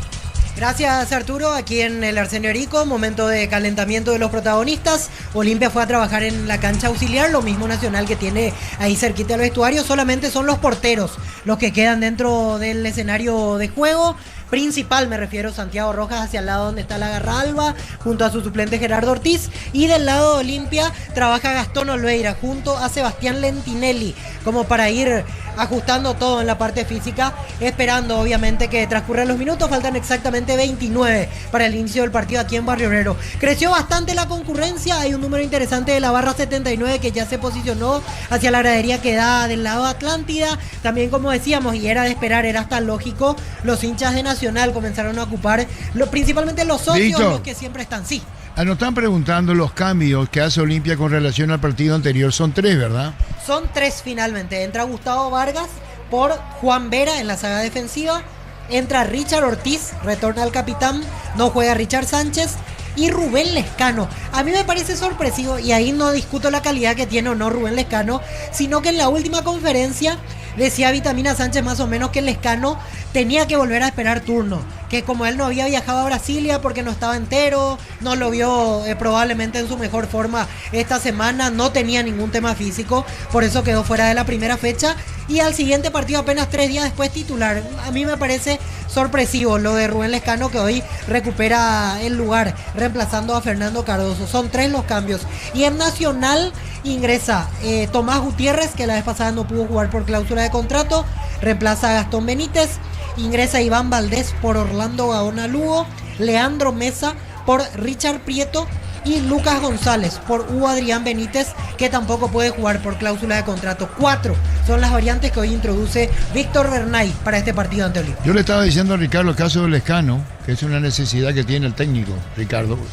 Gracias, Arturo. Aquí en el Arsenio Erico, momento de calentamiento de los protagonistas. Olimpia fue a trabajar en la cancha auxiliar, lo mismo Nacional que tiene ahí cerquita del vestuario. Solamente son los porteros los que quedan dentro del escenario de juego. principal, me refiero, Santiago Rojas hacia el lado donde está la Garralba, junto a su suplente Gerardo Ortiz, y del lado de Olimpia trabaja Gastón Olveira junto a Sebastián Lentinelli, como para ir ajustando todo en la parte física, esperando obviamente que transcurran los minutos. Faltan exactamente 29 para el inicio del partido aquí en Barrio Obrero. Creció bastante la concurrencia, hay un número interesante de la barra 79 que ya se posicionó hacia la gradería que da del lado de Atlántida. También, como decíamos, y era de esperar, era hasta lógico, los hinchas de Nacional comenzaron a ocupar, principalmente los socios, Víctor, los que siempre están, sí. Nos están preguntando los cambios que hace Olimpia con relación al partido anterior. Son 3, ¿verdad? Son 3 finalmente. Entra Gustavo Vargas por Juan Vera en la saga defensiva. Entra Richard Ortiz, retorna al capitán. No juega Richard Sánchez. Y Rubén Lescano. A mí me parece sorpresivo, y ahí no discuto la calidad que tiene o no Rubén Lescano, sino que en la última conferencia decía Vitamina Sánchez más o menos que Lescano tenía que volver a esperar turno, que como él no había viajado a Brasilia porque no estaba entero, no lo vio probablemente en su mejor forma esta semana, no tenía ningún tema físico, por eso quedó fuera de la primera fecha, y al siguiente partido apenas 3 días después titular. A mí me parece sorpresivo lo de Rubén Lescano, que hoy recupera el lugar reemplazando a Fernando Cardoso. Son 3 los cambios, y en Nacional ingresa Tomás Gutiérrez, que la vez pasada no pudo jugar por cláusula de contrato, reemplaza a Gastón Benítez. Ingresa Iván Valdés por Orlando Gaona Lugo, Leandro Mesa por Richard Prieto y Lucas González por Hugo Adrián Benítez, que tampoco puede jugar por cláusula de contrato. 4 son las variantes que hoy introduce Víctor Bernay para este partido ante Olimpia. Yo le estaba diciendo a Ricardo el caso de Lescano, que es una necesidad que tiene el técnico,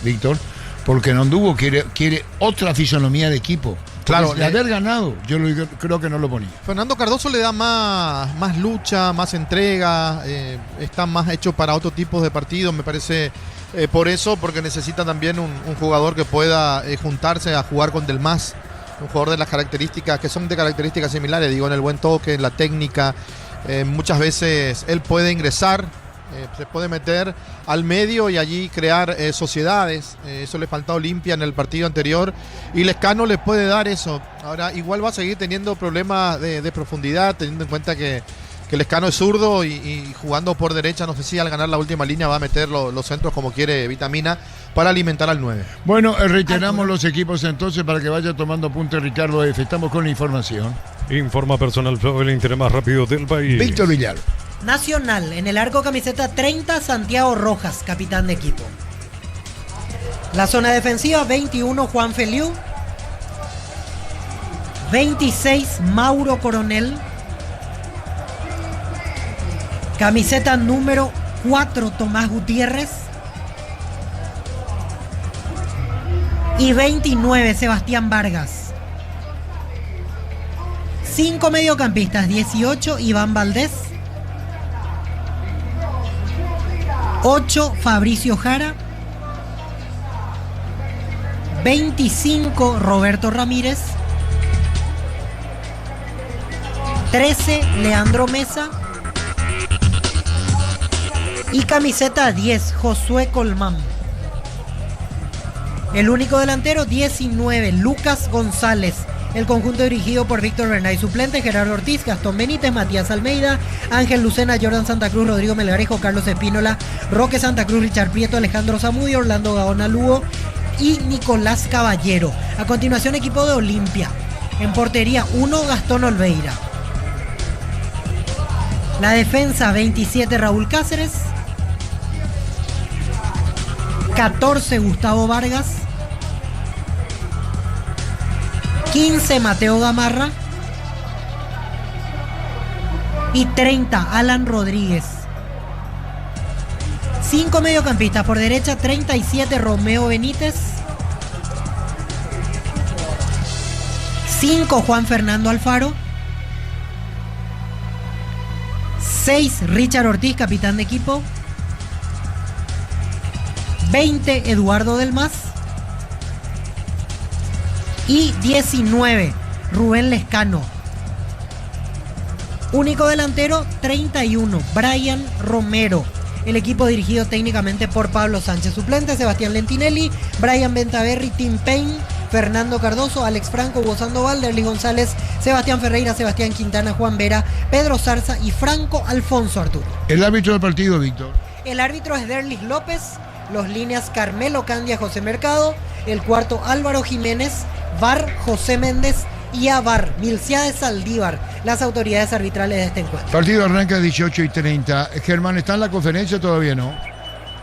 Víctor, porque no anduvo, quiere otra fisonomía de equipo. Claro, de haber ganado, yo creo que no lo ponía. Fernando Cardoso le da más lucha, más entrega, está más hecho para otro tipo de partidos, me parece, por eso, porque necesita también un jugador que pueda juntarse a jugar con Del Mas, un jugador de las características, que son de características similares, digo, en el buen toque, en la técnica, muchas veces él puede ingresar, se puede meter al medio y allí crear sociedades. Eso le faltó a Olimpia en el partido anterior y Lescano le puede dar eso. Ahora igual va a seguir teniendo problemas de profundidad, teniendo en cuenta que Lescano es zurdo y jugando por derecha. No sé si al ganar la última línea va a meter los centros como quiere Vitamina para alimentar al 9. Bueno, reiteramos los equipos entonces para que vaya tomando apunte Ricardo F. Estamos con la información. Informa Personal Flow, el interés más rápido del país. Víctor Villar. Nacional, en el arco camiseta 30, Santiago Rojas, capitán de equipo. La zona defensiva, 21, Juan Feliu. 26, Mauro Coronel. Camiseta número 4, Tomás Gutiérrez. Y 29, Sebastián Vargas. 5 mediocampistas, 18, Iván Valdés. 8, Fabricio Jara. 25, Roberto Ramírez. 13, Leandro Mesa. Y camiseta 10, Josué Colmán. El único delantero, 19, Lucas González. El conjunto dirigido por Víctor Bernay. Suplente, Gerardo Ortiz, Gastón Benítez, Matías Almeida, Ángel Lucena, Jordan Santa Cruz, Rodrigo Melgarejo, Carlos Espínola, Roque Santa Cruz, Richard Prieto, Alejandro Zamudio, Orlando Gaona Lugo y Nicolás Caballero. A continuación, equipo de Olimpia. En portería, 1, Gastón Olveira. La defensa, 27, Raúl Cáceres. 14, Gustavo Vargas. 15, Mateo Gamarra. Y 30, Alan Rodríguez. 5 mediocampistas. Por derecha, 37, Romeo Benítez. 5, Juan Fernando Alfaro. 6, Richard Ortiz, capitán de equipo. 20, Eduardo Del Mas. Y 19, Rubén Lescano. Único delantero, 31, Brian Romero. El equipo dirigido técnicamente por Pablo Sánchez. Suplente, Sebastián Lentinelli, Brian Bentaverri, Tim Payne, Fernando Cardoso, Alex Franco, Hugo Sandoval, Derlis González, Sebastián Ferreira, Sebastián Quintana, Juan Vera, Pedro Zarza y Franco Alfonso Arturo. El árbitro del partido, Víctor. El árbitro es Derlis López, los líneas Carmelo Candia, José Mercado, el cuarto Álvaro Jiménez, VAR José Méndez y a VAR Milciades Saldívar, las autoridades arbitrales de este encuentro. Partido arranca 18:30. Germán, ¿está en la conferencia todavía no?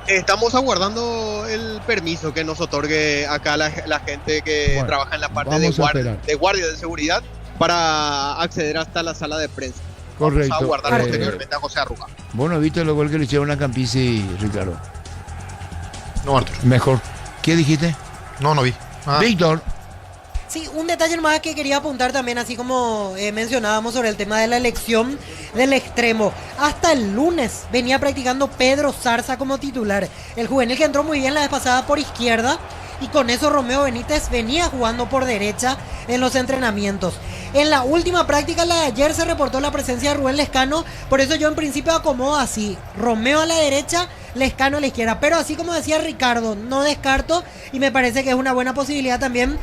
Estamos aguardando el permiso que nos otorgue acá la gente que trabaja en la parte de guardia de seguridad para acceder hasta la sala de prensa. Correcto. Vamos a aguardar posteriormente a José Arruga. Bueno, ¿viste lo gol que le hicieron a Campisi, Ricardo? No, Arturo. Mejor. ¿Qué dijiste? No vi. Víctor. Sí, un detalle más que quería apuntar también, así como mencionábamos sobre el tema de la elección del extremo. Hasta el lunes venía practicando Pedro Zarza como titular. El juvenil que entró muy bien la vez pasada por izquierda y con eso Romeo Benítez venía jugando por derecha en los entrenamientos. En la última práctica, la de ayer, se reportó la presencia de Rubén Lescano, por eso yo en principio acomodo así: Romeo a la derecha, Lescano a la izquierda, pero así como decía Ricardo, no descarto y me parece que es una buena posibilidad también.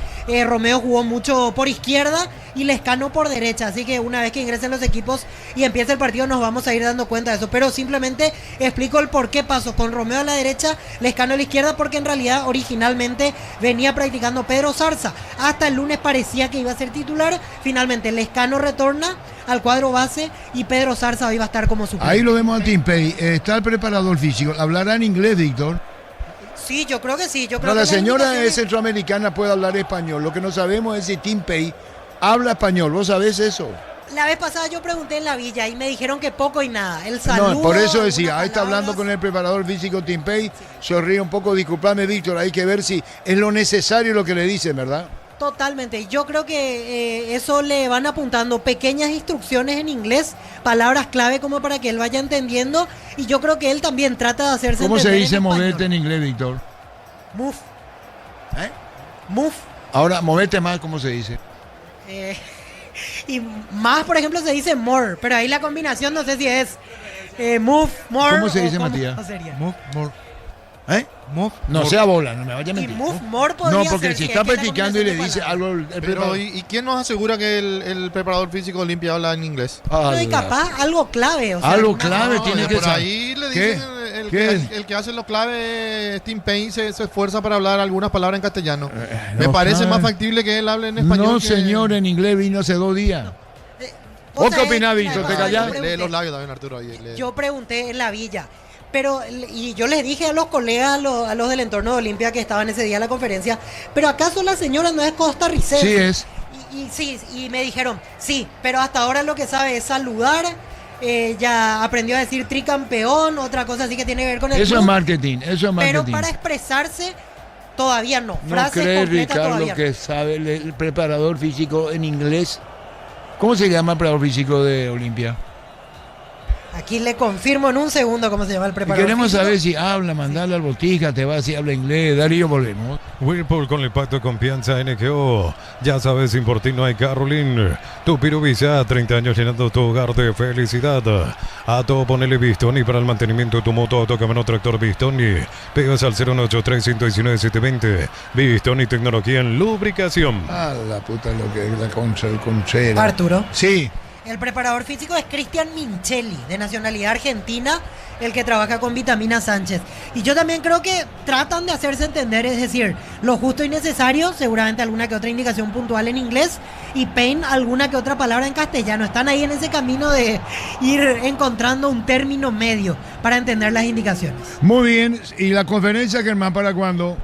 Romeo jugó mucho por izquierda y Lescano por derecha, así que una vez que ingresen los equipos y empiece el partido nos vamos a ir dando cuenta de eso, pero simplemente explico el por qué pasó con Romeo a la derecha, Lescano a la izquierda, porque en realidad originalmente venía practicando Pedro Zarza. Hasta el lunes parecía que iba a ser titular, finalmente Lescano retorna al cuadro base y Pedro Zarza hoy va a estar como suplente. Ahí lo vemos al Team Pay. Está el preparador físico. ¿Hablará en inglés, Víctor? Sí, yo creo que sí. La señora es centroamericana, puede hablar español. Lo que no sabemos es si Team Pay habla español. ¿Vos sabés eso? La vez pasada yo pregunté en la villa y me dijeron que poco y nada. El saludo. No, por eso decía, ahí está hablando con el preparador físico Team Pay. Se ríe un poco. Disculpame, Víctor. Hay que ver si es lo necesario lo que le dicen, ¿verdad? Totalmente. Yo creo que eso le van apuntando pequeñas instrucciones en inglés, palabras clave como para que él vaya entendiendo. Y yo creo que él también trata de hacerse ¿Cómo se entender dice en moverte en inglés, Víctor? Move. Move. Ahora, moverte más, ¿cómo se dice? Y más, por ejemplo, se dice more, pero ahí la combinación no sé si es move, more. ¿Cómo se dice, Matías? Move, more. Move, no sea bola, no me vaya a mentir. Y move more podría no, porque ser, si si está es que la practicando y le combinación de dice algo el preparador. ¿Y quién nos asegura que el preparador físico de Olimpia habla en inglés? No, y capaz algo clave. O sea, algo clave tiene que por ser. ahí le dicen el que hace lo clave, Tim Payne, se esfuerza para hablar algunas palabras en castellano. Me parece más factible que él hable en español. No, señor, en inglés vino hace 2 días. ¿Vos qué opinás, Víctor? ¿Te callás? Lee los labios también, Arturo. Yo pregunté en la villa. Pero, y yo les dije a los colegas, a los del entorno de Olimpia que estaban ese día en la conferencia, pero ¿acaso la señora no es costarricense? Sí es. Y me dijeron, sí, pero hasta ahora lo que sabe es saludar, ya aprendió a decir tricampeón, otra cosa así que tiene que ver con el Eso club, es marketing, eso es marketing. pero para expresarse, todavía no. ¿No Frases cree, completas Ricardo, todavía que sabe el preparador físico en inglés? ¿Cómo se llama el preparador físico de Olimpia? Aquí le confirmo en un segundo cómo se llama el preparador. Queremos físico. saber si habla, mandarle al Botija, te va si habla inglés, Darío, volvemos. Whirlpool con el pacto de confianza NGO. Ya sabes, sin por ti no hay Carolyn. Tu Piruvisa, 30 años llenando tu hogar de felicidad. A todo ponele Bistoni para el mantenimiento de tu moto, autocamino, tractor Bistoni. Pegas al 018319720. Bistoni, tecnología en lubricación. Ah, la puta, lo que es la concha, el conchera. Arturo. Sí. El preparador físico es Cristian Minchelli, de nacionalidad argentina, el que trabaja con Vitamina Sánchez. Y yo también creo que tratan de hacerse entender, es decir, lo justo y necesario, seguramente alguna que otra indicación puntual en inglés, y Payne alguna que otra palabra en castellano. Están ahí en ese camino de ir encontrando un término medio para entender las indicaciones. Muy bien. ¿Y la conferencia, Germán, para cuándo?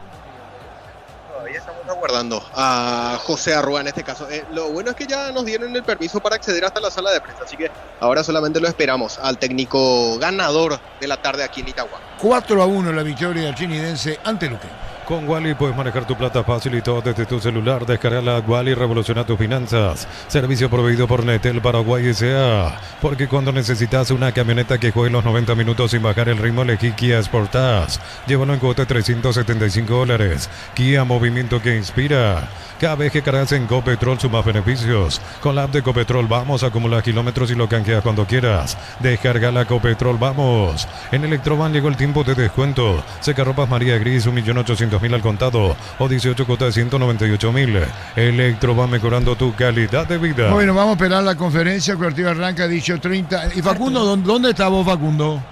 Todavía estamos aguardando a José Arruga en este caso. Lo bueno es que ya nos dieron el permiso para acceder hasta la sala de prensa, así que ahora solamente lo esperamos al técnico ganador de la tarde aquí en Itagua. 4-1 la victoria del Trinidense ante Luque. Con Wally puedes manejar tu plata fácil y todo desde tu celular. Descarga Wally y revoluciona tus finanzas. Servicio proveído por Netel Paraguay S.A. Porque cuando necesitas una camioneta que juegue los 90 minutos sin bajar el ritmo, elegí Kia Sportage. Llévalo en cuota de $375. Kia, movimiento que inspira. Cada vez que cargas en Copetrol sumas beneficios. Con la app de Copetrol vamos, acumular kilómetros y lo canjeas cuando quieras. Descarga la Copetrol, vamos. En Electroban llegó el tiempo de descuento. Secarropas María Gris, 1.800.000 al contado o 18 cuotas de 198.000. Electroban, mejorando tu calidad de vida. Bueno, vamos a esperar la conferencia. El partido arranca 18:30. ¿Y Facundo, dónde está vos, Facundo?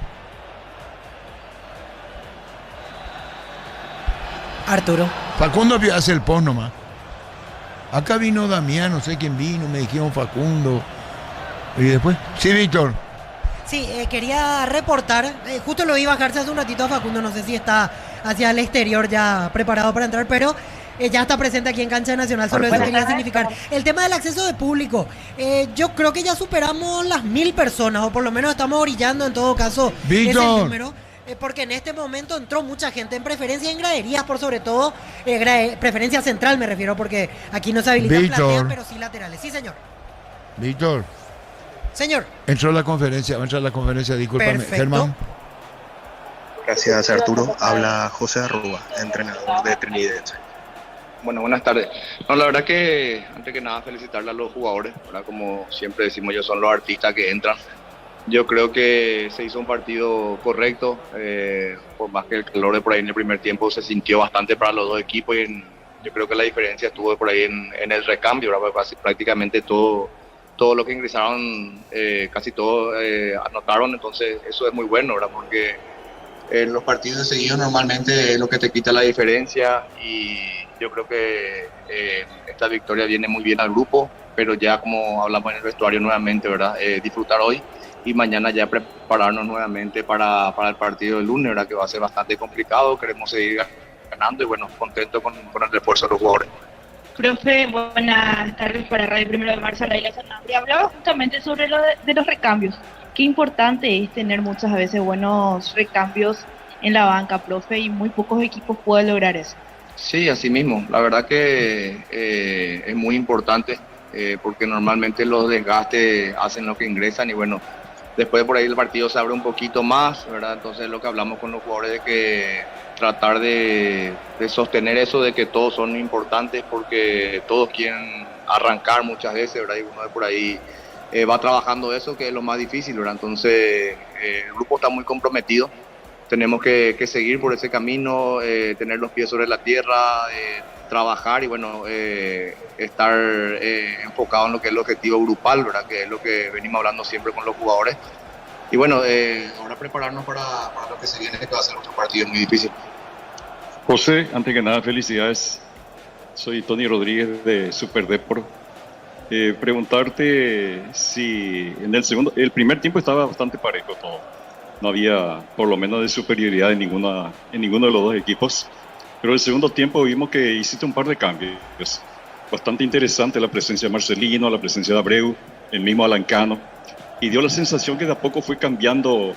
Arturo. Facundo hace el post nomás. Acá vino Damián, no sé quién vino, me dijeron Facundo. ¿Y después? Sí, Víctor. Sí, quería reportar, justo lo vi bajarse hace un ratito a Facundo, no sé si está hacia el exterior ya preparado para entrar, pero ya está presente aquí en Cancha Nacional, solo eso quería significar. El tema del acceso de público, yo creo que ya superamos las 1000 personas, o por lo menos estamos orillando en todo caso ese número. Porque en este momento entró mucha gente en preferencia en graderías, por sobre todo, preferencia central me refiero, porque aquí no se habilitan plateas, pero sí laterales. Sí, señor. Víctor. Señor. Entró a la conferencia, discúlpame. Perfecto. Germán. Gracias, Arturo. Habla José Arrua, entrenador de Trinidense. Bueno, buenas tardes. No, la verdad que, antes que nada, felicitarle a los jugadores, ¿verdad? Como siempre decimos, ellos son los artistas que entran. Yo creo que se hizo un partido correcto, por más que el calor de por ahí en el primer tiempo se sintió bastante para los dos equipos y yo creo que la diferencia estuvo por ahí en el recambio, ¿verdad? Prácticamente todo lo que ingresaron, casi todos anotaron, entonces eso es muy bueno, ¿verdad? Porque en los partidos de seguido normalmente es lo que te quita la diferencia y yo creo que esta victoria viene muy bien al grupo, pero ya como hablamos en el vestuario nuevamente, ¿verdad? Disfrutar hoy y mañana ya prepararnos nuevamente para el partido del lunes, ¿verdad? Que va a ser bastante complicado, queremos seguir ganando y bueno, contento con el refuerzo de los jugadores. Profe, buenas tardes para Radio 1 de Marzo, Laila Sanabria. Hablaba justamente sobre lo de los recambios. Qué importante es tener muchas veces buenos recambios en la banca, profe, y muy pocos equipos pueden lograr eso. Sí, así mismo. La verdad que es muy importante porque normalmente los desgastes hacen lo que ingresan y bueno, después por ahí el partido se abre un poquito más, ¿verdad? Entonces lo que hablamos con los jugadores de que tratar de sostener eso de que todos son importantes porque todos quieren arrancar muchas veces, ¿verdad? Y uno de por ahí va trabajando eso, que es lo más difícil, ¿verdad? Entonces el grupo está muy comprometido, tenemos que seguir por ese camino, tener los pies sobre la tierra, trabajar y bueno, estar enfocado en lo que es el objetivo grupal, ¿verdad? Que es lo que venimos hablando siempre con los jugadores. Y bueno, ahora prepararnos para lo que se viene, que va a ser otro partido muy difícil. José, antes que nada, felicidades. Soy Tony Rodríguez de Super Deport. Preguntarte si en el primer tiempo estaba bastante parejo todo. No había, por lo menos, de superioridad en ninguno de los dos equipos. Pero el segundo tiempo vimos que hiciste un par de cambios. Bastante interesante la presencia de Marcelino, la presencia de Abreu, el mismo Alancano. Y dio la sensación que de a poco fue cambiando,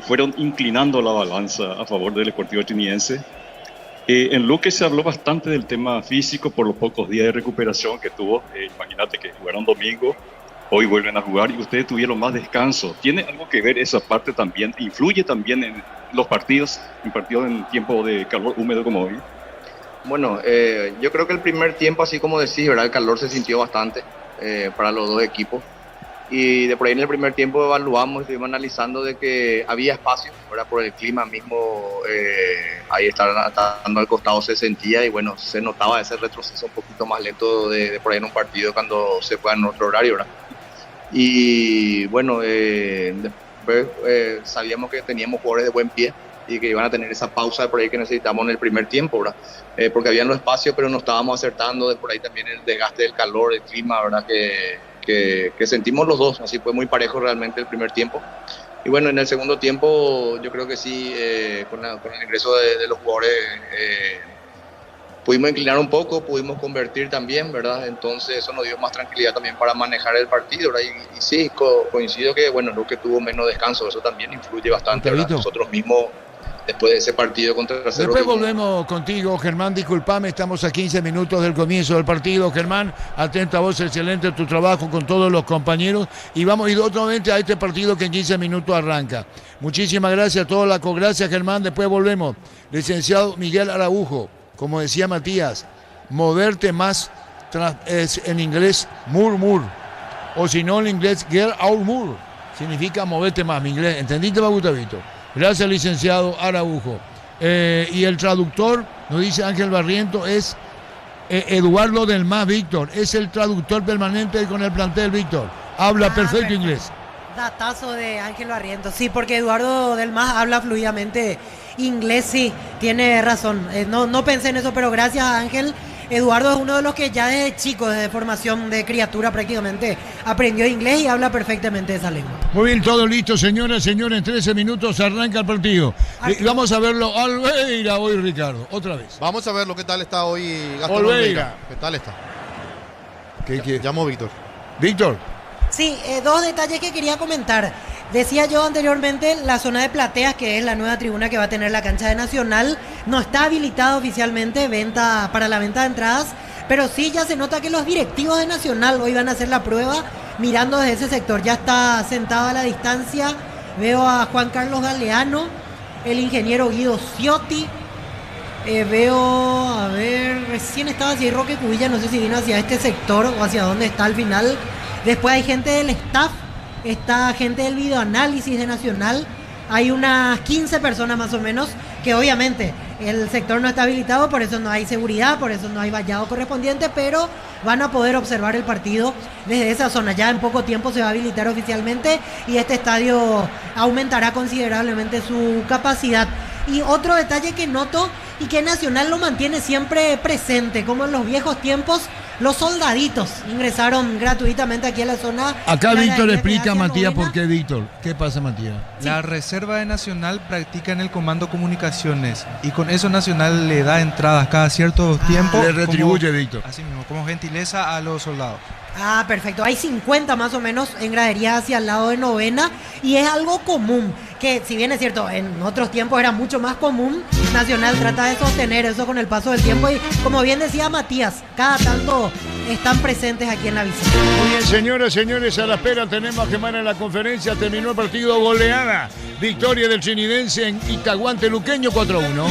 fueron inclinando la balanza a favor del Deportivo Trinidense. En Luque se habló bastante del tema físico por los pocos días de recuperación que tuvo. Imagínate que jugaron domingo, hoy vuelven a jugar y ustedes tuvieron más descanso. ¿Tiene algo que ver esa parte también? ¿Influye también en los partidos, en tiempo de calor húmedo como hoy? Bueno, yo creo que el primer tiempo, así como decís, ¿verdad? El calor se sintió bastante para los dos equipos. Y de por ahí en el primer tiempo evaluamos, estuvimos analizando de que había espacio, ¿verdad? Por el clima mismo, ahí estando al costado se sentía y bueno, se notaba ese retroceso un poquito más lento de por ahí en un partido cuando se juega en otro horario, ¿verdad? Y bueno, después sabíamos que teníamos jugadores de buen pie y que iban a tener esa pausa de por ahí que necesitamos en el primer tiempo, ¿verdad? Porque habían los espacios, pero no estábamos acertando, de por ahí también el desgaste del calor, el clima, ¿verdad? Que sentimos los dos, así fue muy parejo realmente el primer tiempo. Y bueno, en el segundo tiempo yo creo que sí, con el ingreso de los jugadores pudimos inclinar un poco, pudimos convertir también, ¿verdad? Entonces eso nos dio más tranquilidad también para manejar el partido, ¿verdad? Y sí, coincido que, bueno, lo que tuvo menos descanso, eso también influye bastante, ¿verdad? Nosotros mismos, después de ese partido contra el Cerro. Después volvemos contigo, Germán, disculpame, estamos a 15 minutos del comienzo del partido, Germán, atenta a vos, excelente tu trabajo con todos los compañeros, y vamos a ir nuevamente a este partido que en 15 minutos arranca. Muchísimas gracias a todos, gracias Germán, después volvemos. Licenciado Miguel Araujo, como decía Matías, moverte más, es en inglés, murmur, o si no en inglés, get out more, significa moverte más, mi inglés, ¿entendiste, Gustavito? Gracias, licenciado Araujo. Y el traductor, nos dice Ángel Barriento, es Eduardo del Más, Víctor. Es el traductor permanente con el plantel, Víctor. Habla perfecto inglés. Datazo de Ángel Barrientos, sí, porque Eduardo del Mas habla fluidamente inglés, sí, tiene razón. No pensé en eso, pero gracias a Ángel. Eduardo es uno de los que ya desde chico, desde formación de criatura prácticamente, aprendió inglés y habla perfectamente esa lengua. Muy bien, todo listo, señoras, señores. En 13 minutos arranca el partido. Vamos a verlo. Olveira hoy, Ricardo, otra vez. Vamos a verlo, qué tal está hoy Gastón Olveira. ¿Qué tal está? ¿Qué? Llamó Víctor. Víctor. Sí, dos detalles que quería comentar. Decía yo anteriormente, la zona de plateas, que es la nueva tribuna que va a tener la cancha de Nacional, no está habilitada oficialmente para la venta de entradas, pero sí ya se nota que los directivos de Nacional hoy van a hacer la prueba mirando desde ese sector. Ya está sentado a la distancia, veo a Juan Carlos Galeano, el ingeniero Guido Ciotti, recién estaba hacia Roque Cubilla, no sé si vino hacia este sector o hacia dónde está al final. Después hay gente del staff, está gente del videoanálisis de Nacional, hay unas 15 personas más o menos, que obviamente el sector no está habilitado, por eso no hay seguridad, por eso no hay vallado correspondiente, pero van a poder observar el partido desde esa zona. Ya en poco tiempo se va a habilitar oficialmente y este estadio aumentará considerablemente su capacidad. Y otro detalle que noto y que Nacional lo mantiene siempre presente, como en los viejos tiempos, los soldaditos ingresaron gratuitamente aquí a la zona. Acá Víctor explica a Matías por qué, Víctor. ¿Qué pasa, Matías? La reserva de Nacional practica en el Comando Comunicaciones y con eso Nacional le da entradas cada cierto tiempo. Le retribuye, Víctor. Así mismo, como gentileza a los soldados. Ah, perfecto. Hay 50 más o menos en gradería hacia el lado de Novena y es algo común, que si bien es cierto, en otros tiempos era mucho más común, Nacional trata de sostener eso con el paso del tiempo y como bien decía Matías, cada tanto están presentes aquí en la visita. Muy bien, señores, a la espera tenemos a Germán en la conferencia. Terminó el partido, goleada. Victoria del Trinidense en Itaguante Luqueño 4-1.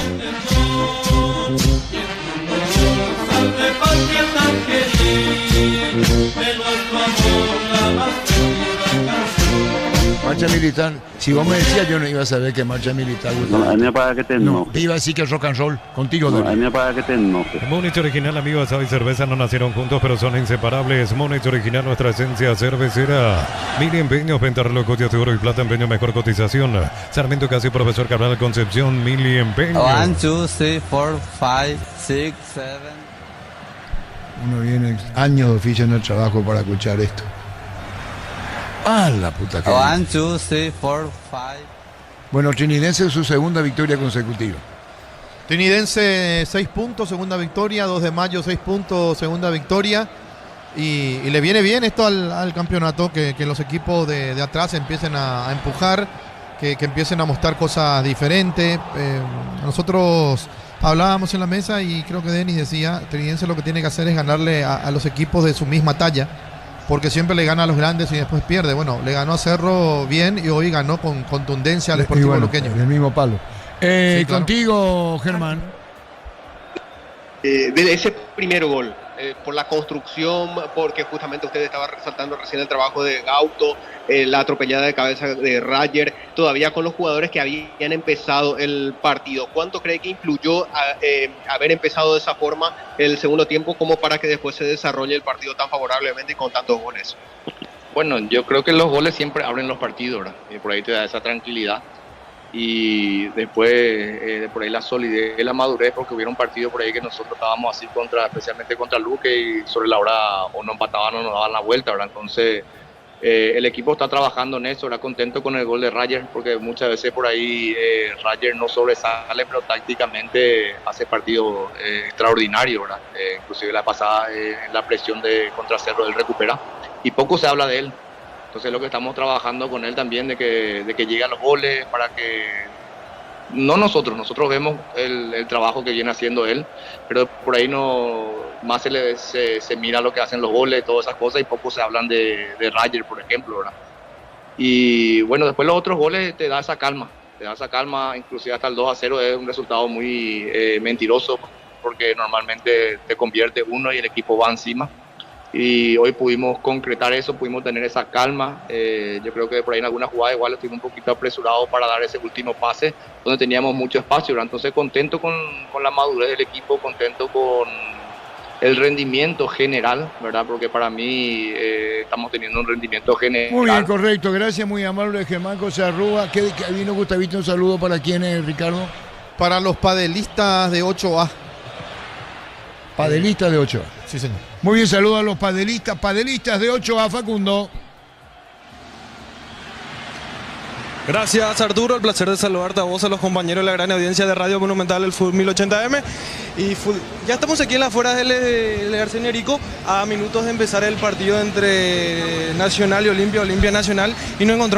Marcha militar. Si vos me decías, yo no iba a saber que marcha militar. No, a mí me parece que te enojes. Te iba a decir que es rock and roll. Contigo, no, a mí me parece que te enojes. Múnich original, amigos, asado y cerveza no nacieron juntos, pero son inseparables. Múnich original, nuestra esencia cervecera. Mil empeños, venta relojes de oro y plata, empeño, mejor cotización. Sarmiento Casi, Profesor Cabral, Concepción, mil empeños. 1, 2, 3, 4, 5, 6, 7. Uno viene años de oficio en el trabajo para escuchar esto. ¡Ah, la puta que! 1, 2, 3, 4, 5. Bueno, Trinidense su segunda victoria consecutiva. Trinidense 6 puntos, segunda victoria. 2 de mayo, 6 puntos, segunda victoria. Y le viene bien esto al campeonato, que los equipos de atrás empiecen a empujar, que empiecen a mostrar cosas diferentes. Nosotros hablábamos en la mesa y creo que Denis decía, Trinidense lo que tiene que hacer es ganarle a los equipos de su misma talla, porque siempre le gana a los grandes y después pierde. Bueno, le ganó a Cerro bien y hoy ganó con contundencia al Sportivo Luqueño. El mismo palo. Sí, claro. Contigo, Germán. De ese primer gol, por la construcción, porque justamente usted estaba resaltando recién el trabajo de Gauto, la atropellada de cabeza de Rayer, todavía con los jugadores que habían empezado el partido. ¿Cuánto cree que influyó haber empezado de esa forma el segundo tiempo como para que después se desarrolle el partido tan favorablemente y con tantos goles? Bueno, yo creo que los goles siempre abren los partidos, ¿verdad? Por ahí te da esa tranquilidad. Y después por ahí la solidez y la madurez, porque hubieron partidos por ahí que nosotros estábamos así especialmente contra Luque, y sobre la hora o no empataban o nos daban la vuelta, ¿verdad? Entonces el equipo está trabajando en eso, ¿verdad? Contento con el gol de Rayer, porque muchas veces por ahí Rayer no sobresale, pero tácticamente hace partido extraordinario, ¿verdad? Inclusive la pasada en la presión contra Cerro él recupera y poco se habla de él. Entonces lo que estamos trabajando con él también de que lleguen los goles, para que no nosotros vemos el trabajo que viene haciendo él, pero por ahí no más se mira lo que hacen los goles, todas esas cosas, y poco se hablan de Rayer, por ejemplo, ¿verdad? Y bueno, después los otros goles te da esa calma, inclusive hasta el 2-0 es un resultado muy mentiroso, porque normalmente te convierte uno y el equipo va encima. Y hoy pudimos concretar eso, pudimos tener esa calma. Yo creo que por ahí en alguna jugada igual estuvimos un poquito apresurados para dar ese último pase, donde teníamos mucho espacio, ¿verdad? Entonces contento con la madurez del equipo, contento el rendimiento general, ¿verdad? Porque para mí estamos teniendo un rendimiento general. Muy bien, correcto. Gracias, muy amable Germán José Arrua. ¿Qué vino Gustavito? Un saludo para quién es, Ricardo. Para los padelistas de 8A. Padelistas de 8A. Sí, señor. Muy bien, saludo a los padelistas de 8A, Facundo. Gracias, Arturo. El placer de saludarte a vos, a los compañeros de la gran audiencia de Radio Monumental, el Fútbol 1080M. Y ya estamos aquí en las afueras del Arsenio Erico, a minutos de empezar el partido entre Nacional y Olimpia Nacional, y nos encontramos